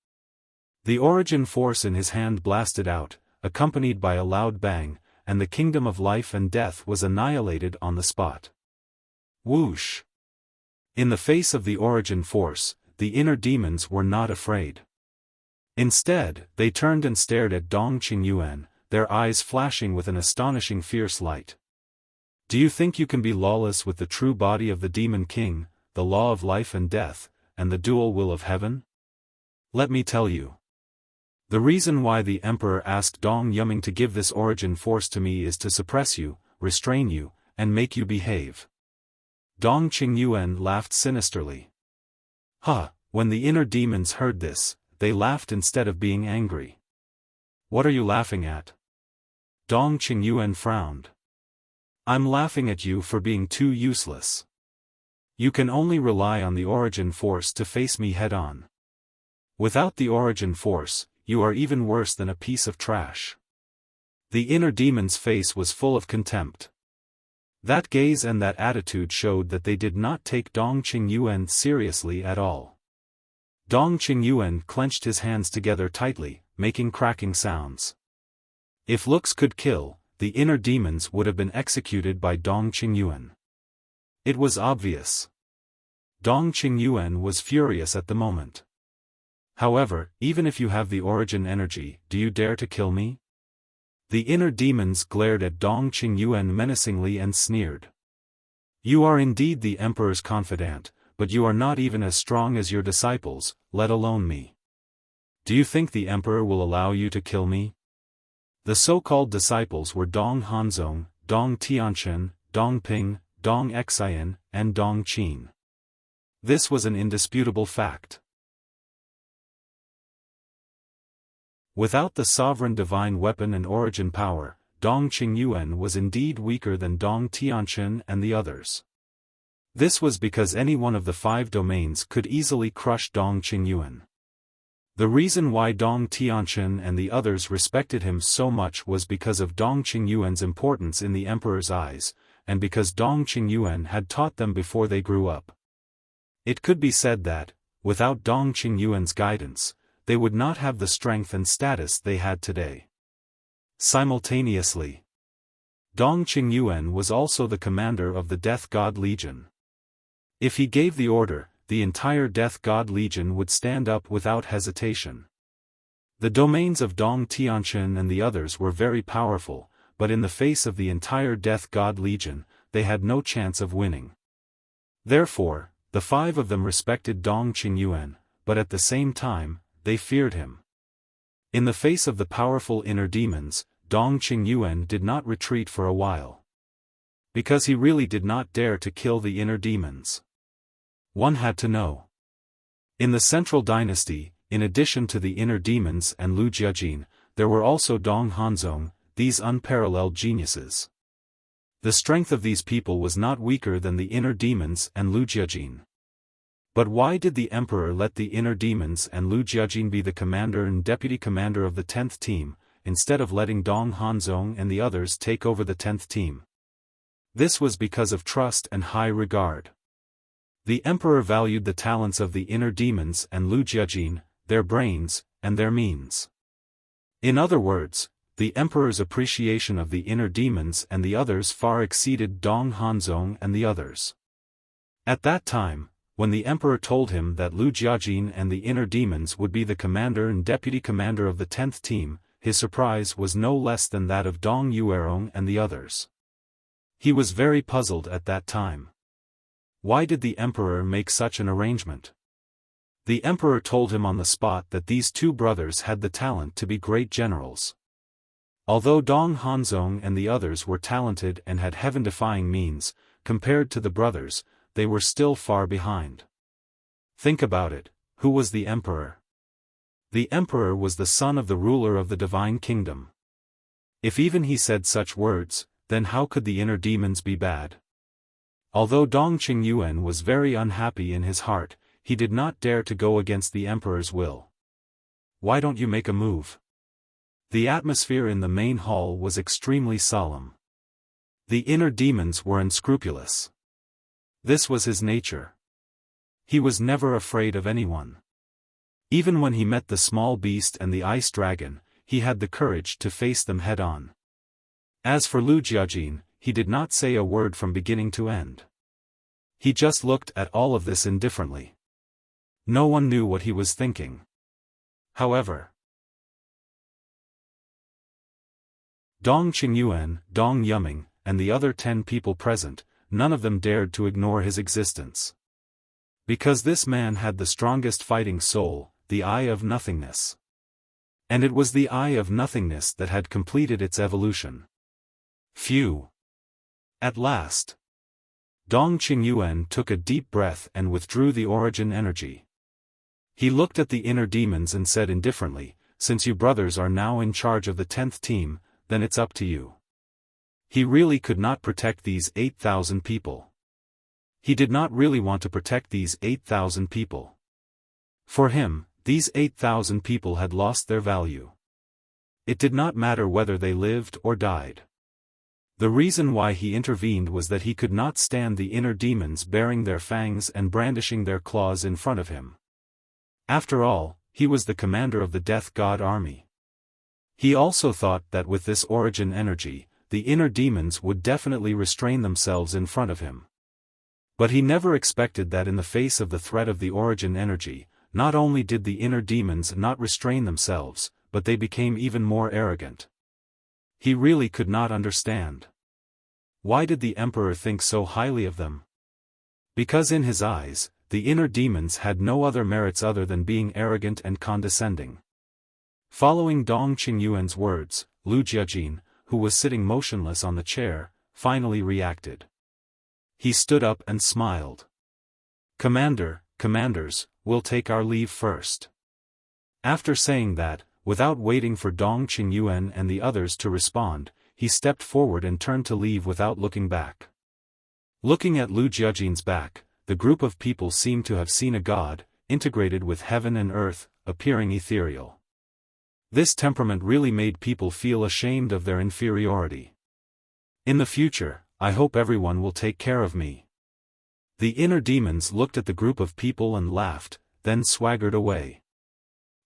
The origin force in his hand blasted out, accompanied by a loud bang, and the kingdom of life and death was annihilated on the spot. Whoosh! In the face of the origin force, the inner demons were not afraid. Instead, they turned and stared at Dong Qingyuan, their eyes flashing with an astonishing fierce light. "Do you think you can be lawless with the true body of the Demon King, the law of life and death, and the dual will of heaven? Let me tell you. The reason why the Emperor asked Dong Yuming to give this origin force to me is to suppress you, restrain you, and make you behave." Dong Qingyuan laughed sinisterly. When the inner demons heard this, they laughed instead of being angry. "What are you laughing at?" Dong Qingyuan frowned. "I'm laughing at you for being too useless. You can only rely on the origin force to face me head-on. Without the origin force, you are even worse than a piece of trash." The inner demon's face was full of contempt. That gaze and that attitude showed that they did not take Dong Qingyuan seriously at all. Dong Qingyuan clenched his hands together tightly, making cracking sounds. If looks could kill, the inner demons would have been executed by Dong Qingyuan. It was obvious. Dong Qingyuan was furious at the moment. "However, even if you have the origin energy, do you dare to kill me? The inner demons glared at Dong Qingyuan menacingly and sneered. You are indeed the emperor's confidant, but you are not even as strong as your disciples, let alone me. Do you think the emperor will allow you to kill me? The so-called disciples were Dong Hanzong, Dong Tianchen, Dong Ping, Dong Xian, and Dong Qin. This was an indisputable fact. Without the sovereign divine weapon and origin power, Dong Qingyuan was indeed weaker than Dong Tianchen and the others. This was because any one of the 5 domains could easily crush Dong Qingyuan. The reason why Dong Tianchen and the others respected him so much was because of Dong Qingyuan's importance in the emperor's eyes, and because Dong Qingyuan had taught them before they grew up. It could be said that, without Dong Qingyuan's guidance, they would not have the strength and status they had today. Simultaneously, Dong Qingyuan was also the commander of the Death God Legion. If he gave the order, the entire Death God Legion would stand up without hesitation. The domains of Dong Tianchen and the others were very powerful, but in the face of the entire Death God Legion, they had no chance of winning. Therefore, the 5 of them respected Dong Qingyuan, but at the same time, they feared him. In the face of the powerful inner demons, Dong Qingyuan did not retreat for a while. Because he really did not dare to kill the inner demons. One had to know. In the Central Dynasty, in addition to the inner demons and Lu Jiajin, there were also Dong Hanzong, these unparalleled geniuses. The strength of these people was not weaker than the inner demons and Lu Jiajin. But why did the emperor let the inner demons and Lu Jiajin be the commander and deputy commander of the 10th team, instead of letting Dong Hanzong and the others take over the 10th team? This was because of trust and high regard. The emperor valued the talents of the inner demons and Lu Jiajin, their brains, and their means. In other words, the emperor's appreciation of the inner demons and the others far exceeded Dong Hanzong and the others. At that time, when the emperor told him that Lu Jiajin and the inner demons would be the commander and deputy commander of the 10th team, his surprise was no less than that of Dong Yuerong and the others. He was very puzzled at that time. Why did the emperor make such an arrangement? The emperor told him on the spot that these 2 brothers had the talent to be great generals. Although Dong Hanzong and the others were talented and had heaven-defying means, compared to the brothers, they were still far behind. Think about it, who was the emperor? The emperor was the son of the ruler of the divine kingdom. If even he said such words, then how could the inner demons be bad? Although Dong Qingyuan was very unhappy in his heart, he did not dare to go against the emperor's will. Why don't you make a move? The atmosphere in the main hall was extremely solemn. The inner demons were unscrupulous. This was his nature. He was never afraid of anyone. Even when he met the small beast and the ice dragon, he had the courage to face them head-on. As for Lu Jiajin, he did not say a word from beginning to end. He just looked at all of this indifferently. No one knew what he was thinking. However, Dong Qingyuan, Dong Yuming, and the other 10 people present, none of them dared to ignore his existence. Because this man had the strongest fighting soul, the Eye of Nothingness. And it was the Eye of Nothingness that had completed its evolution. Phew! At last, Dong Qingyuan took a deep breath and withdrew the origin energy. He looked at the inner demons and said indifferently, "Since you brothers are now in charge of the 10th team, then it's up to you." He really could not protect these 8,000 people. He did not really want to protect these 8,000 people. For him, these 8,000 people had lost their value. It did not matter whether they lived or died. The reason why he intervened was that he could not stand the inner demons baring their fangs and brandishing their claws in front of him. After all, he was the commander of the Death God army. He also thought that with this origin energy, the inner demons would definitely restrain themselves in front of him. But he never expected that in the face of the threat of the origin energy, not only did the inner demons not restrain themselves, but they became even more arrogant. He really could not understand. Why did the emperor think so highly of them? Because in his eyes, the inner demons had no other merits other than being arrogant and condescending. Following Dong Qingyuan's words, Lu Jiajin, who was sitting motionless on the chair, finally reacted. He stood up and smiled. Commanders, we'll take our leave first. After saying that, without waiting for Dong Qingyuan and the others to respond, he stepped forward and turned to leave without looking back. Looking at Lu Jiajin's back, the group of people seemed to have seen a god, integrated with heaven and earth, appearing ethereal. This temperament really made people feel ashamed of their inferiority. In the future, I hope everyone will take care of me. The inner demons looked at the group of people and laughed, then swaggered away.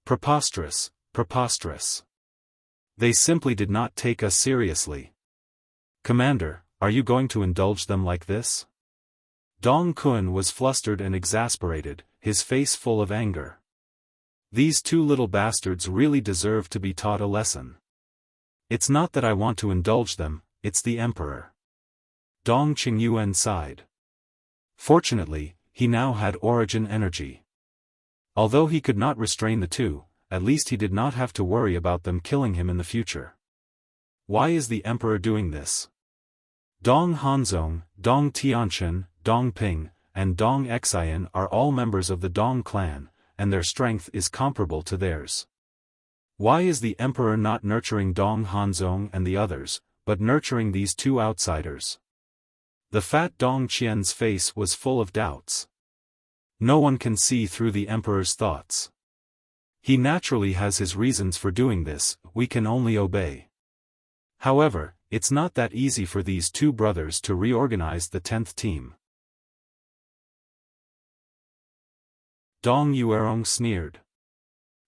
Preposterous. They simply did not take us seriously. Commander, are you going to indulge them like this? Dong Kun was flustered and exasperated, his face full of anger. These two little bastards really deserve to be taught a lesson. It's not that I want to indulge them, it's the emperor. Dong Qingyuan sighed. Fortunately, he now had origin energy. Although he could not restrain the two, at least he did not have to worry about them killing him in the future. Why is the emperor doing this? Dong Hanzong, Dong Tianchen, Dong Ping, and Dong Xian are all members of the Dong clan, and their strength is comparable to theirs. Why is the emperor not nurturing Dong Hanzong and the others, but nurturing these two outsiders? The fat Dong Qian's face was full of doubts. No one can see through the emperor's thoughts. He naturally has his reasons for doing this, we can only obey. However, it's not that easy for these two brothers to reorganize the 10th team. Dong Yuerong sneered.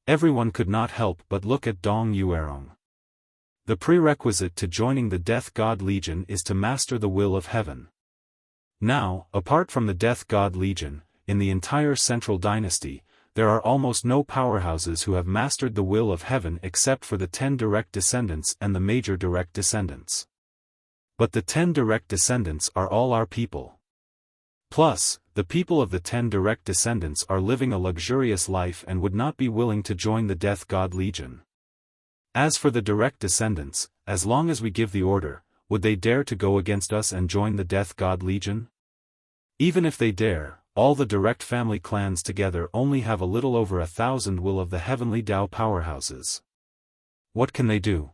Everyone could not help but look at Dong Yuerong. The prerequisite to joining the Death God Legion is to master the will of heaven. Now, apart from the Death God Legion, in the entire Central Dynasty, there are almost no powerhouses who have mastered the will of heaven except for the 10 direct descendants and the major direct descendants. But the 10 direct descendants are all our people. Plus, the people of the 10 direct descendants are living a luxurious life and would not be willing to join the Death God Legion. As for the direct descendants, as long as we give the order, would they dare to go against us and join the Death God Legion? Even if they dare, all the direct family clans together only have a little over 1,000 will of the heavenly Dao powerhouses. What can they do?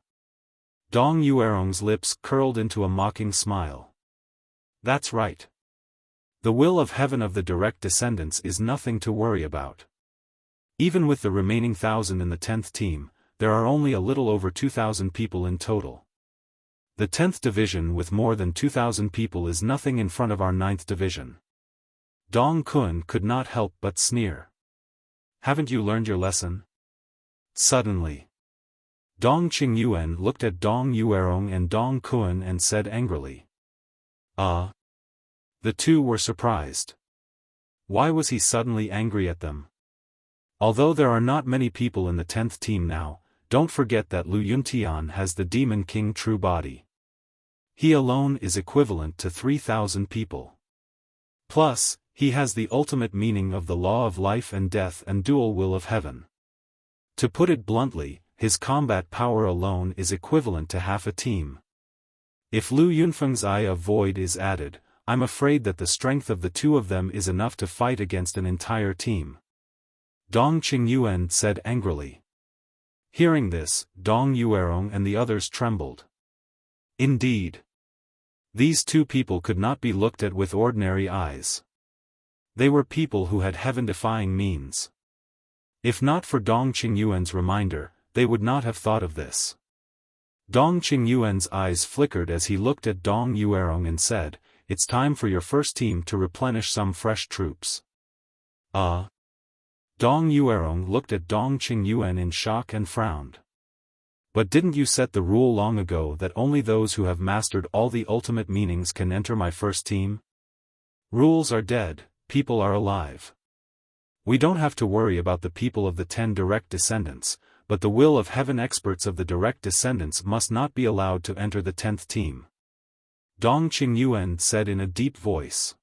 Dong Yuerong's lips curled into a mocking smile. That's right. The will of heaven of the direct descendants is nothing to worry about. Even with the remaining 1,000 in the 10th team, there are only a little over 2,000 people in total. The 10th division with more than 2,000 people is nothing in front of our 9th division. Dong Kun could not help but sneer. Haven't you learned your lesson? Suddenly, Dong Qingyuan looked at Dong Yuerong and Dong Kun and said angrily. The two were surprised. Why was he suddenly angry at them? Although there are not many people in the 10th team now, don't forget that Lu Yuntian has the Demon King true body. He alone is equivalent to 3,000 people. Plus, he has the ultimate meaning of the law of life and death and dual will of heaven. To put it bluntly, his combat power alone is equivalent to half a team. If Lu Yunfeng's Eye of Void is added, I'm afraid that the strength of the two of them is enough to fight against an entire team. Dong Qingyuan said angrily. Hearing this, Dong Yuerong and the others trembled. Indeed. These two people could not be looked at with ordinary eyes. They were people who had heaven-defying means. If not for Dong Qingyuan's reminder, they would not have thought of this. Dong Qingyuan's eyes flickered as he looked at Dong Yuerong and said, "It's time for your first team to replenish some fresh troops." Dong Yuerong looked at Dong Qingyuan in shock and frowned. But didn't you set the rule long ago that only those who have mastered all the ultimate meanings can enter my first team? Rules are dead, people are alive. We don't have to worry about the people of the 10 direct descendants, but the will of heaven experts of the direct descendants must not be allowed to enter the 10th team. Dong Qingyuan said in a deep voice.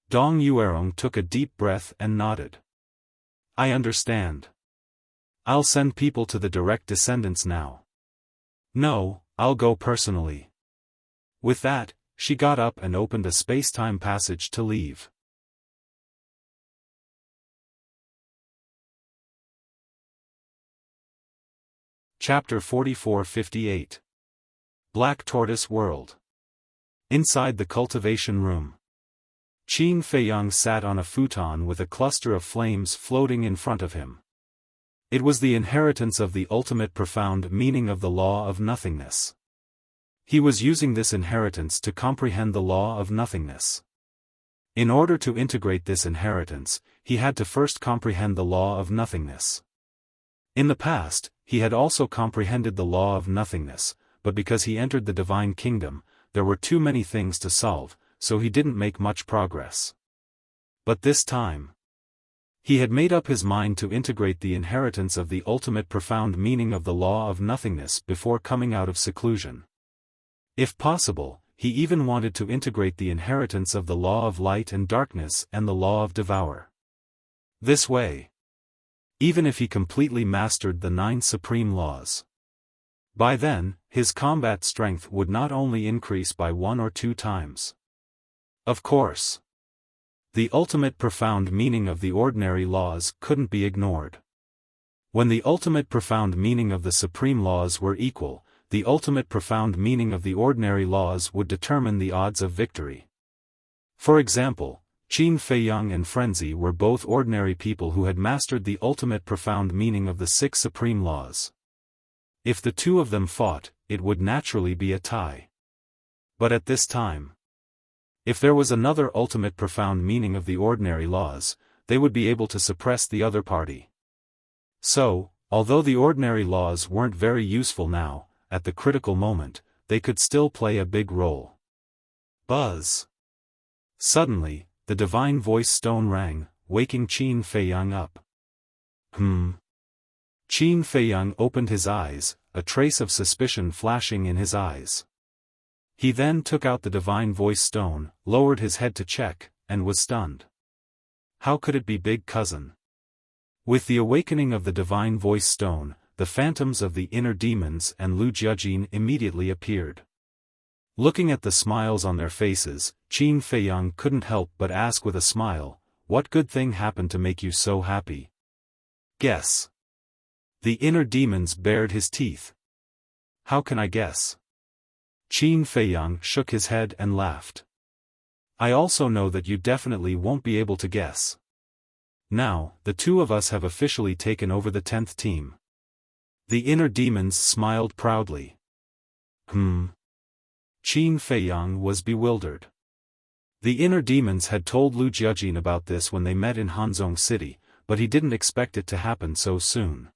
Dong Yuerong took a deep breath and nodded. I understand. I'll send people to the direct descendants now. No, I'll go personally. With that, she got up and opened a space-time passage to leave. Chapter 44-58. Black Tortoise World. Inside the cultivation room. Qin Feiyang sat on a futon with a cluster of flames floating in front of him. It was the inheritance of the ultimate profound meaning of the law of nothingness. He was using this inheritance to comprehend the law of nothingness. In order to integrate this inheritance, he had to first comprehend the law of nothingness. In the past, he had also comprehended the law of nothingness, but because he entered the divine kingdom, there were too many things to solve, so he didn't make much progress. But this time, he had made up his mind to integrate the inheritance of the ultimate profound meaning of the law of nothingness before coming out of seclusion. If possible, he even wanted to integrate the inheritance of the law of light and darkness and the law of devour. This way, even if he completely mastered the 9 supreme laws, by then, his combat strength would not only increase by 1 or 2 times. Of course, the ultimate profound meaning of the ordinary laws couldn't be ignored. When the ultimate profound meaning of the supreme laws were equal, the ultimate profound meaning of the ordinary laws would determine the odds of victory. For example, Qin Feiyang and Frenzy were both ordinary people who had mastered the ultimate profound meaning of the 6 supreme laws. If the two of them fought, it would naturally be a tie. But at this time, if there was another ultimate profound meaning of the ordinary laws, they would be able to suppress the other party. So, although the ordinary laws weren't very useful now, at the critical moment, they could still play a big role. Buzz! Suddenly, the divine voice stone rang, waking Qin Feiyang up. Qin Feiyang opened his eyes, a trace of suspicion flashing in his eyes. He then took out the divine voice stone, lowered his head to check, and was stunned. How could it be Big Cousin? With the awakening of the divine voice stone, the phantoms of the inner demons and Lu Jiajin immediately appeared. Looking at the smiles on their faces, Qin Feiyang couldn't help but ask with a smile, "What good thing happened to make you so happy?" Guess. The inner demons bared his teeth. How can I guess? Qin Feiyang shook his head and laughed. I also know that you definitely won't be able to guess. Now, the two of us have officially taken over the 10th team. The inner demons smiled proudly. Qin Feiyang was bewildered. The inner demons had told Lu Jiajin about this when they met in Hanzhong City, but he didn't expect it to happen so soon.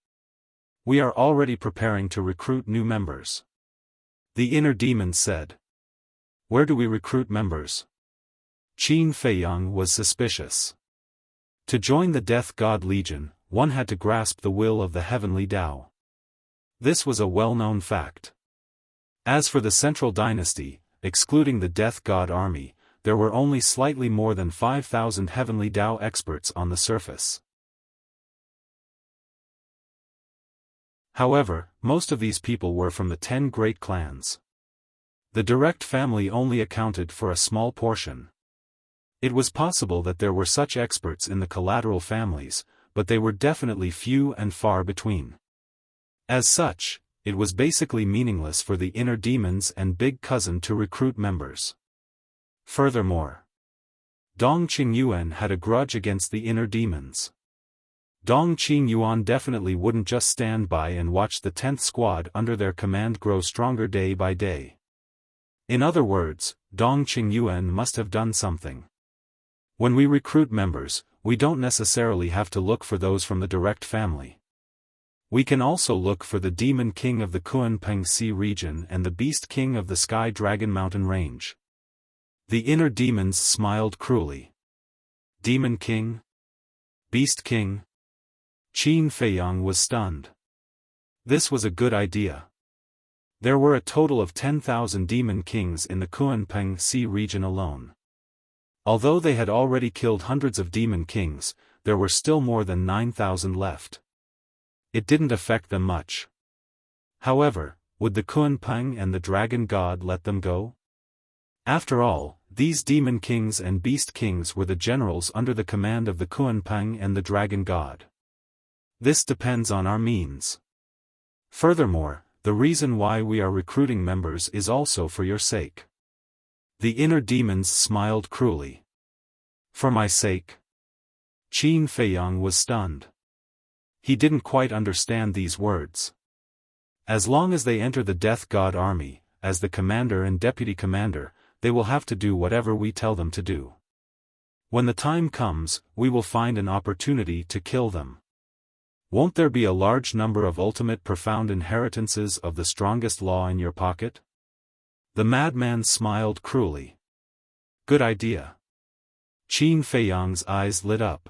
We are already preparing to recruit new members. The inner demons said. Where do we recruit members? Qin Feiyang was suspicious. To join the Death God Legion, one had to grasp the will of the heavenly Tao. This was a well-known fact. As for the Central Dynasty, excluding the Death God Army, there were only slightly more than 5,000 heavenly Tao experts on the surface. However, most of these people were from the 10 great clans. The direct family only accounted for a small portion. It was possible that there were such experts in the collateral families, but they were definitely few and far between. As such, it was basically meaningless for the inner demons and Big Cousin to recruit members. Furthermore, Dong Qingyuan had a grudge against the inner demons. Dong Qingyuan definitely wouldn't just stand by and watch the 10th squad under their command grow stronger day by day. In other words, Dong Qingyuan must have done something. When we recruit members, we don't necessarily have to look for those from the direct family. We can also look for the Demon King of the Kunpeng Sea region and the Beast King of the Sky Dragon Mountain range. The inner demons smiled cruelly. Demon King? Beast King? Qin Feiyang was stunned. This was a good idea. There were a total of 10,000 demon kings in the Kunpeng Sea region alone. Although they had already killed hundreds of demon kings, there were still more than 9,000 left. It didn't affect them much. However, would the Kunpeng and the Dragon God let them go? After all, these demon kings and beast kings were the generals under the command of the Kunpeng and the Dragon God. This depends on our means. Furthermore, the reason why we are recruiting members is also for your sake. The inner demons smiled cruelly. For my sake? Qin Feiyang was stunned. He didn't quite understand these words. As long as they enter the Death God army, as the commander and deputy commander, they will have to do whatever we tell them to do. When the time comes, we will find an opportunity to kill them. Won't there be a large number of ultimate profound inheritances of the strongest law in your pocket? The madman smiled cruelly. Good idea. Qin Feiyang's eyes lit up.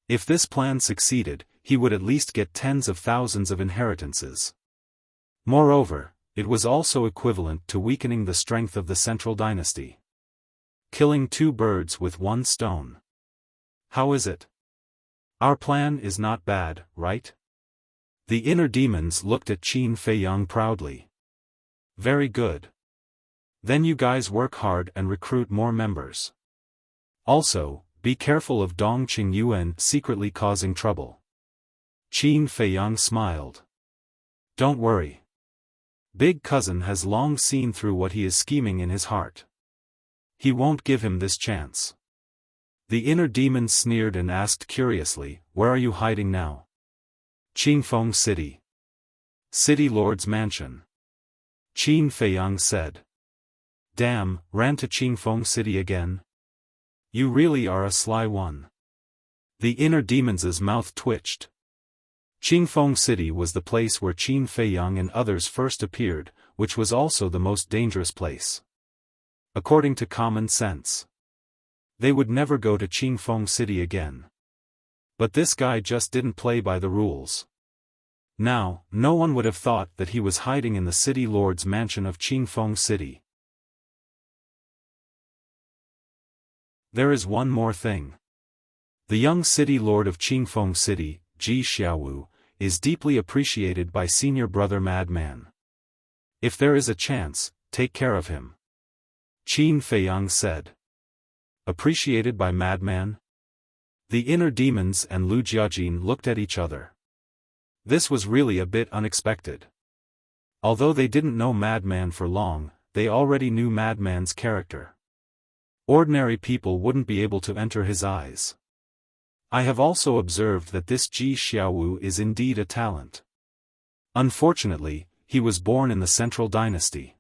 If this plan succeeded, he would at least get tens of thousands of inheritances. Moreover, it was also equivalent to weakening the strength of the central dynasty. Killing two birds with one stone. How is it? Our plan is not bad, right? The inner demons looked at Qin Feiyang proudly. Very good. Then you guys work hard and recruit more members. Also, be careful of Dong Qingyuan secretly causing trouble. Qin Feiyang smiled. Don't worry. Big Cousin has long seen through what he is scheming in his heart. He won't give him this chance. The inner demon sneered and asked curiously, where are you hiding now? Qingfeng City. City Lord's mansion. Qin Feiyang said. Damn, ran to Qingfeng City again? You really are a sly one. The inner demon's mouth twitched. Qingfeng City was the place where Qin Feiyang and others first appeared, which was also the most dangerous place. According to common sense, they would never go to Qingfeng City again. But this guy just didn't play by the rules. Now, no one would have thought that he was hiding in the city lord's mansion of Qingfeng City. There is one more thing. The young city lord of Qingfeng City, Ji Xiaowu, is deeply appreciated by senior brother Madman. If there is a chance, take care of him. Qin Feiyang said. Appreciated by Madman? The inner demons and Lu Jiajin looked at each other. This was really a bit unexpected. Although they didn't know Madman for long, they already knew Madman's character. Ordinary people wouldn't be able to enter his eyes. I have also observed that this Ji Xiaowu is indeed a talent. Unfortunately, he was born in the Central Dynasty.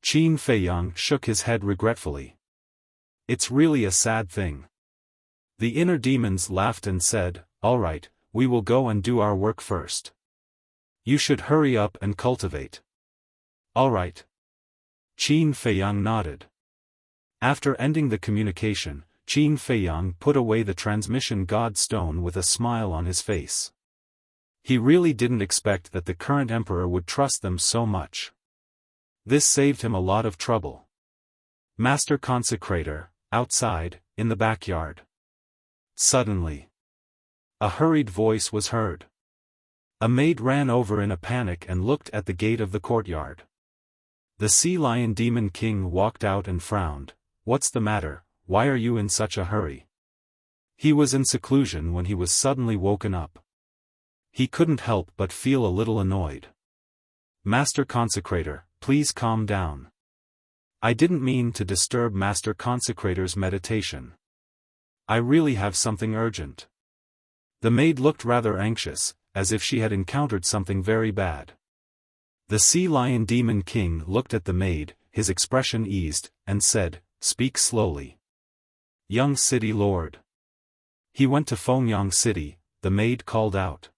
Qin Feiyang shook his head regretfully. It's really a sad thing. The inner demons laughed and said, all right, we will go and do our work first. You should hurry up and cultivate. All right. Qin Feiyang nodded. After ending the communication, Qin Feiyang put away the transmission god stone with a smile on his face. He really didn't expect that the current emperor would trust them so much. This saved him a lot of trouble. Master Consecrator, outside, in the backyard. Suddenly, a hurried voice was heard. A maid ran over in a panic and looked at the gate of the courtyard. The sea lion demon king walked out and frowned. What's the matter? Why are you in such a hurry? He was in seclusion when he was suddenly woken up. He couldn't help but feel a little annoyed. Master Consecrator, please calm down. I didn't mean to disturb Master Consecrator's meditation. I really have something urgent. The maid looked rather anxious, as if she had encountered something very bad. The sea lion demon king looked at the maid, his expression eased, and said, speak slowly. Young city lord. He went to Fengyang City, the maid called out.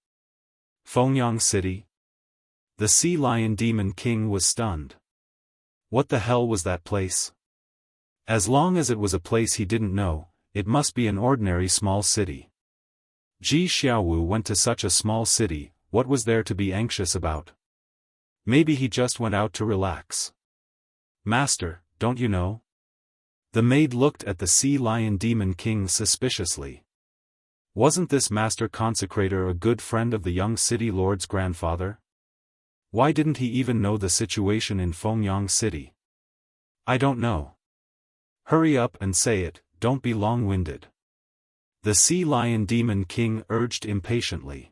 Fengyang City? The sea lion demon king was stunned. What the hell was that place? As long as it was a place he didn't know, it must be an ordinary small city. Ji Xiaowu went to such a small city, what was there to be anxious about? Maybe he just went out to relax. Master, don't you know? The maid looked at the sea lion demon king suspiciously. Wasn't this master consecrator a good friend of the young city lord's grandfather? Why didn't he even know the situation in Fengyang City? I don't know. Hurry up and say it, don't be long-winded. The sea lion demon king urged impatiently.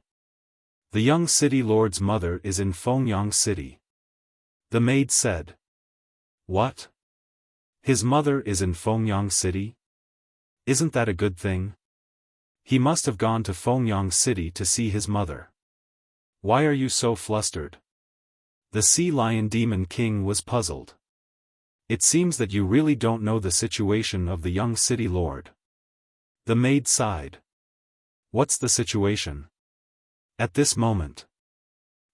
The young city lord's mother is in Fengyang City. The maid said. What? His mother is in Fengyang City? Isn't that a good thing? He must have gone to Fengyang City to see his mother. Why are you so flustered? The sea lion demon king was puzzled. It seems that you really don't know the situation of the young city lord. The maid sighed. What's the situation? At this moment,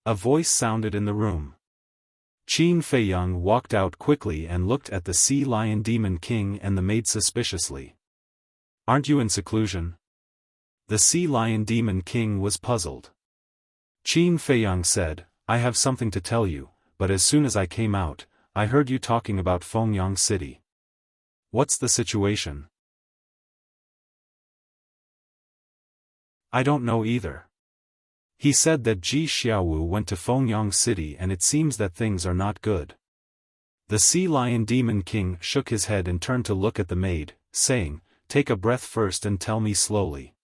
a voice sounded in the room. Qin Feiyang walked out quickly and looked at the sea lion demon king and the maid suspiciously. Aren't you in seclusion? The sea lion demon king was puzzled. Qin Feiyang said, I have something to tell you, but as soon as I came out, I heard you talking about Fengyang City. What's the situation? I don't know either. He said that Ji Xiaowu went to Fengyang City and it seems that things are not good. The sea lion demon king shook his head and turned to look at the maid, saying, Take a breath first and tell me slowly.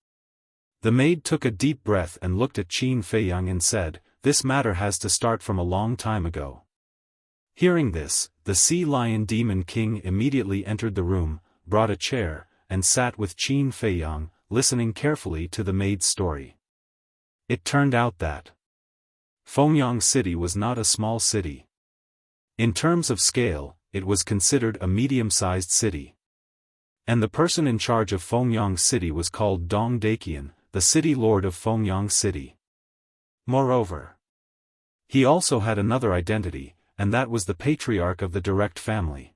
The maid took a deep breath and looked at Qin Feiyang and said, This matter has to start from a long time ago. Hearing this, the sea lion demon king immediately entered the room, brought a chair, and sat with Qin Feiyang, listening carefully to the maid's story. It turned out that Fengyang City was not a small city. In terms of scale, it was considered a medium-sized city. And the person in charge of Fengyang City was called Dong Daqian, the city lord of Fengyang City. Moreover, he also had another identity, and that was the patriarch of the direct family.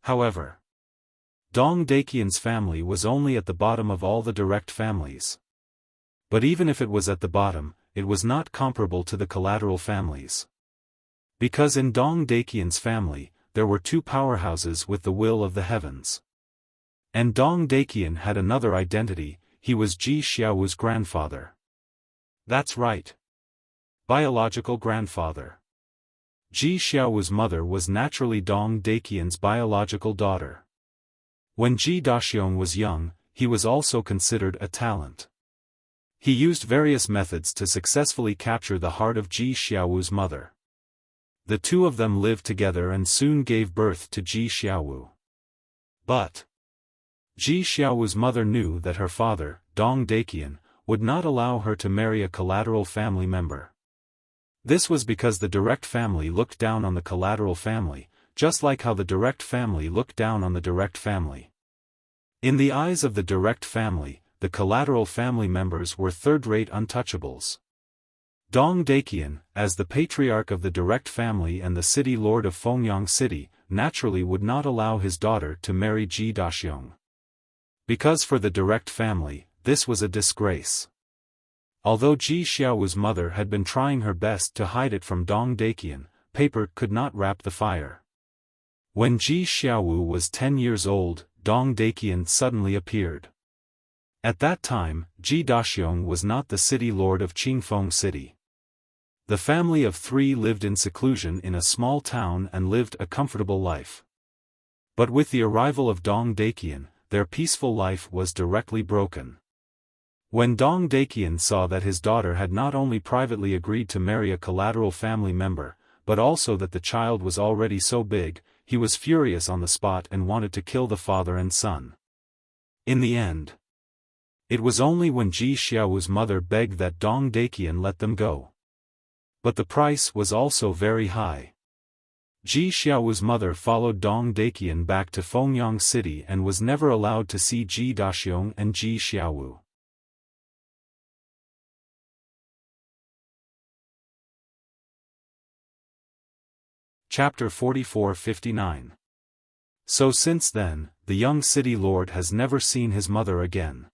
However, Dong Daqian's family was only at the bottom of all the direct families. But even if it was at the bottom, it was not comparable to the collateral families. Because in Dong Daqian's family, there were two powerhouses with the will of the heavens. And Dong Daqian had another identity, he was Ji Xiaowu's grandfather. That's right. Biological grandfather. Ji Xiaowu's mother was naturally Dong Daqian's biological daughter. When Ji Daxiong was young, he was also considered a talent. He used various methods to successfully capture the heart of Ji Xiaowu's mother. The two of them lived together and soon gave birth to Ji Xiaowu. But Ji Xiaowu's mother knew that her father, Dong Daqian, would not allow her to marry a collateral family member. This was because the direct family looked down on the collateral family, just like how the direct family looked down on the direct family. In the eyes of the direct family, the collateral family members were third-rate untouchables. Dong Daqian, as the patriarch of the direct family and the city lord of Fengyang City, naturally would not allow his daughter to marry Ji Daxiong. Because for the direct family, this was a disgrace. Although Ji Xiaowu's mother had been trying her best to hide it from Dong Daqian, paper could not wrap the fire. When Ji Xiaowu was 10 years old, Dong Daqian suddenly appeared. At that time, Ji Daxiong was not the city lord of Qingfeng City. The family of three lived in seclusion in a small town and lived a comfortable life. But with the arrival of Dong Daqian, their peaceful life was directly broken. When Dong Daqian saw that his daughter had not only privately agreed to marry a collateral family member, but also that the child was already so big, he was furious on the spot and wanted to kill the father and son. In the end, it was only when Ji Xiaowu's mother begged that Dong Daqian let them go. But the price was also very high. Ji Xiaowu's mother followed Dong Daqian back to Fengyang City and was never allowed to see Ji Daxiong and Ji Xiaowu. Chapter 44-59. So since then, the young city lord has never seen his mother again.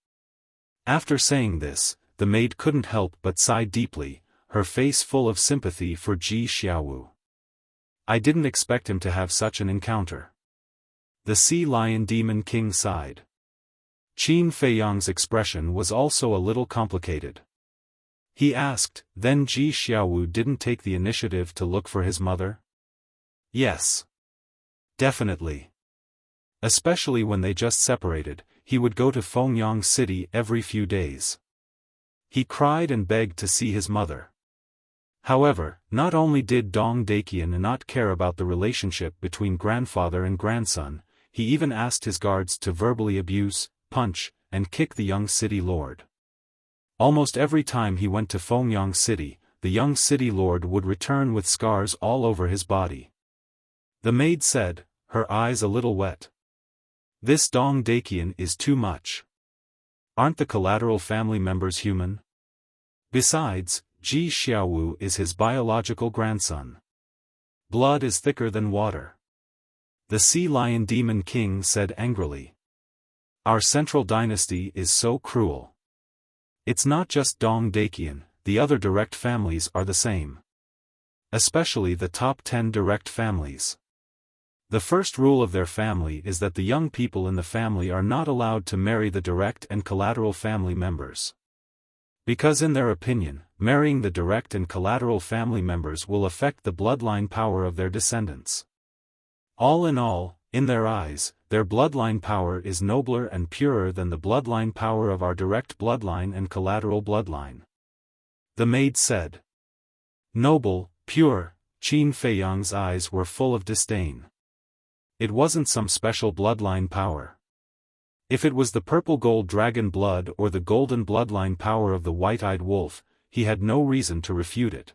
After saying this, the maid couldn't help but sigh deeply, her face full of sympathy for Ji Xiaowu. I didn't expect him to have such an encounter. The Sea Lion Demon King sighed. Qin Feiyang's expression was also a little complicated. He asked, then Ji Xiaowu didn't take the initiative to look for his mother? Yes. Definitely. Especially when they just separated, he would go to Fengyang City every few days. He cried and begged to see his mother. However, not only did Dong Daqian not care about the relationship between grandfather and grandson, he even asked his guards to verbally abuse, punch, and kick the young city lord. Almost every time he went to Fengyang City, the young city lord would return with scars all over his body. The maid said, her eyes a little wet. This Dong Daqian is too much. Aren't the collateral family members human? Besides, Ji Xiaowu is his biological grandson. Blood is thicker than water. The Sea Lion Demon King said angrily. Our central dynasty is so cruel. It's not just Dong Daqian, the other direct families are the same. Especially the top 10 direct families. The first rule of their family is that the young people in the family are not allowed to marry the direct and collateral family members. Because in their opinion, marrying the direct and collateral family members will affect the bloodline power of their descendants. All in all, in their eyes, their bloodline power is nobler and purer than the bloodline power of our direct bloodline and collateral bloodline. The maid said. Noble, pure, Qin Feiyang's eyes were full of disdain. It wasn't some special bloodline power. If it was the purple gold dragon blood or the golden bloodline power of the white-eyed wolf, he had no reason to refute it.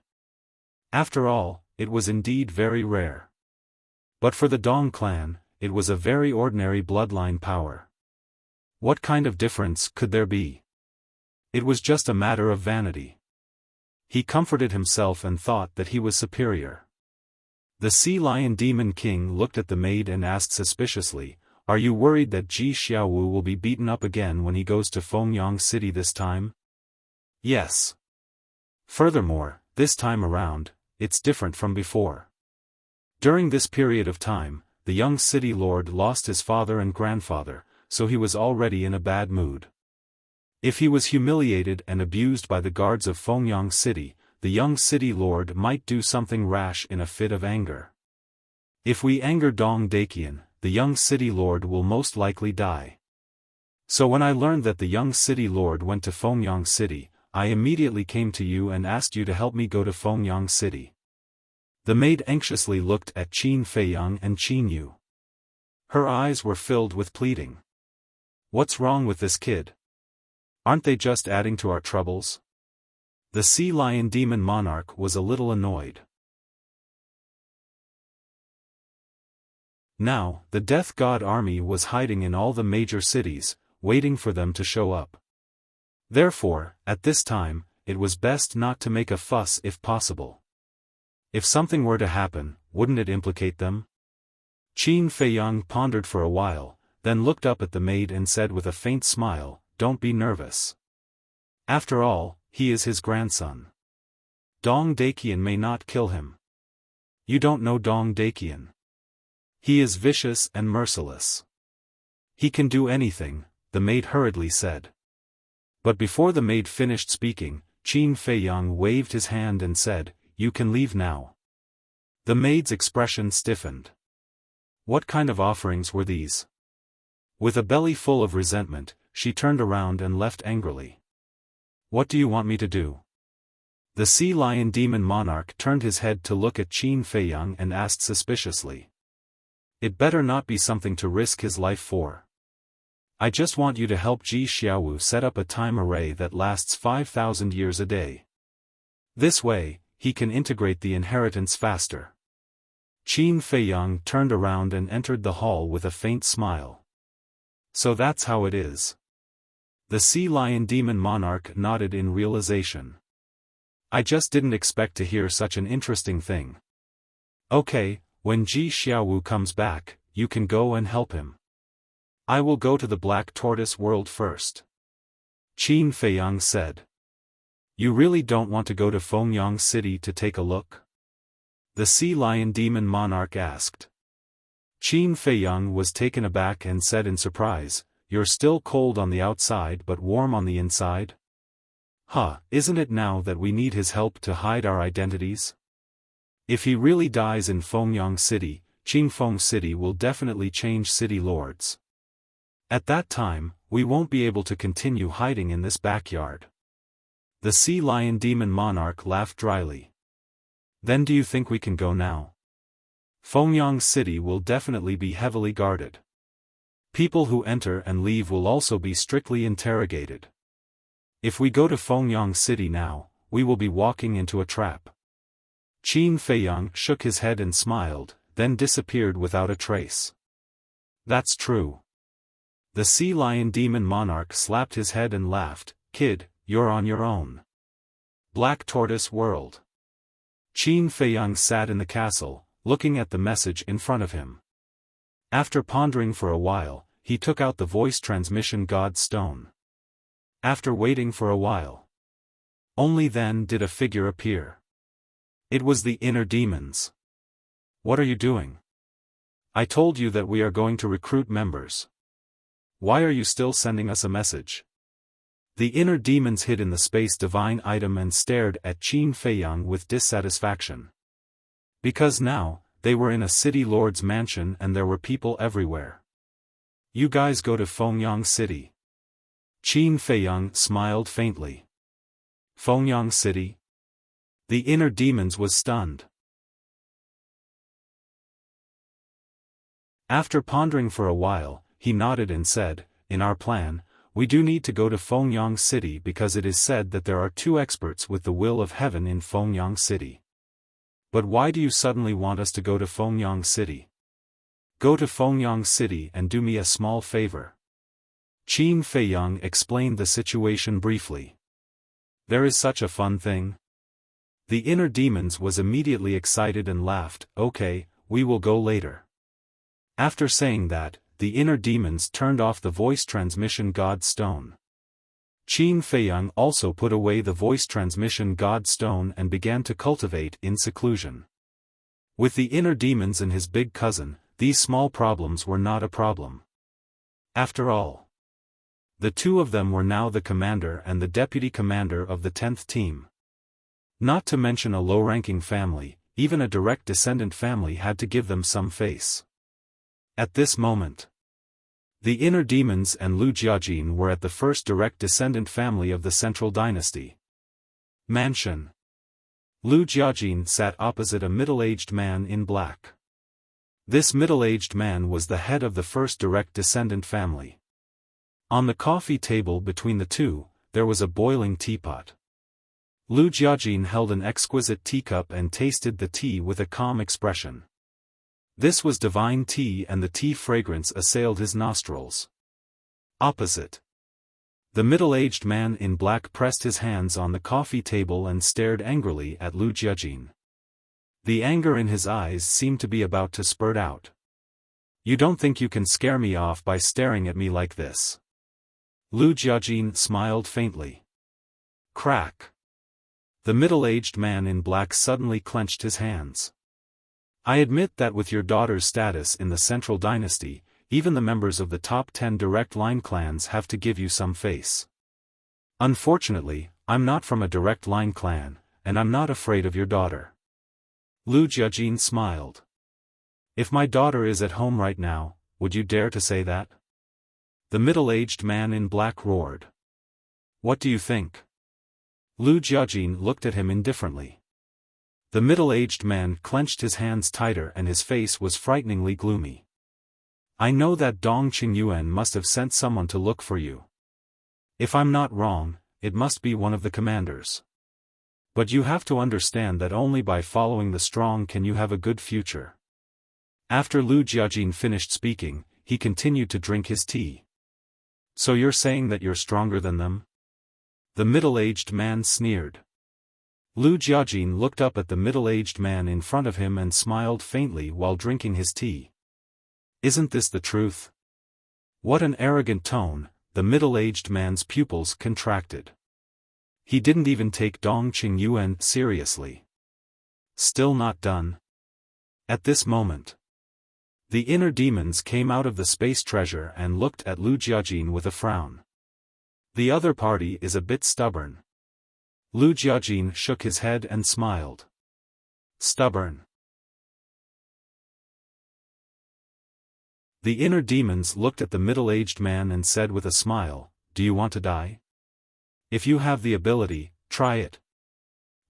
After all, it was indeed very rare. But for the Dong clan, it was a very ordinary bloodline power. What kind of difference could there be? It was just a matter of vanity. He comforted himself and thought that he was superior. The Sea Lion Demon King looked at the maid and asked suspiciously, are you worried that Ji Xiaowu will be beaten up again when he goes to Fengyang City this time? Yes. Furthermore, this time around, it's different from before. During this period of time, the young city lord lost his father and grandfather, so he was already in a bad mood. If he was humiliated and abused by the guards of Fengyang City, the young city lord might do something rash in a fit of anger. If we anger Dong Daqian, the young city lord will most likely die. So when I learned that the young city lord went to Fengyang City, I immediately came to you and asked you to help me go to Fengyang City. The maid anxiously looked at Qin Feiyang and Qin Yu. Her eyes were filled with pleading. What's wrong with this kid? Aren't they just adding to our troubles? The Sea Lion Demon Monarch was a little annoyed. Now, the Death God army was hiding in all the major cities, waiting for them to show up. Therefore, at this time, it was best not to make a fuss if possible. If something were to happen, wouldn't it implicate them? Qin Feiyang pondered for a while, then looked up at the maid and said with a faint smile, don't be nervous. After all, he is his grandson. Dong Daqian may not kill him. You don't know Dong Daqian. He is vicious and merciless. He can do anything, the maid hurriedly said. But before the maid finished speaking, Qin Feiyang waved his hand and said, you can leave now. The maid's expression stiffened. What kind of offerings were these? With a belly full of resentment, she turned around and left angrily. What do you want me to do? The Sea Lion Demon Monarch turned his head to look at Qin Feiyang and asked suspiciously. It better not be something to risk his life for. I just want you to help Ji Xiaowu set up a time array that lasts 5,000 years a day. This way, he can integrate the inheritance faster. Qin Feiyang turned around and entered the hall with a faint smile. So that's how it is. The Sea Lion Demon Monarch nodded in realization. I just didn't expect to hear such an interesting thing. Okay, when Ji Xiaowu comes back, you can go and help him. I will go to the Black Tortoise world first. Qin Feiyang said. You really don't want to go to Fengyang City to take a look? The Sea Lion Demon Monarch asked. Qin Feiyang was taken aback and said in surprise, "You're still cold on the outside but warm on the inside? Isn't it now that we need his help to hide our identities? If he really dies in Fengyang City, Qingfeng City will definitely change city lords. At that time, we won't be able to continue hiding in this backyard." The Sea Lion Demon Monarch laughed dryly. "Then do you think we can go now? Fengyang City will definitely be heavily guarded. People who enter and leave will also be strictly interrogated. If we go to Fengyang City now, we will be walking into a trap." Qin Feiyang shook his head and smiled, then disappeared without a trace. "That's true." The Sea Lion Demon Monarch slapped his head and laughed, "Kid, you're on your own." Black Tortoise World. Qin Feiyang sat in the castle, looking at the message in front of him. After pondering for a while, he took out the voice transmission God Stone. After waiting for a while, only then did a figure appear. It was the inner demons. "What are you doing? I told you that we are going to recruit members. Why are you still sending us a message?" The inner demons hid in the space divine item and stared at Qin Feiyang with dissatisfaction. Because now, they were in a city lord's mansion and there were people everywhere. "You guys go to Fengyang City." Qin Feiyang smiled faintly. "Fengyang City?" The inner demons was stunned. After pondering for a while, he nodded and said, "In our plan, we do need to go to Fengyang City because it is said that there are 2 experts with the will of heaven in Fengyang City. But why do you suddenly want us to go to Fengyang City? Go to Fengyang City and do me a small favor." Qin Feiyang explained the situation briefly. "There is such a fun thing." The inner demons was immediately excited and laughed, "Okay, we will go later." After saying that, the inner demons turned off the voice transmission God Stone. Qin Feiyang also put away the voice transmission God Stone and began to cultivate in seclusion. With the inner demons and his big cousin, these small problems were not a problem. After all, the 2 of them were now the commander and the deputy commander of the 10th team. Not to mention a low-ranking family, even a direct descendant family had to give them some face. At this moment, the inner demons and Lu Jiajin were at the first direct descendant family of the Central Dynasty mansion. Lu Jiajin sat opposite a middle-aged man in black. This middle-aged man was the head of the first direct descendant family. On the coffee table between the two, there was a boiling teapot. Lu Jiajin held an exquisite teacup and tasted the tea with a calm expression. This was divine tea and the tea fragrance assailed his nostrils. Opposite, the middle-aged man in black pressed his hands on the coffee table and stared angrily at Lu Jiajin. The anger in his eyes seemed to be about to spurt out. "You don't think you can scare me off by staring at me like this?" Lu Jiajin smiled faintly. Crack. The middle-aged man in black suddenly clenched his hands. "I admit that with your daughter's status in the Central Dynasty, even the members of the top 10 direct line clans have to give you some face. Unfortunately, I'm not from a direct line clan, and I'm not afraid of your daughter." Lu Jiajin smiled. "If my daughter is at home right now, would you dare to say that?" The middle-aged man in black roared. "What do you think?" Lu Jiajin looked at him indifferently. The middle-aged man clenched his hands tighter and his face was frighteningly gloomy. "I know that Dong Qingyuan must have sent someone to look for you. If I'm not wrong, it must be one of the commanders. But you have to understand that only by following the strong can you have a good future." After Lu Jiajin finished speaking, he continued to drink his tea. "So you're saying that you're stronger than them?" The middle-aged man sneered. Lu Jiajin looked up at the middle-aged man in front of him and smiled faintly while drinking his tea. "Isn't this the truth?" What an arrogant tone, the middle-aged man's pupils contracted. He didn't even take Dong Qingyuan seriously. Still not done? At this moment, the inner demons came out of the space treasure and looked at Lu Jiajin with a frown. The other party is a bit stubborn. Lu Jiajin shook his head and smiled. Stubborn. The inner demons looked at the middle-aged man and said with a smile, "Do you want to die? If you have the ability, try it."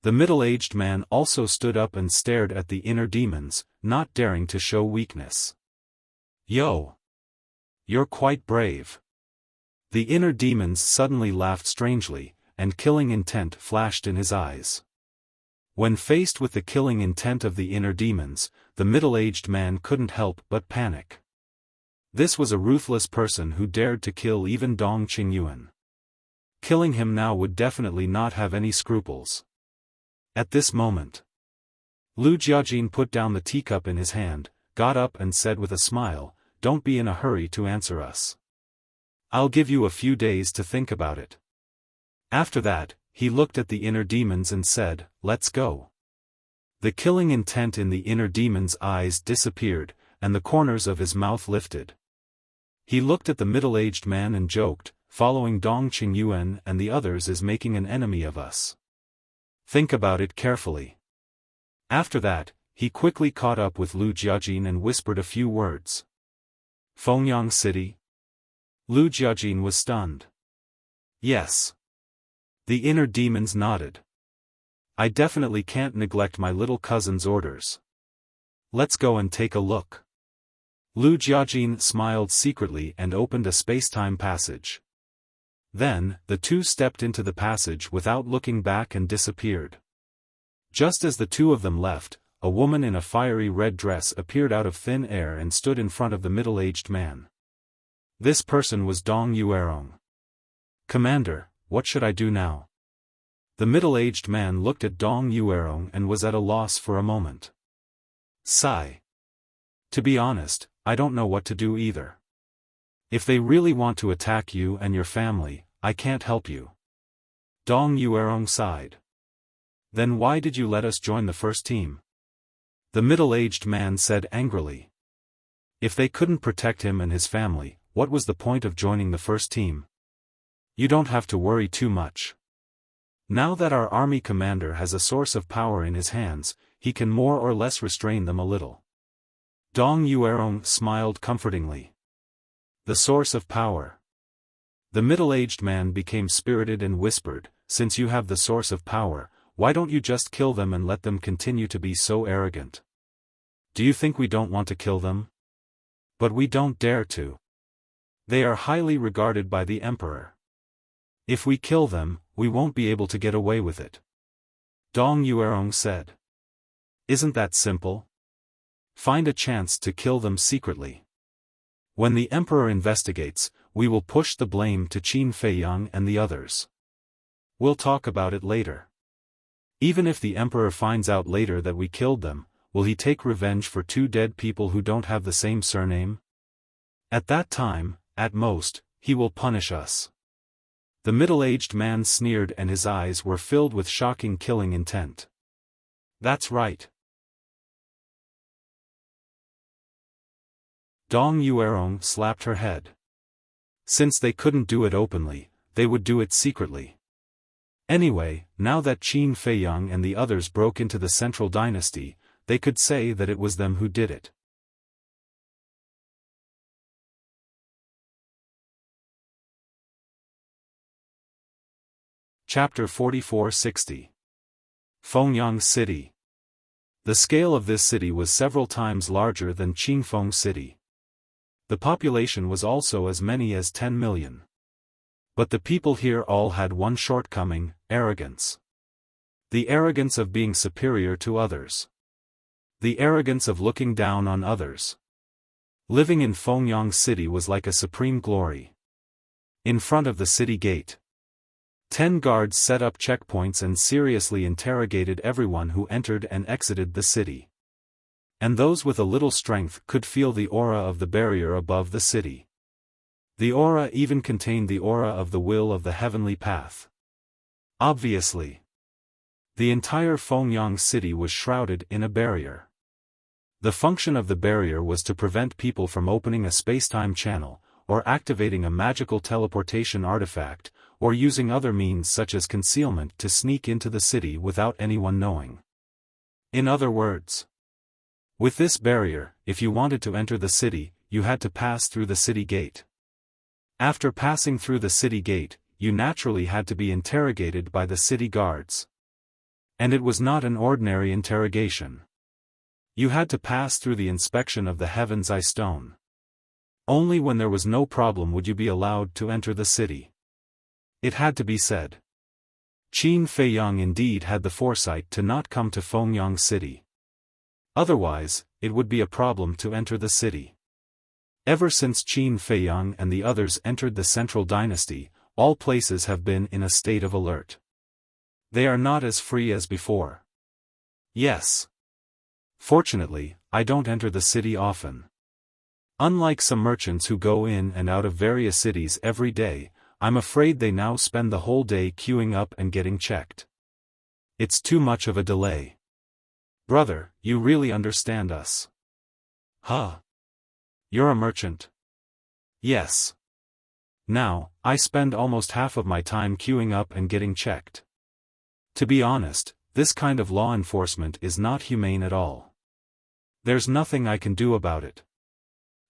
The middle-aged man also stood up and stared at the inner demons, not daring to show weakness. "Yo! You're quite brave." The inner demons suddenly laughed strangely, and killing intent flashed in his eyes. When faced with the killing intent of the inner demons, the middle-aged man couldn't help but panic. This was a ruthless person who dared to kill even Dong Qingyuan. Killing him now would definitely not have any scruples. At this moment, Lu Jiajin put down the teacup in his hand, got up and said with a smile, "Don't be in a hurry to answer us. I'll give you a few days to think about it." After that, he looked at the inner demons and said, "Let's go." The killing intent in the inner demon's eyes disappeared, and the corners of his mouth lifted. He looked at the middle-aged man and joked, "Following Dong Qingyuan and the others is making an enemy of us. Think about it carefully." After that, he quickly caught up with Lu Jiajin and whispered a few words. "Fengyang City?" Lu Jiajin was stunned. "Yes." The inner demons nodded. "I definitely can't neglect my little cousin's orders. Let's go and take a look." Lu Jiajin smiled secretly and opened a spacetime passage. Then, the two stepped into the passage without looking back and disappeared. Just as the two of them left, a woman in a fiery red dress appeared out of thin air and stood in front of the middle-aged man. This person was Dong Yuerong. "Commander, what should I do now?" The middle-aged man looked at Dong Yuerong and was at a loss for a moment. Sigh. "To be honest, I don't know what to do either. If they really want to attack you and your family, I can't help you." Dong Yuerong sighed. "Then why did you let us join the first team?" The middle-aged man said angrily. If they couldn't protect him and his family, what was the point of joining the first team? "You don't have to worry too much. Now that our army commander has a source of power in his hands, he can more or less restrain them a little." Dong Yuerong smiled comfortingly. "The source of power." The middle-aged man became spirited and whispered, "Since you have the source of power, why don't you just kill them and let them continue to be so arrogant? Do you think we don't want to kill them? But we don't dare to. They are highly regarded by the emperor. If we kill them, we won't be able to get away with it." Dong Yuerong said. "Isn't that simple? Find a chance to kill them secretly. When the emperor investigates, we will push the blame to Qin Feiyang and the others. We'll talk about it later. Even if the emperor finds out later that we killed them, will he take revenge for two dead people who don't have the same surname? At that time, at most, he will punish us." The middle-aged man sneered and his eyes were filled with shocking killing intent. "That's right." Dong Yuerong slapped her head. Since they couldn't do it openly, they would do it secretly. Anyway, now that Qin Feiyang and the others broke into the central dynasty, they could say that it was them who did it. Chapter 4460. Fengyang City. The scale of this city was several times larger than Qingfeng City. The population was also as many as 10 million. But the people here all had one shortcoming: arrogance. The arrogance of being superior to others. The arrogance of looking down on others. Living in Fengyang City was like a supreme glory. In front of the city gate, 10 guards set up checkpoints and seriously interrogated everyone who entered and exited the city. And those with a little strength could feel the aura of the barrier above the city. The aura even contained the aura of the will of the heavenly path. Obviously. The entire Fengyang city was shrouded in a barrier. The function of the barrier was to prevent people from opening a spacetime channel, or activating a magical teleportation artifact, or using other means such as concealment to sneak into the city without anyone knowing. In other words, with this barrier, if you wanted to enter the city, you had to pass through the city gate. After passing through the city gate, you naturally had to be interrogated by the city guards. And it was not an ordinary interrogation. You had to pass through the inspection of the Heaven's Eye Stone. Only when there was no problem would you be allowed to enter the city. It had to be said. Qin Feiyang indeed had the foresight to not come to Fengyang City. Otherwise, it would be a problem to enter the city. Ever since Qin Feiyang and the others entered the Central Dynasty, all places have been in a state of alert. They are not as free as before. Yes. Fortunately, I don't enter the city often. Unlike some merchants who go in and out of various cities every day, I'm afraid they now spend the whole day queuing up and getting checked. It's too much of a delay. Brother, you really understand us. Huh? You're a merchant? Yes. Now, I spend almost half of my time queuing up and getting checked. To be honest, this kind of law enforcement is not humane at all. There's nothing I can do about it.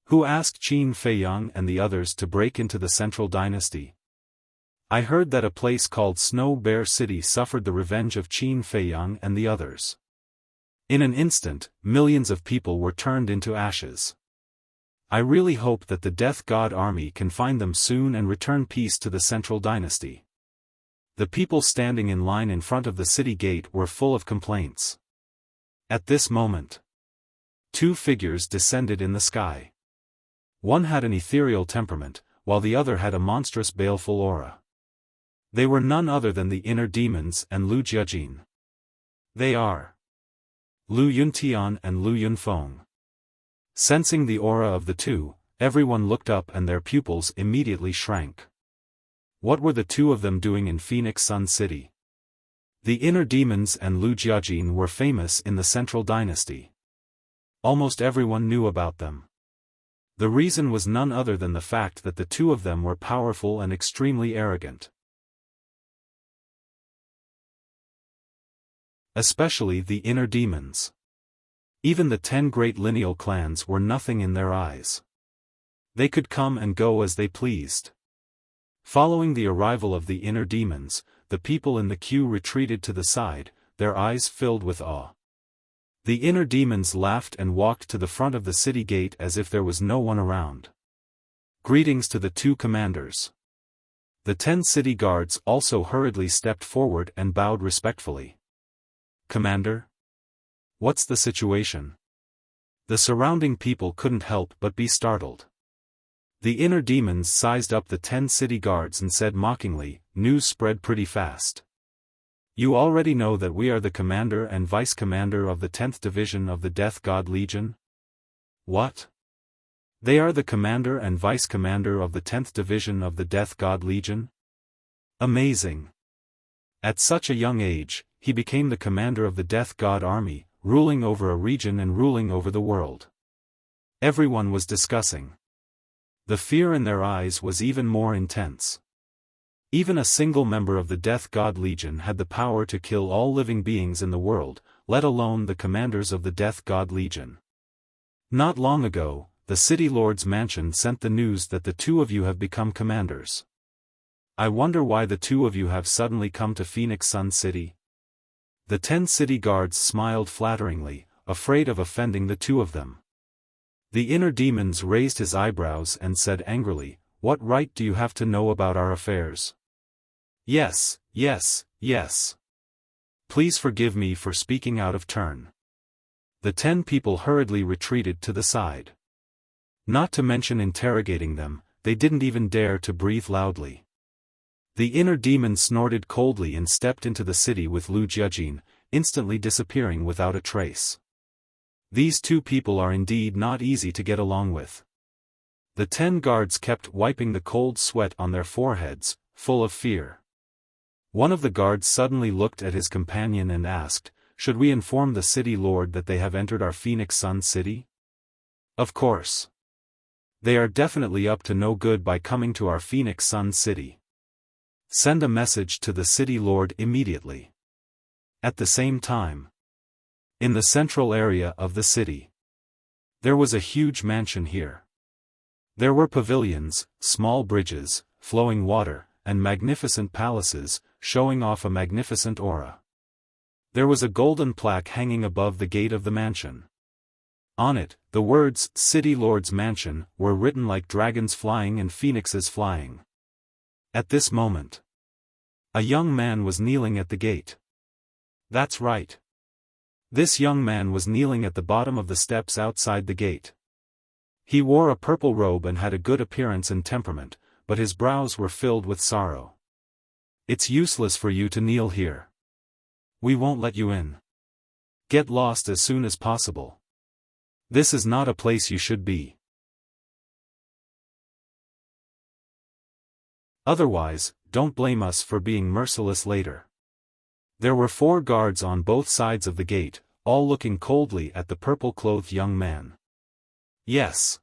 Who asked Qin Feiyang and the others to break into the Central Dynasty? I heard that a place called Snow Bear City suffered the revenge of Qin Feiyang and the others. In an instant, millions of people were turned into ashes. I really hope that the Death God army can find them soon and return peace to the Central Dynasty. The people standing in line in front of the city gate were full of complaints. At this moment, two figures descended in the sky. One had an ethereal temperament, while the other had a monstrous baleful aura. They were none other than the inner demons and Lu Jiajin. They are Lu Yuntian and Lu Yunfeng. Sensing the aura of the two, everyone looked up and their pupils immediately shrank. What were the two of them doing in Phoenix Sun City? The inner demons and Lu Jiajin were famous in the Central Dynasty. Almost everyone knew about them. The reason was none other than the fact that the two of them were powerful and extremely arrogant. Especially the inner demons. Even the 10 great lineal clans were nothing in their eyes. They could come and go as they pleased. Following the arrival of the inner demons, the people in the queue retreated to the side, their eyes filled with awe. The inner demons laughed and walked to the front of the city gate as if there was no one around. Greetings to the two commanders. The 10 city guards also hurriedly stepped forward and bowed respectfully. Commander? What's the situation? The surrounding people couldn't help but be startled. The inner demons sized up the 10 city guards and said mockingly, "News spread pretty fast. You already know that we are the commander and vice-commander of the 10th Division of the Death God Legion?" What? They are the commander and vice-commander of the 10th Division of the Death God Legion? Amazing. At such a young age, he became the commander of the Death God Army, ruling over a region and ruling over the world. Everyone was discussing. The fear in their eyes was even more intense. Even a single member of the Death God Legion had the power to kill all living beings in the world, let alone the commanders of the Death God Legion. Not long ago, the City Lord's mansion sent the news that the two of you have become commanders. I wonder why the two of you have suddenly come to Phoenix Sun City? The 10 city guards smiled flatteringly, afraid of offending the two of them. The inner demons raised his eyebrows and said angrily, "What right do you have to know about our affairs?" Yes, yes, yes. Please forgive me for speaking out of turn. The 10 people hurriedly retreated to the side. Not to mention interrogating them, they didn't even dare to breathe loudly. The inner demon snorted coldly and stepped into the city with Lu Jiajin, instantly disappearing without a trace. These two people are indeed not easy to get along with. The 10 guards kept wiping the cold sweat on their foreheads, full of fear. One of the guards suddenly looked at his companion and asked, "Should we inform the city lord that they have entered our Phoenix Sun city?" "Of course. They are definitely up to no good by coming to our Phoenix Sun city. Send a message to the city lord immediately." At the same time, in the central area of the city, there was a huge mansion here. There were pavilions, small bridges, flowing water, and magnificent palaces, showing off a magnificent aura. There was a golden plaque hanging above the gate of the mansion. On it, the words, "City Lord's Mansion," were written like dragons flying and phoenixes flying. At this moment, a young man was kneeling at the gate. That's right. This young man was kneeling at the bottom of the steps outside the gate. He wore a purple robe and had a good appearance and temperament, but his brows were filled with sorrow. "It's useless for you to kneel here. We won't let you in. Get lost as soon as possible. This is not a place you should be. Otherwise, don't blame us for being merciless later." There were 4 guards on both sides of the gate, all looking coldly at the purple-clothed young man. Yes.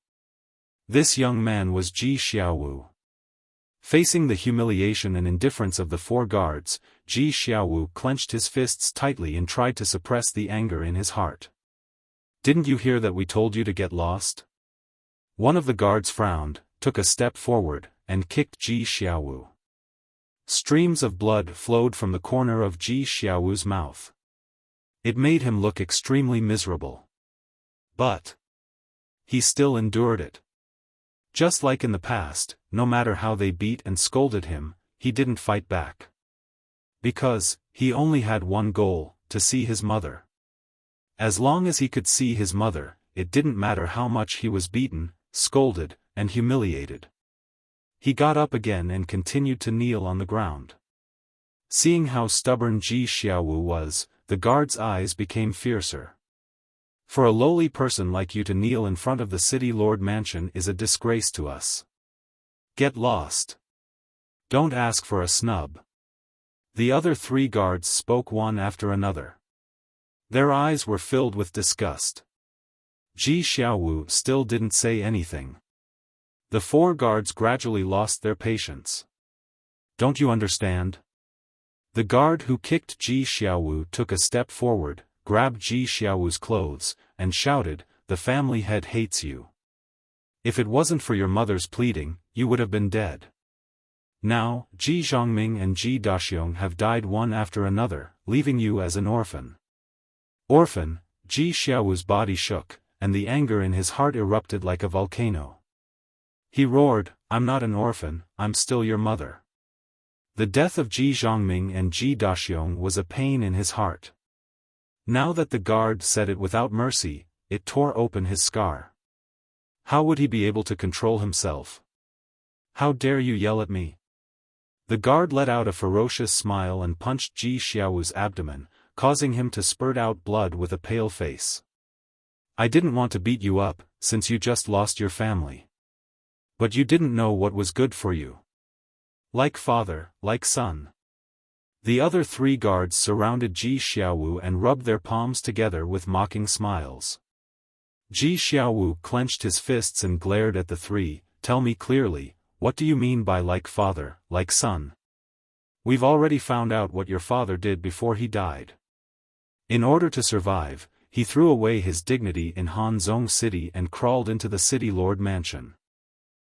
This young man was Ji Xiaowu. Facing the humiliation and indifference of the 4 guards, Ji Xiaowu clenched his fists tightly and tried to suppress the anger in his heart. "Didn't you hear that we told you to get lost?" One of the guards frowned, took a step forward, and kicked Ji Xiaowu. Streams of blood flowed from the corner of Ji Xiaowu's mouth. It made him look extremely miserable. But he still endured it. Just like in the past, no matter how they beat and scolded him, he didn't fight back. Because he only had one goal, to see his mother. As long as he could see his mother, it didn't matter how much he was beaten, scolded, and humiliated. He got up again and continued to kneel on the ground. Seeing how stubborn Ji Xiaowu was, the guard's eyes became fiercer. "For a lowly person like you to kneel in front of the city lord mansion is a disgrace to us. Get lost. Don't ask for a snub." The other 3 guards spoke one after another. Their eyes were filled with disgust. Ji Xiaowu still didn't say anything. The 4 guards gradually lost their patience. "Don't you understand?" The guard who kicked Ji Xiaowu took a step forward, grabbed Ji Xiaowu's clothes, and shouted, "The family head hates you. If it wasn't for your mother's pleading, you would have been dead. Now, Ji Zhongming and Ji Daxiong have died one after another, leaving you as an orphan." Orphan, Ji Xiaowu's body shook, and the anger in his heart erupted like a volcano. He roared, "I'm not an orphan, I'm still your mother." The death of Ji Zhongming and Ji Daxiong was a pain in his heart. Now that the guard said it without mercy, it tore open his scar. How would he be able to control himself? "How dare you yell at me?" The guard let out a ferocious smile and punched Ji Xiaowu's abdomen, causing him to spurt out blood with a pale face. "I didn't want to beat you up, since you just lost your family. But you didn't know what was good for you. Like father, like son." The other 3 guards surrounded Ji Xiaowu and rubbed their palms together with mocking smiles. Ji Xiaowu clenched his fists and glared at the 3, "Tell me clearly, what do you mean by like father, like son? We've already found out what your father did before he died. In order to survive, he threw away his dignity in Hanzhong City and crawled into the city lord mansion.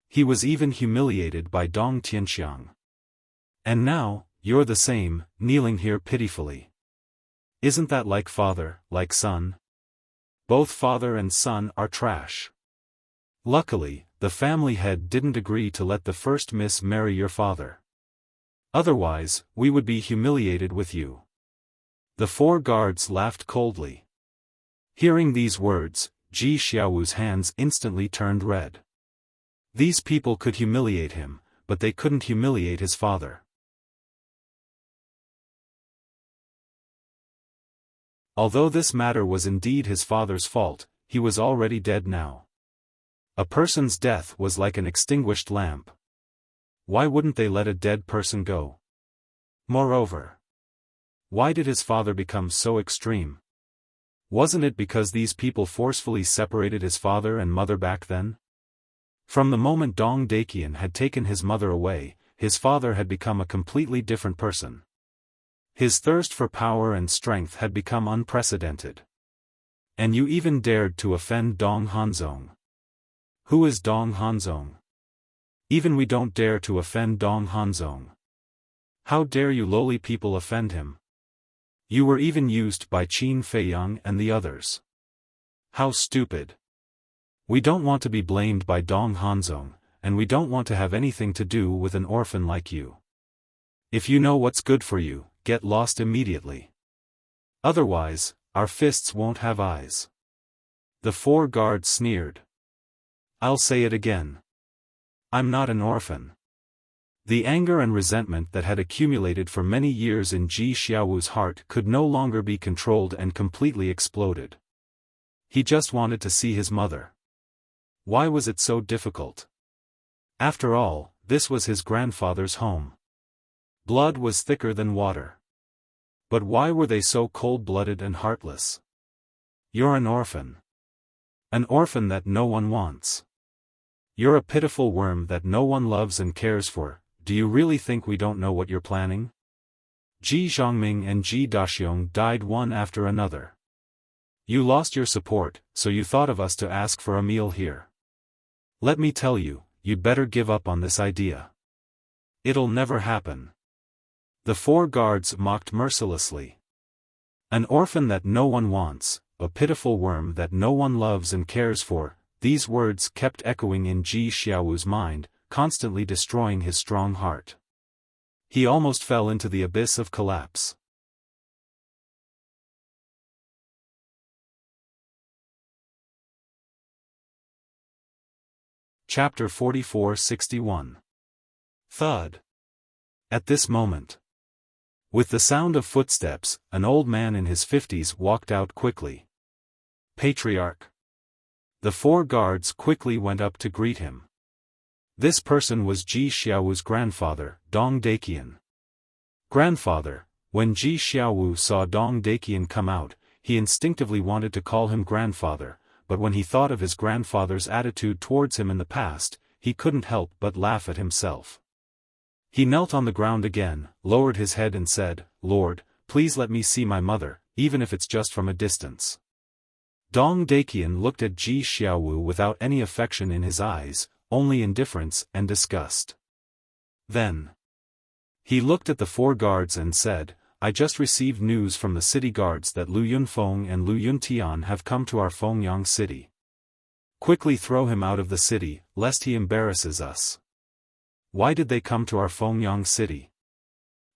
He was even humiliated by Dong Tianxiang. And now, you're the same, kneeling here pitifully. Isn't that like father, like son? Both father and son are trash. Luckily, the family head didn't agree to let the first miss marry your father. Otherwise, we would be humiliated with you." The 4 guards laughed coldly. Hearing these words, Ji Xiaowu's hands instantly turned red. These people could humiliate him, but they couldn't humiliate his father. Although this matter was indeed his father's fault, he was already dead now. A person's death was like an extinguished lamp. Why wouldn't they let a dead person go? Moreover, why did his father become so extreme? Wasn't it because these people forcefully separated his father and mother back then? From the moment Dong Daqian had taken his mother away, his father had become a completely different person. His thirst for power and strength had become unprecedented. And you even dared to offend Dong Hanzong. Who is Dong Hanzong? Even we don't dare to offend Dong Hanzong. How dare you lowly people offend him? You were even used by Qin Feiyang and the others. How stupid. We don't want to be blamed by Dong Hanzong, and we don't want to have anything to do with an orphan like you. If you know what's good for you, get lost immediately. Otherwise, our fists won't have eyes. The 4 guards sneered. I'll say it again. I'm not an orphan. The anger and resentment that had accumulated for many years in Ji Xiaowu's heart could no longer be controlled and completely exploded. He just wanted to see his mother. Why was it so difficult? After all, this was his grandfather's home. Blood was thicker than water. But why were they so cold-blooded and heartless? You're an orphan. An orphan that no one wants. You're a pitiful worm that no one loves and cares for. Do you really think we don't know what you're planning? Ji Zhongming and Ji Daxiong died one after another. You lost your support, so you thought of us to ask for a meal here. Let me tell you, you'd better give up on this idea. It'll never happen. The 4 guards mocked mercilessly. An orphan that no one wants, a pitiful worm that no one loves and cares for, these words kept echoing in Ji Xiaowu's mind, constantly destroying his strong heart. He almost fell into the abyss of collapse. Chapter 44-61. Thud. At this moment, with the sound of footsteps, an old man in his 50s walked out quickly. Patriarch. The 4 guards quickly went up to greet him. This person was Ji Xiaowu's grandfather, Dong Daqian. Grandfather. When Ji Xiaowu saw Dong Daqian come out, he instinctively wanted to call him grandfather, but when he thought of his grandfather's attitude towards him in the past, he couldn't help but laugh at himself. He knelt on the ground again, lowered his head and said, Lord, please let me see my mother, even if it's just from a distance. Dong Daqian looked at Ji Xiaowu without any affection in his eyes, only indifference and disgust. Then he looked at the 4 guards and said, I just received news from the city guards that Lu Yunfeng and Lu Yuntian have come to our Fengyang city. Quickly throw him out of the city, lest he embarrasses us. Why did they come to our Fengyang city?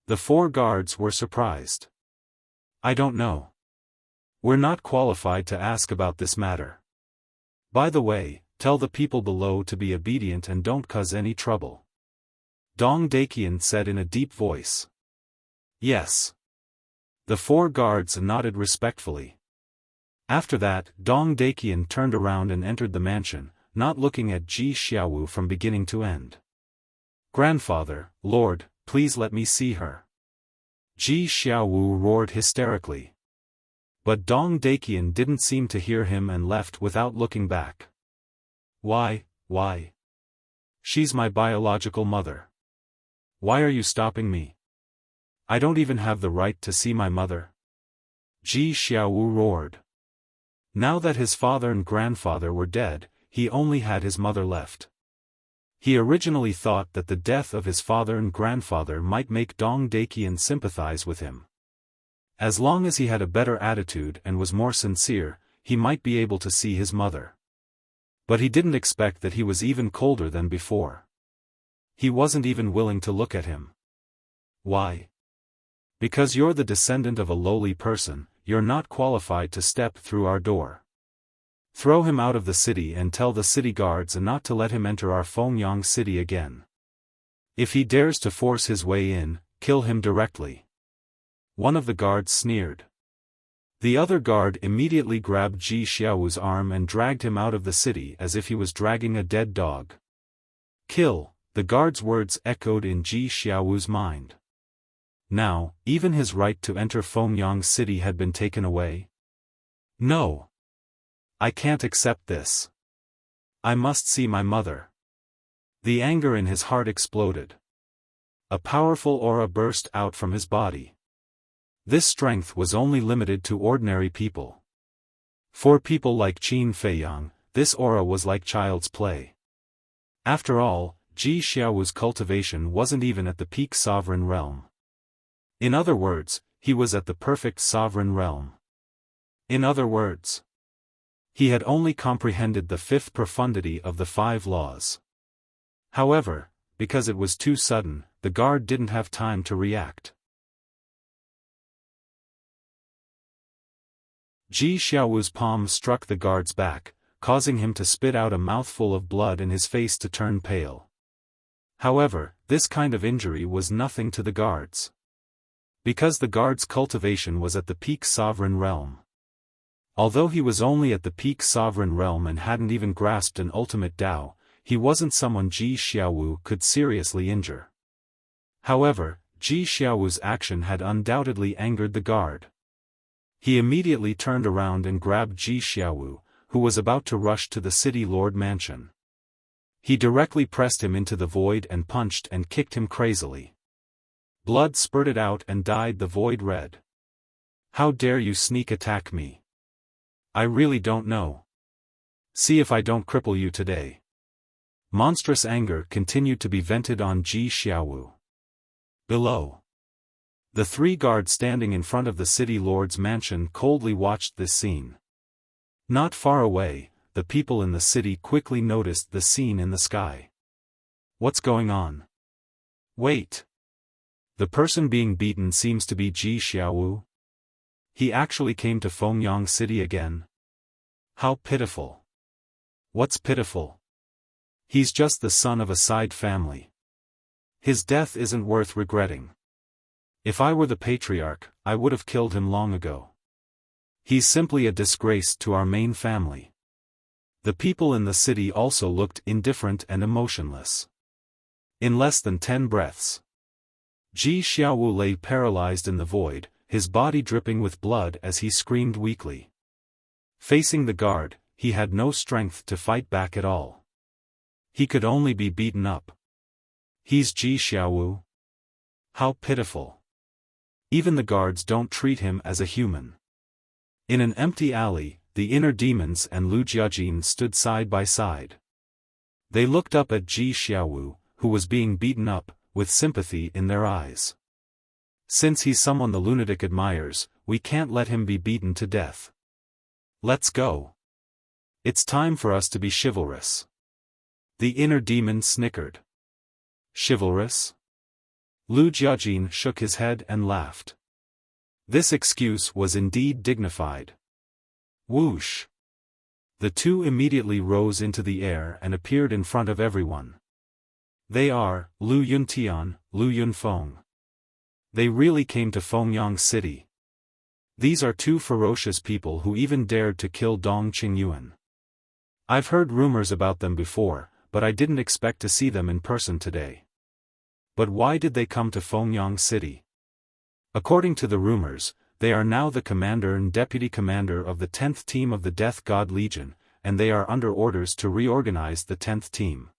The 4 guards were surprised. I don't know. We're not qualified to ask about this matter. By the way, tell the people below to be obedient and don't cause any trouble. Dong Daqian said in a deep voice. Yes. The 4 guards nodded respectfully. After that, Dong Daqian turned around and entered the mansion, not looking at Ji Xiaowu from beginning to end. Grandfather, Lord, please let me see her. Ji Xiaowu roared hysterically. But Dong Daqian didn't seem to hear him and left without looking back. Why? She's my biological mother. Why are you stopping me? I don't even have the right to see my mother. Ji Xiaowu roared. Now that his father and grandfather were dead, he only had his mother left. He originally thought that the death of his father and grandfather might make Dong Daqian sympathize with him. As long as he had a better attitude and was more sincere, he might be able to see his mother. But he didn't expect that he was even colder than before. He wasn't even willing to look at him. Why? Because you're the descendant of a lowly person, you're not qualified to step through our door. Throw him out of the city and tell the city guards not to let him enter our Fengyang city again. If he dares to force his way in, kill him directly. One of the guards sneered. The other guard immediately grabbed Ji Xiaowu's arm and dragged him out of the city as if he was dragging a dead dog. Kill, the guard's words echoed in Ji Xiaowu's mind. Now, even his right to enter Fengyang City had been taken away? No. I can't accept this. I must see my mother. The anger in his heart exploded. A powerful aura burst out from his body. This strength was only limited to ordinary people. For people like Qin Feiyang, this aura was like child's play. After all, Ji Xiaowu's cultivation wasn't even at the peak sovereign realm. In other words, he was at the perfect sovereign realm. In other words, he had only comprehended the fifth profundity of the 5 laws. However, because it was too sudden, the guard didn't have time to react. Ji Xiaowu's palm struck the guard's back, causing him to spit out a mouthful of blood and his face to turn pale. However, this kind of injury was nothing to the guards. Because the guard's cultivation was at the peak sovereign realm. Although he was only at the peak sovereign realm and hadn't even grasped an ultimate Tao, he wasn't someone Ji Xiaowu could seriously injure. However, Ji Xiaowu's action had undoubtedly angered the guard. He immediately turned around and grabbed Ji Xiaowu, who was about to rush to the city lord mansion. He directly pressed him into the void and punched and kicked him crazily. Blood spurted out and dyed the void red. How dare you sneak attack me? I really don't know. See if I don't cripple you today. Monstrous anger continued to be vented on Ji Xiaowu. Below. The 3 guards standing in front of the city lord's mansion coldly watched this scene. Not far away, the people in the city quickly noticed the scene in the sky. What's going on? Wait. The person being beaten seems to be Ji Xiaowu. He actually came to Fengyang City again. How pitiful. What's pitiful? He's just the son of a side family. His death isn't worth regretting. If I were the patriarch, I would have killed him long ago. He's simply a disgrace to our main family. The people in the city also looked indifferent and emotionless. In less than 10 breaths, Ji Xiaowu lay paralyzed in the void, his body dripping with blood as he screamed weakly. Facing the guard, he had no strength to fight back at all. He could only be beaten up. He's Ji Xiaowu? How pitiful. Even the guards don't treat him as a human. In an empty alley, the inner demons and Lu Jiajin stood side by side. They looked up at Ji Xiaowu, who was being beaten up, with sympathy in their eyes. Since he's someone the lunatic admires, we can't let him be beaten to death. Let's go. It's time for us to be chivalrous. The inner demon snickered. Chivalrous? Lu Jiajin shook his head and laughed. This excuse was indeed dignified. Whoosh! The 2 immediately rose into the air and appeared in front of everyone. They are Lu Yuntian, Lu Yunfeng. They really came to Fengyang City. These are 2 ferocious people who even dared to kill Dong Qingyuan. I've heard rumors about them before, but I didn't expect to see them in person today. But why did they come to Fengyang City? According to the rumors, they are now the commander and deputy commander of the 10th team of the Death God Legion, and they are under orders to reorganize the 10th team.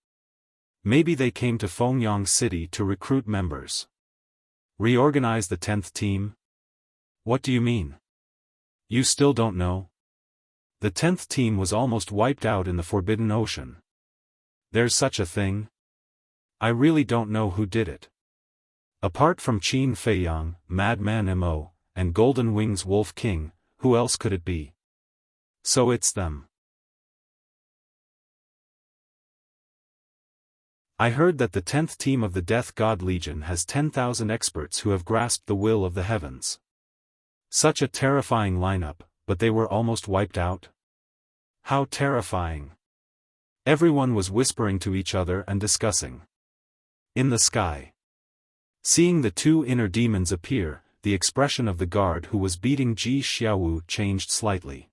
Maybe they came to Fengyang City to recruit members. Reorganize the 10th team? What do you mean? You still don't know? The 10th team was almost wiped out in the Forbidden Ocean. There's such a thing? I really don't know who did it. Apart from Qin Feiyang, Madman Mo, and Golden Wings Wolf King, who else could it be? So it's them. I heard that the 10th team of the Death God Legion has 10,000 experts who have grasped the will of the heavens. Such a terrifying lineup, but they were almost wiped out? How terrifying. Everyone was whispering to each other and discussing. In the sky. Seeing the 2 inner demons appear, the expression of the guard who was beating Ji Xiaowu changed slightly.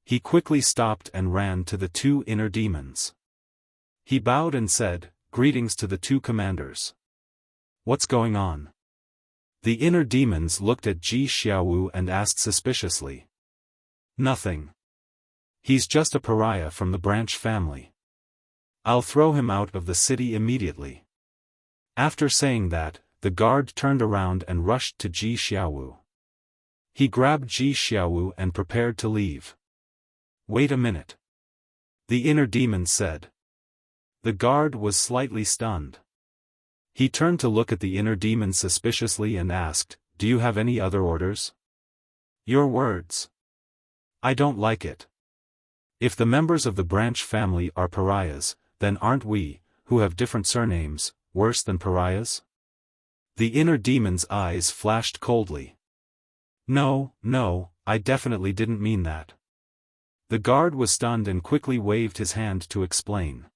He quickly stopped and ran to the 2 inner demons. He bowed and said, "Greetings to the 2 commanders. What's going on?" The inner demons looked at Ji Xiaowu and asked suspiciously. Nothing. He's just a pariah from the branch family. I'll throw him out of the city immediately. After saying that, the guard turned around and rushed to Ji Xiaowu. He grabbed Ji Xiaowu and prepared to leave. Wait a minute. The inner demon said. The guard was slightly stunned. He turned to look at the inner demon suspiciously and asked, Do you have any other orders? Your words. I don't like it. If the members of the branch family are pariahs, then aren't we, who have different surnames, worse than pariahs? The inner demon's eyes flashed coldly. No, I definitely didn't mean that. The guard was stunned and quickly waved his hand to explain.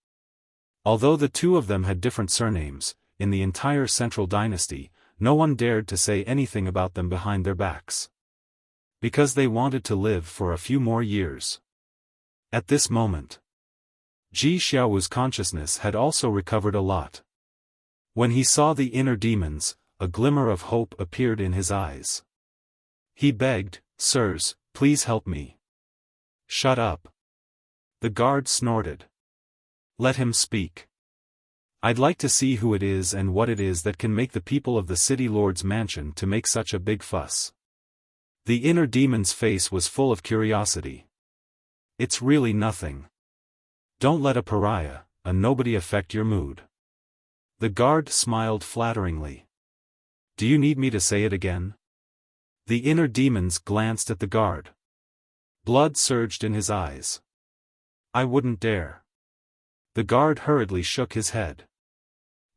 Although the two of them had different surnames, in the entire Central Dynasty, no one dared to say anything about them behind their backs. Because they wanted to live for a few more years. At this moment, Ji Xiaowu's consciousness had also recovered a lot. When he saw the inner demons, a glimmer of hope appeared in his eyes. He begged, Sirs, please help me. Shut up. The guard snorted. Let him speak. I'd like to see who it is and what it is that can make the people of the city lord's mansion to make such a big fuss. The inner demon's face was full of curiosity. It's really nothing. Don't let a pariah, a nobody affect your mood. The guard smiled flatteringly. Do you need me to say it again? The inner demons glanced at the guard. Blood surged in his eyes. I wouldn't dare. The guard hurriedly shook his head.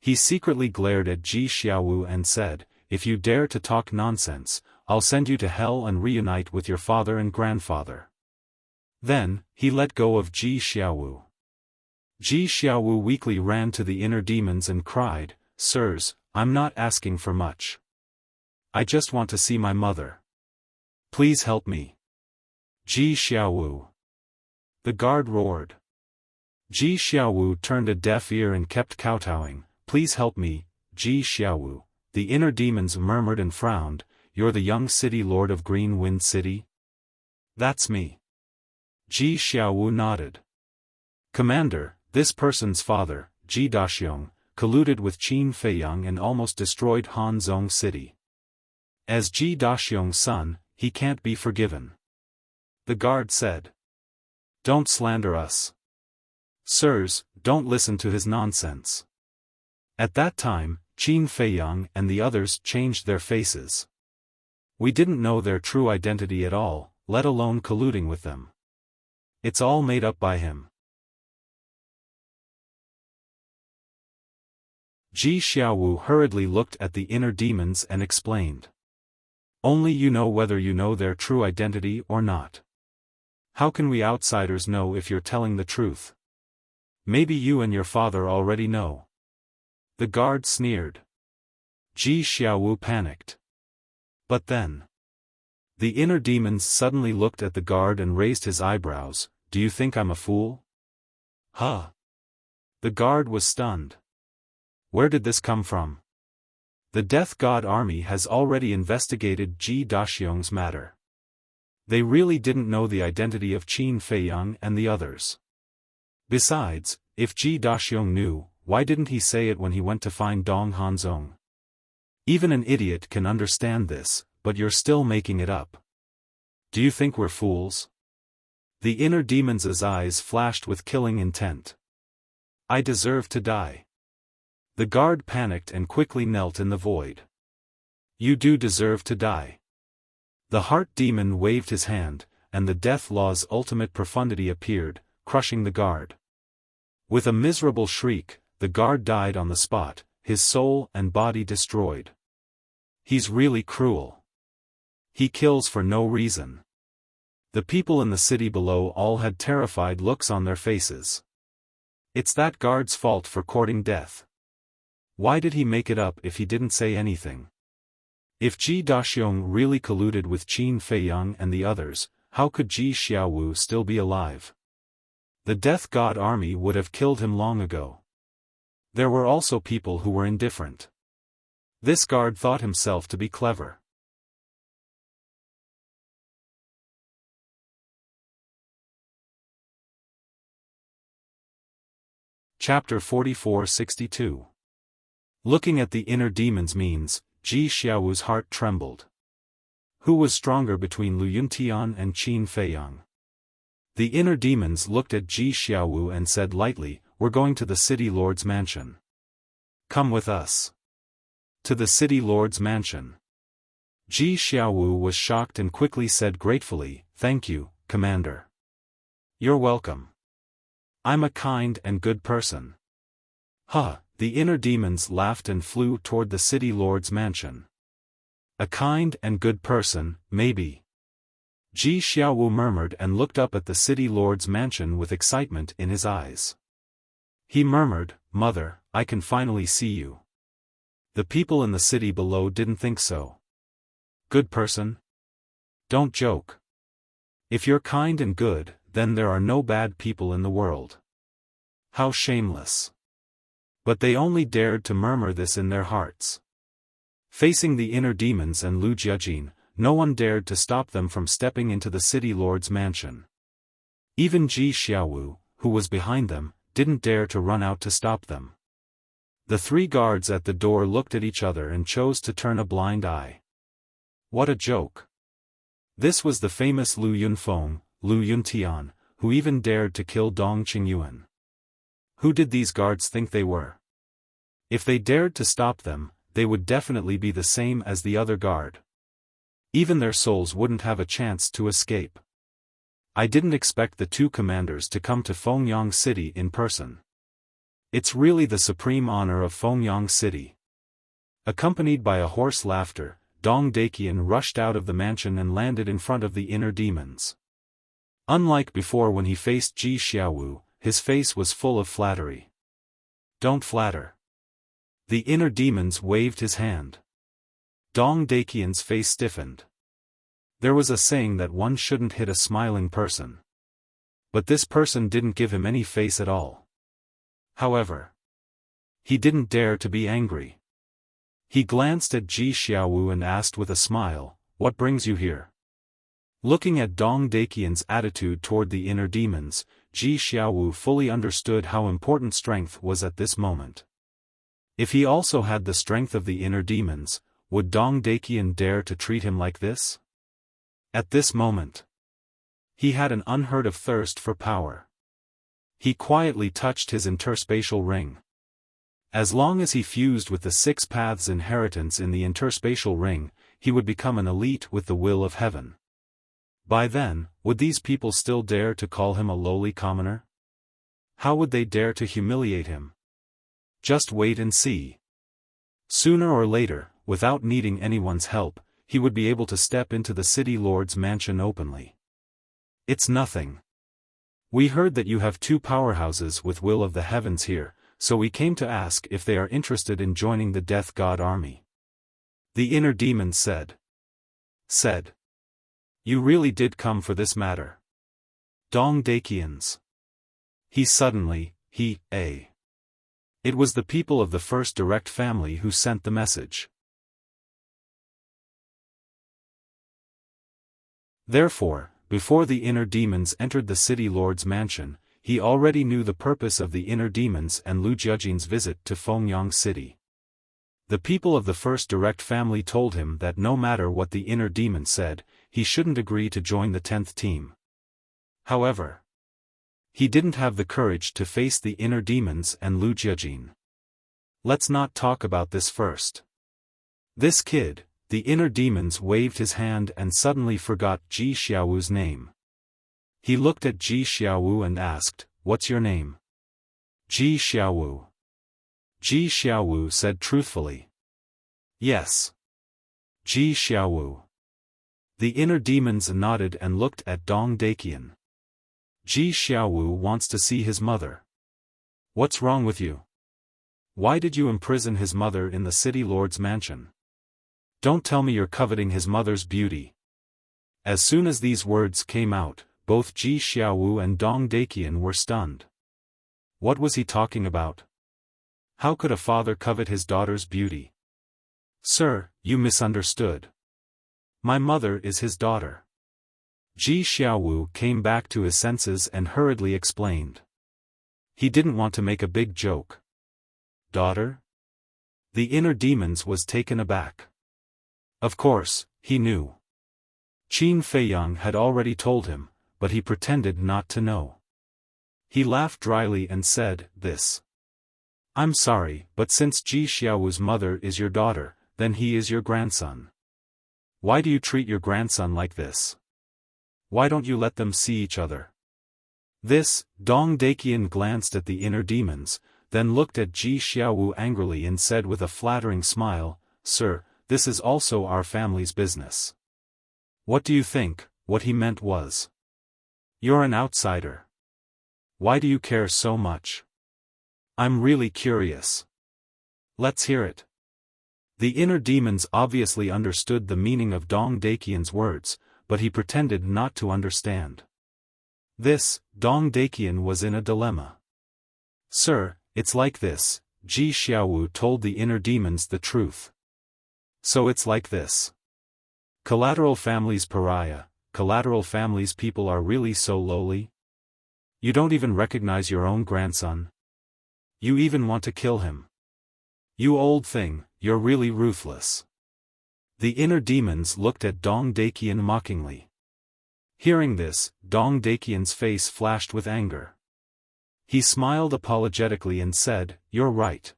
He secretly glared at Ji Xiaowu and said, If you dare to talk nonsense, I'll send you to hell and reunite with your father and grandfather. Then, he let go of Ji Xiaowu. Ji Xiaowu weakly ran to the inner demons and cried, Sirs, I'm not asking for much. I just want to see my mother. Please help me. Ji Xiaowu. The guard roared. Ji Xiaowu turned a deaf ear and kept kowtowing. Please help me, Ji Xiaowu. The inner demons murmured and frowned. You're the young city lord of Green Wind City? That's me. Ji Xiaowu nodded. Commander, this person's father, Ji Daxiong, colluded with Qin Feiyang and almost destroyed Hanzhong City. As Ji Daxiong's son, he can't be forgiven. The guard said. Don't slander us. Sirs, don't listen to his nonsense. At that time, Qin Feiyang and the others changed their faces. We didn't know their true identity at all, let alone colluding with them. It's all made up by him. Ji Xiaowu hurriedly looked at the inner demons and explained. Only you know whether you know their true identity or not. How can we outsiders know if you're telling the truth? Maybe you and your father already know. The guard sneered. Ji Xiaowu panicked. But then. The inner demons suddenly looked at the guard and raised his eyebrows. Do you think I'm a fool? Huh? The guard was stunned. Where did this come from? The Death God Army has already investigated Ji Daxiong's matter. They really didn't know the identity of Qin Feiyang and the others. Besides, if Ji Daxiong knew, why didn't he say it when he went to find Dong Hanzong? Even an idiot can understand this, but you're still making it up. Do you think we're fools? The inner demon's eyes flashed with killing intent. I deserve to die. The guard panicked and quickly knelt in the void. You do deserve to die. The heart demon waved his hand, and the death law's ultimate profundity appeared, crushing the guard. With a miserable shriek, the guard died on the spot, his soul and body destroyed. He's really cruel. He kills for no reason. The people in the city below all had terrified looks on their faces. It's that guard's fault for courting death. Why did he make it up if he didn't say anything? If Ji Daxiong really colluded with Qin Feiyang and the others, how could Ji Xiaowu still be alive? The Death God Army would have killed him long ago. There were also people who were indifferent. This guard thought himself to be clever. Chapter 44-62. Looking at the inner demon's means, Ji Xiaowu's heart trembled. Who was stronger between Lu Yuntian and Qin Feiyang? The inner demons looked at Ji Xiaowu and said lightly, "We're going to the city lord's mansion. Come with us." To the city lord's mansion. Ji Xiaowu was shocked and quickly said gratefully, "Thank you, Commander. You're welcome. I'm a kind and good person." The inner demons laughed and flew toward the city lord's mansion. A kind and good person, maybe. Ji Xiaowu murmured and looked up at the city lord's mansion with excitement in his eyes. He murmured, "Mother, I can finally see you." The people in the city below didn't think so. Good person? Don't joke. If you're kind and good, then there are no bad people in the world. How shameless. But they only dared to murmur this in their hearts. Facing the inner demons and Lu Jiajin, no one dared to stop them from stepping into the city lord's mansion. Even Ji Xiaowu, who was behind them, didn't dare to run out to stop them. The three guards at the door looked at each other and chose to turn a blind eye. What a joke. This was the famous Lu Yunfeng, Lu Yuntian, who even dared to kill Dong Qingyuan. Who did these guards think they were? If they dared to stop them, they would definitely be the same as the other guard. Even their souls wouldn't have a chance to escape. I didn't expect the two commanders to come to Fengyang City in person. It's really the supreme honor of Fengyang City. Accompanied by a hoarse laughter, Dong Daqian rushed out of the mansion and landed in front of the inner demons. Unlike before when he faced Ji Xiaowu, his face was full of flattery. Don't flatter. The inner demons waved his hand. Dong Daqian's face stiffened. There was a saying that one shouldn't hit a smiling person. But this person didn't give him any face at all. However, he didn't dare to be angry. He glanced at Ji Xiaowu and asked with a smile, "What brings you here?" Looking at Dong Daqian's attitude toward the inner demons, Ji Xiaowu fully understood how important strength was at this moment. If he also had the strength of the inner demons, would Dong Daqian dare to treat him like this? At this moment, he had an unheard-of thirst for power. He quietly touched his interspatial ring. As long as he fused with the six paths inheritance in the interspatial ring, he would become an elite with the will of heaven. By then, would these people still dare to call him a lowly commoner? How would they dare to humiliate him? Just wait and see. Sooner or later, without needing anyone's help, he would be able to step into the city lord's mansion openly. It's nothing. We heard that you have two powerhouses with will of the heavens here, so we came to ask if they are interested in joining the Death God army. The inner demon said. You really did come for this matter. Dong Daqian's. It was the people of the first direct family who sent the message. Therefore, before the inner demons entered the city lord's mansion, he already knew the purpose of the inner demons and Lu Jiajin's visit to Fengyang City. The people of the first direct family told him that no matter what the inner demon said, he shouldn't agree to join the 10th team. However, he didn't have the courage to face the inner demons and Lu Jiajin. Let's not talk about this first. This kid, the inner demons waved his hand and suddenly forgot Ji Xiaowu's name. He looked at Ji Xiaowu and asked, "What's your name?" Ji Xiaowu. Ji Xiaowu said truthfully. Yes. Ji Xiaowu. The inner demons nodded and looked at Dong Daqian. Ji Xiaowu wants to see his mother. What's wrong with you? Why did you imprison his mother in the city lord's mansion? Don't tell me you're coveting his mother's beauty. As soon as these words came out, both Ji Xiaowu and Dong Daqian were stunned. What was he talking about? How could a father covet his daughter's beauty? Sir, you misunderstood. My mother is his daughter. Ji Xiaowu came back to his senses and hurriedly explained. He didn't want to make a big joke. Daughter? The inner demons was taken aback. Of course, he knew. Qin Feiyang had already told him, but he pretended not to know. He laughed dryly and said, "This. I'm sorry, but since Ji Xiaowu's mother is your daughter, then he is your grandson. Why do you treat your grandson like this? Why don't you let them see each other?" This, Dong Daqian glanced at the inner demons, then looked at Ji Xiaowu angrily and said with a flattering smile, "Sir, this is also our family's business." What do you think? What he meant was, "You're an outsider. Why do you care so much? I'm really curious. Let's hear it." The inner demons obviously understood the meaning of Dong Daqian's words, but he pretended not to understand. This, Dong Daqian was in a dilemma. "Sir, it's like this," Ji Xiaowu told the inner demons the truth. "So it's like this. Collateral families pariah, collateral families people are really so lowly? You don't even recognize your own grandson? You even want to kill him? You old thing, you're really ruthless." The inner demons looked at Dong Daqian mockingly. Hearing this, Dong Daqian's face flashed with anger. He smiled apologetically and said, "You're right.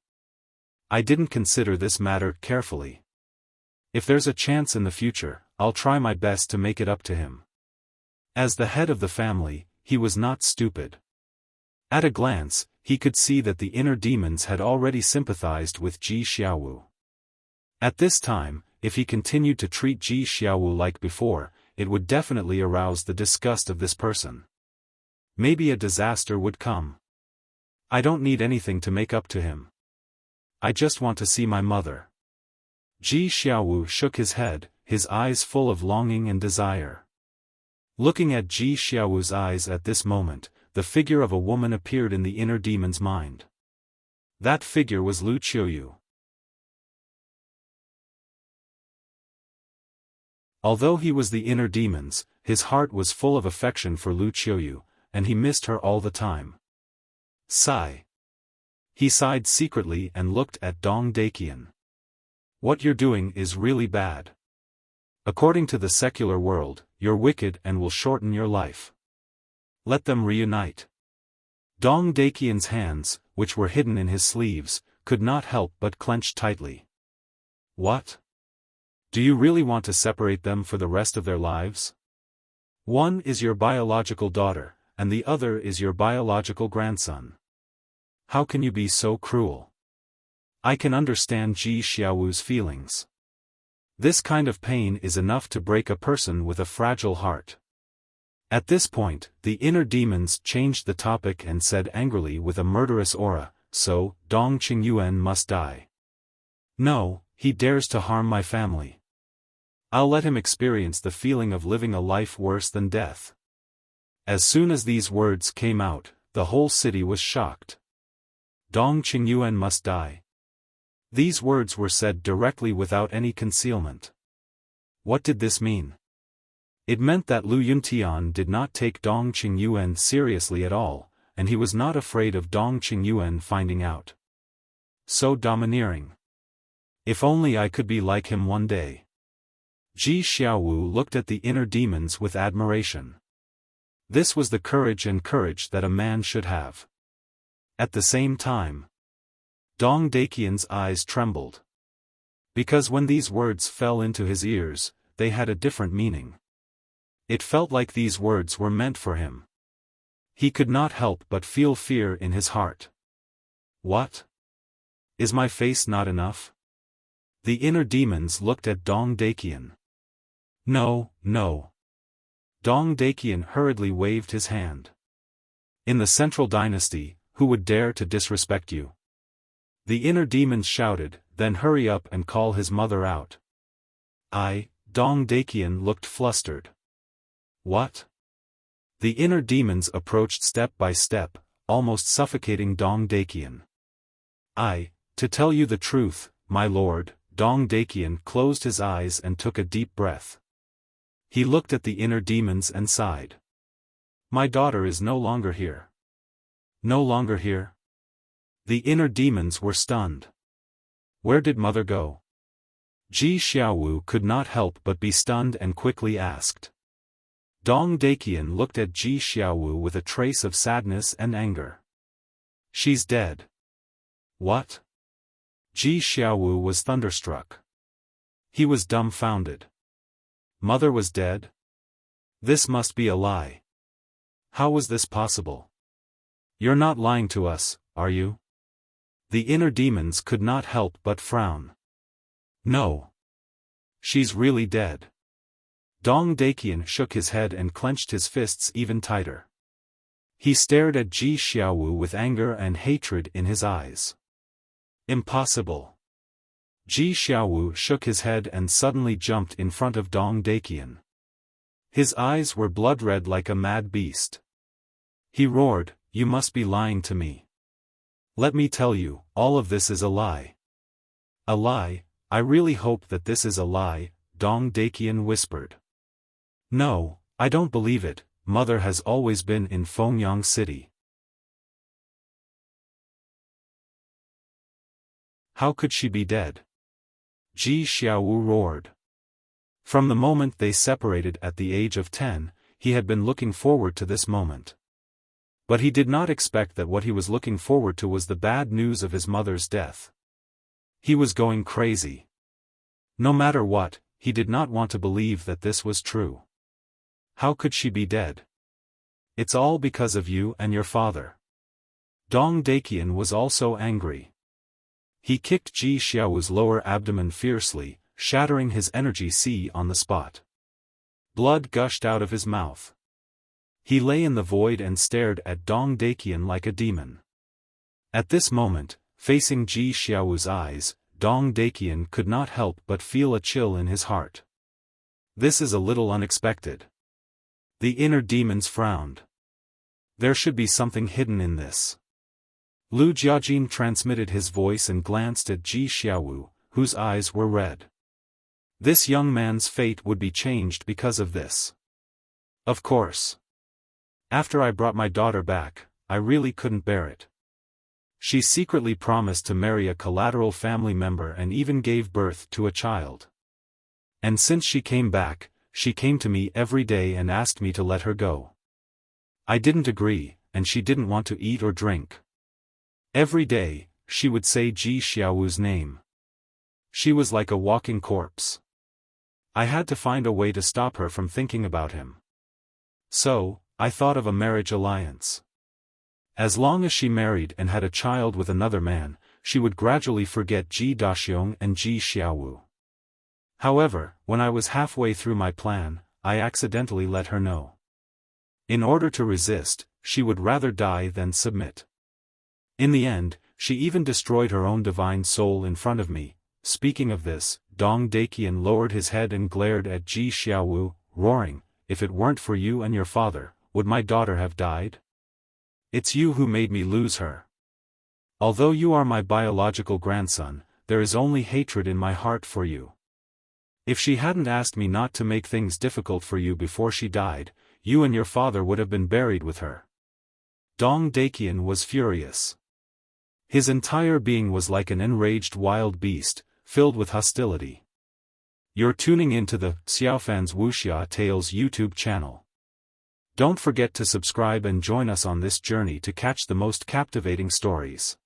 I didn't consider this matter carefully. If there's a chance in the future, I'll try my best to make it up to him." As the head of the family, he was not stupid. At a glance, he could see that the inner demons had already sympathized with Ji Xiaowu. At this time, if he continued to treat Ji Xiaowu like before, it would definitely arouse the disgust of this person. Maybe a disaster would come. "I don't need anything to make up to him. I just want to see my mother." Ji Xiaowu shook his head, his eyes full of longing and desire. Looking at Ji Xiaowu's eyes at this moment, the figure of a woman appeared in the inner demon's mind. That figure was Lu Qiuyu. Although he was the inner demons, his heart was full of affection for Lu Qiuyu, and he missed her all the time. Sigh. He sighed secretly and looked at Dong Daqian. "What you're doing is really bad. According to the secular world, you're wicked and will shorten your life. Let them reunite." Dong Daqian's hands, which were hidden in his sleeves, could not help but clench tightly. "What? Do you really want to separate them for the rest of their lives? One is your biological daughter, and the other is your biological grandson. How can you be so cruel?" I can understand Ji Xiaowu's feelings. This kind of pain is enough to break a person with a fragile heart. At this point, the inner demons changed the topic and said angrily with a murderous aura, "So, Dong Qingyuan must die. No, he dares to harm my family. I'll let him experience the feeling of living a life worse than death." As soon as these words came out, the whole city was shocked. Dong Qingyuan must die. These words were said directly without any concealment. What did this mean? It meant that Lu Yuntian did not take Dong Qingyuan seriously at all, and he was not afraid of Dong Qingyuan finding out. So domineering. If only I could be like him one day. Ji Xiaowu looked at the inner demons with admiration. This was the courage that a man should have. At the same time, Dong Daqian's eyes trembled. Because when these words fell into his ears, they had a different meaning. It felt like these words were meant for him. He could not help but feel fear in his heart. What? Is my face not enough? The inner demons looked at Dong Daqian. No, no. Dong Daqian hurriedly waved his hand. In the central dynasty, who would dare to disrespect you? The inner demons shouted, then hurry up and call his mother out. Dong Daqian looked flustered. What? The inner demons approached step by step, almost suffocating Dong Daqian. To tell you the truth, my lord, Dong Daqian closed his eyes and took a deep breath. He looked at the inner demons and sighed. My daughter is no longer here. No longer here? The inner demons were stunned. Where did mother go? Ji Xiaowu could not help but be stunned and quickly asked. Dong Daqian looked at Ji Xiaowu with a trace of sadness and anger. She's dead. What? Ji Xiaowu was thunderstruck. He was dumbfounded. Mother was dead? This must be a lie. How was this possible? You're not lying to us, are you? The inner demons could not help but frown. No. She's really dead. Dong Daqian shook his head and clenched his fists even tighter. He stared at Ji Xiaowu with anger and hatred in his eyes. Impossible. Ji Xiaowu shook his head and suddenly jumped in front of Dong Daqian. His eyes were blood-red like a mad beast. He roared, "You must be lying to me. Let me tell you, all of this is a lie." A lie? I really hope that this is a lie, Dong Daqian whispered. No, I don't believe it, mother has always been in Fengyang City. How could she be dead? Ji Xiaowu roared. From the moment they separated at the age of 10, he had been looking forward to this moment. But he did not expect that what he was looking forward to was the bad news of his mother's death. He was going crazy. No matter what, he did not want to believe that this was true. How could she be dead? It's all because of you and your father. Dong Daqian was also angry. He kicked Ji Xiaowu's lower abdomen fiercely, shattering his energy sea on the spot. Blood gushed out of his mouth. He lay in the void and stared at Dong Daqian like a demon. At this moment, facing Ji Xiaowu's eyes, Dong Daqian could not help but feel a chill in his heart. This is a little unexpected. The inner demons frowned. There should be something hidden in this. Lu Jiajin transmitted his voice and glanced at Ji Xiaowu, whose eyes were red. This young man's fate would be changed because of this. Of course. After I brought my daughter back, I really couldn't bear it. She secretly promised to marry a collateral family member and even gave birth to a child. And since she came back, she came to me every day and asked me to let her go. I didn't agree, and she didn't want to eat or drink. Every day, she would say Ji Xiaowu's name. She was like a walking corpse. I had to find a way to stop her from thinking about him. So, I thought of a marriage alliance. As long as she married and had a child with another man, she would gradually forget Ji Daxiong and Ji Xiaowu. However, when I was halfway through my plan, I accidentally let her know. In order to resist, she would rather die than submit. In the end, she even destroyed her own divine soul in front of me. Speaking of this, Dong Daqian lowered his head and glared at Ji Xiaowu, roaring, "If it weren't for you and your father, would my daughter have died? It's you who made me lose her. Although you are my biological grandson, there is only hatred in my heart for you. If she hadn't asked me not to make things difficult for you before she died, you and your father would have been buried with her." Dong Daqian was furious. His entire being was like an enraged wild beast, filled with hostility. You're tuning into the Xiaofan's Wuxia Tales YouTube channel. Don't forget to subscribe and join us on this journey to catch the most captivating stories.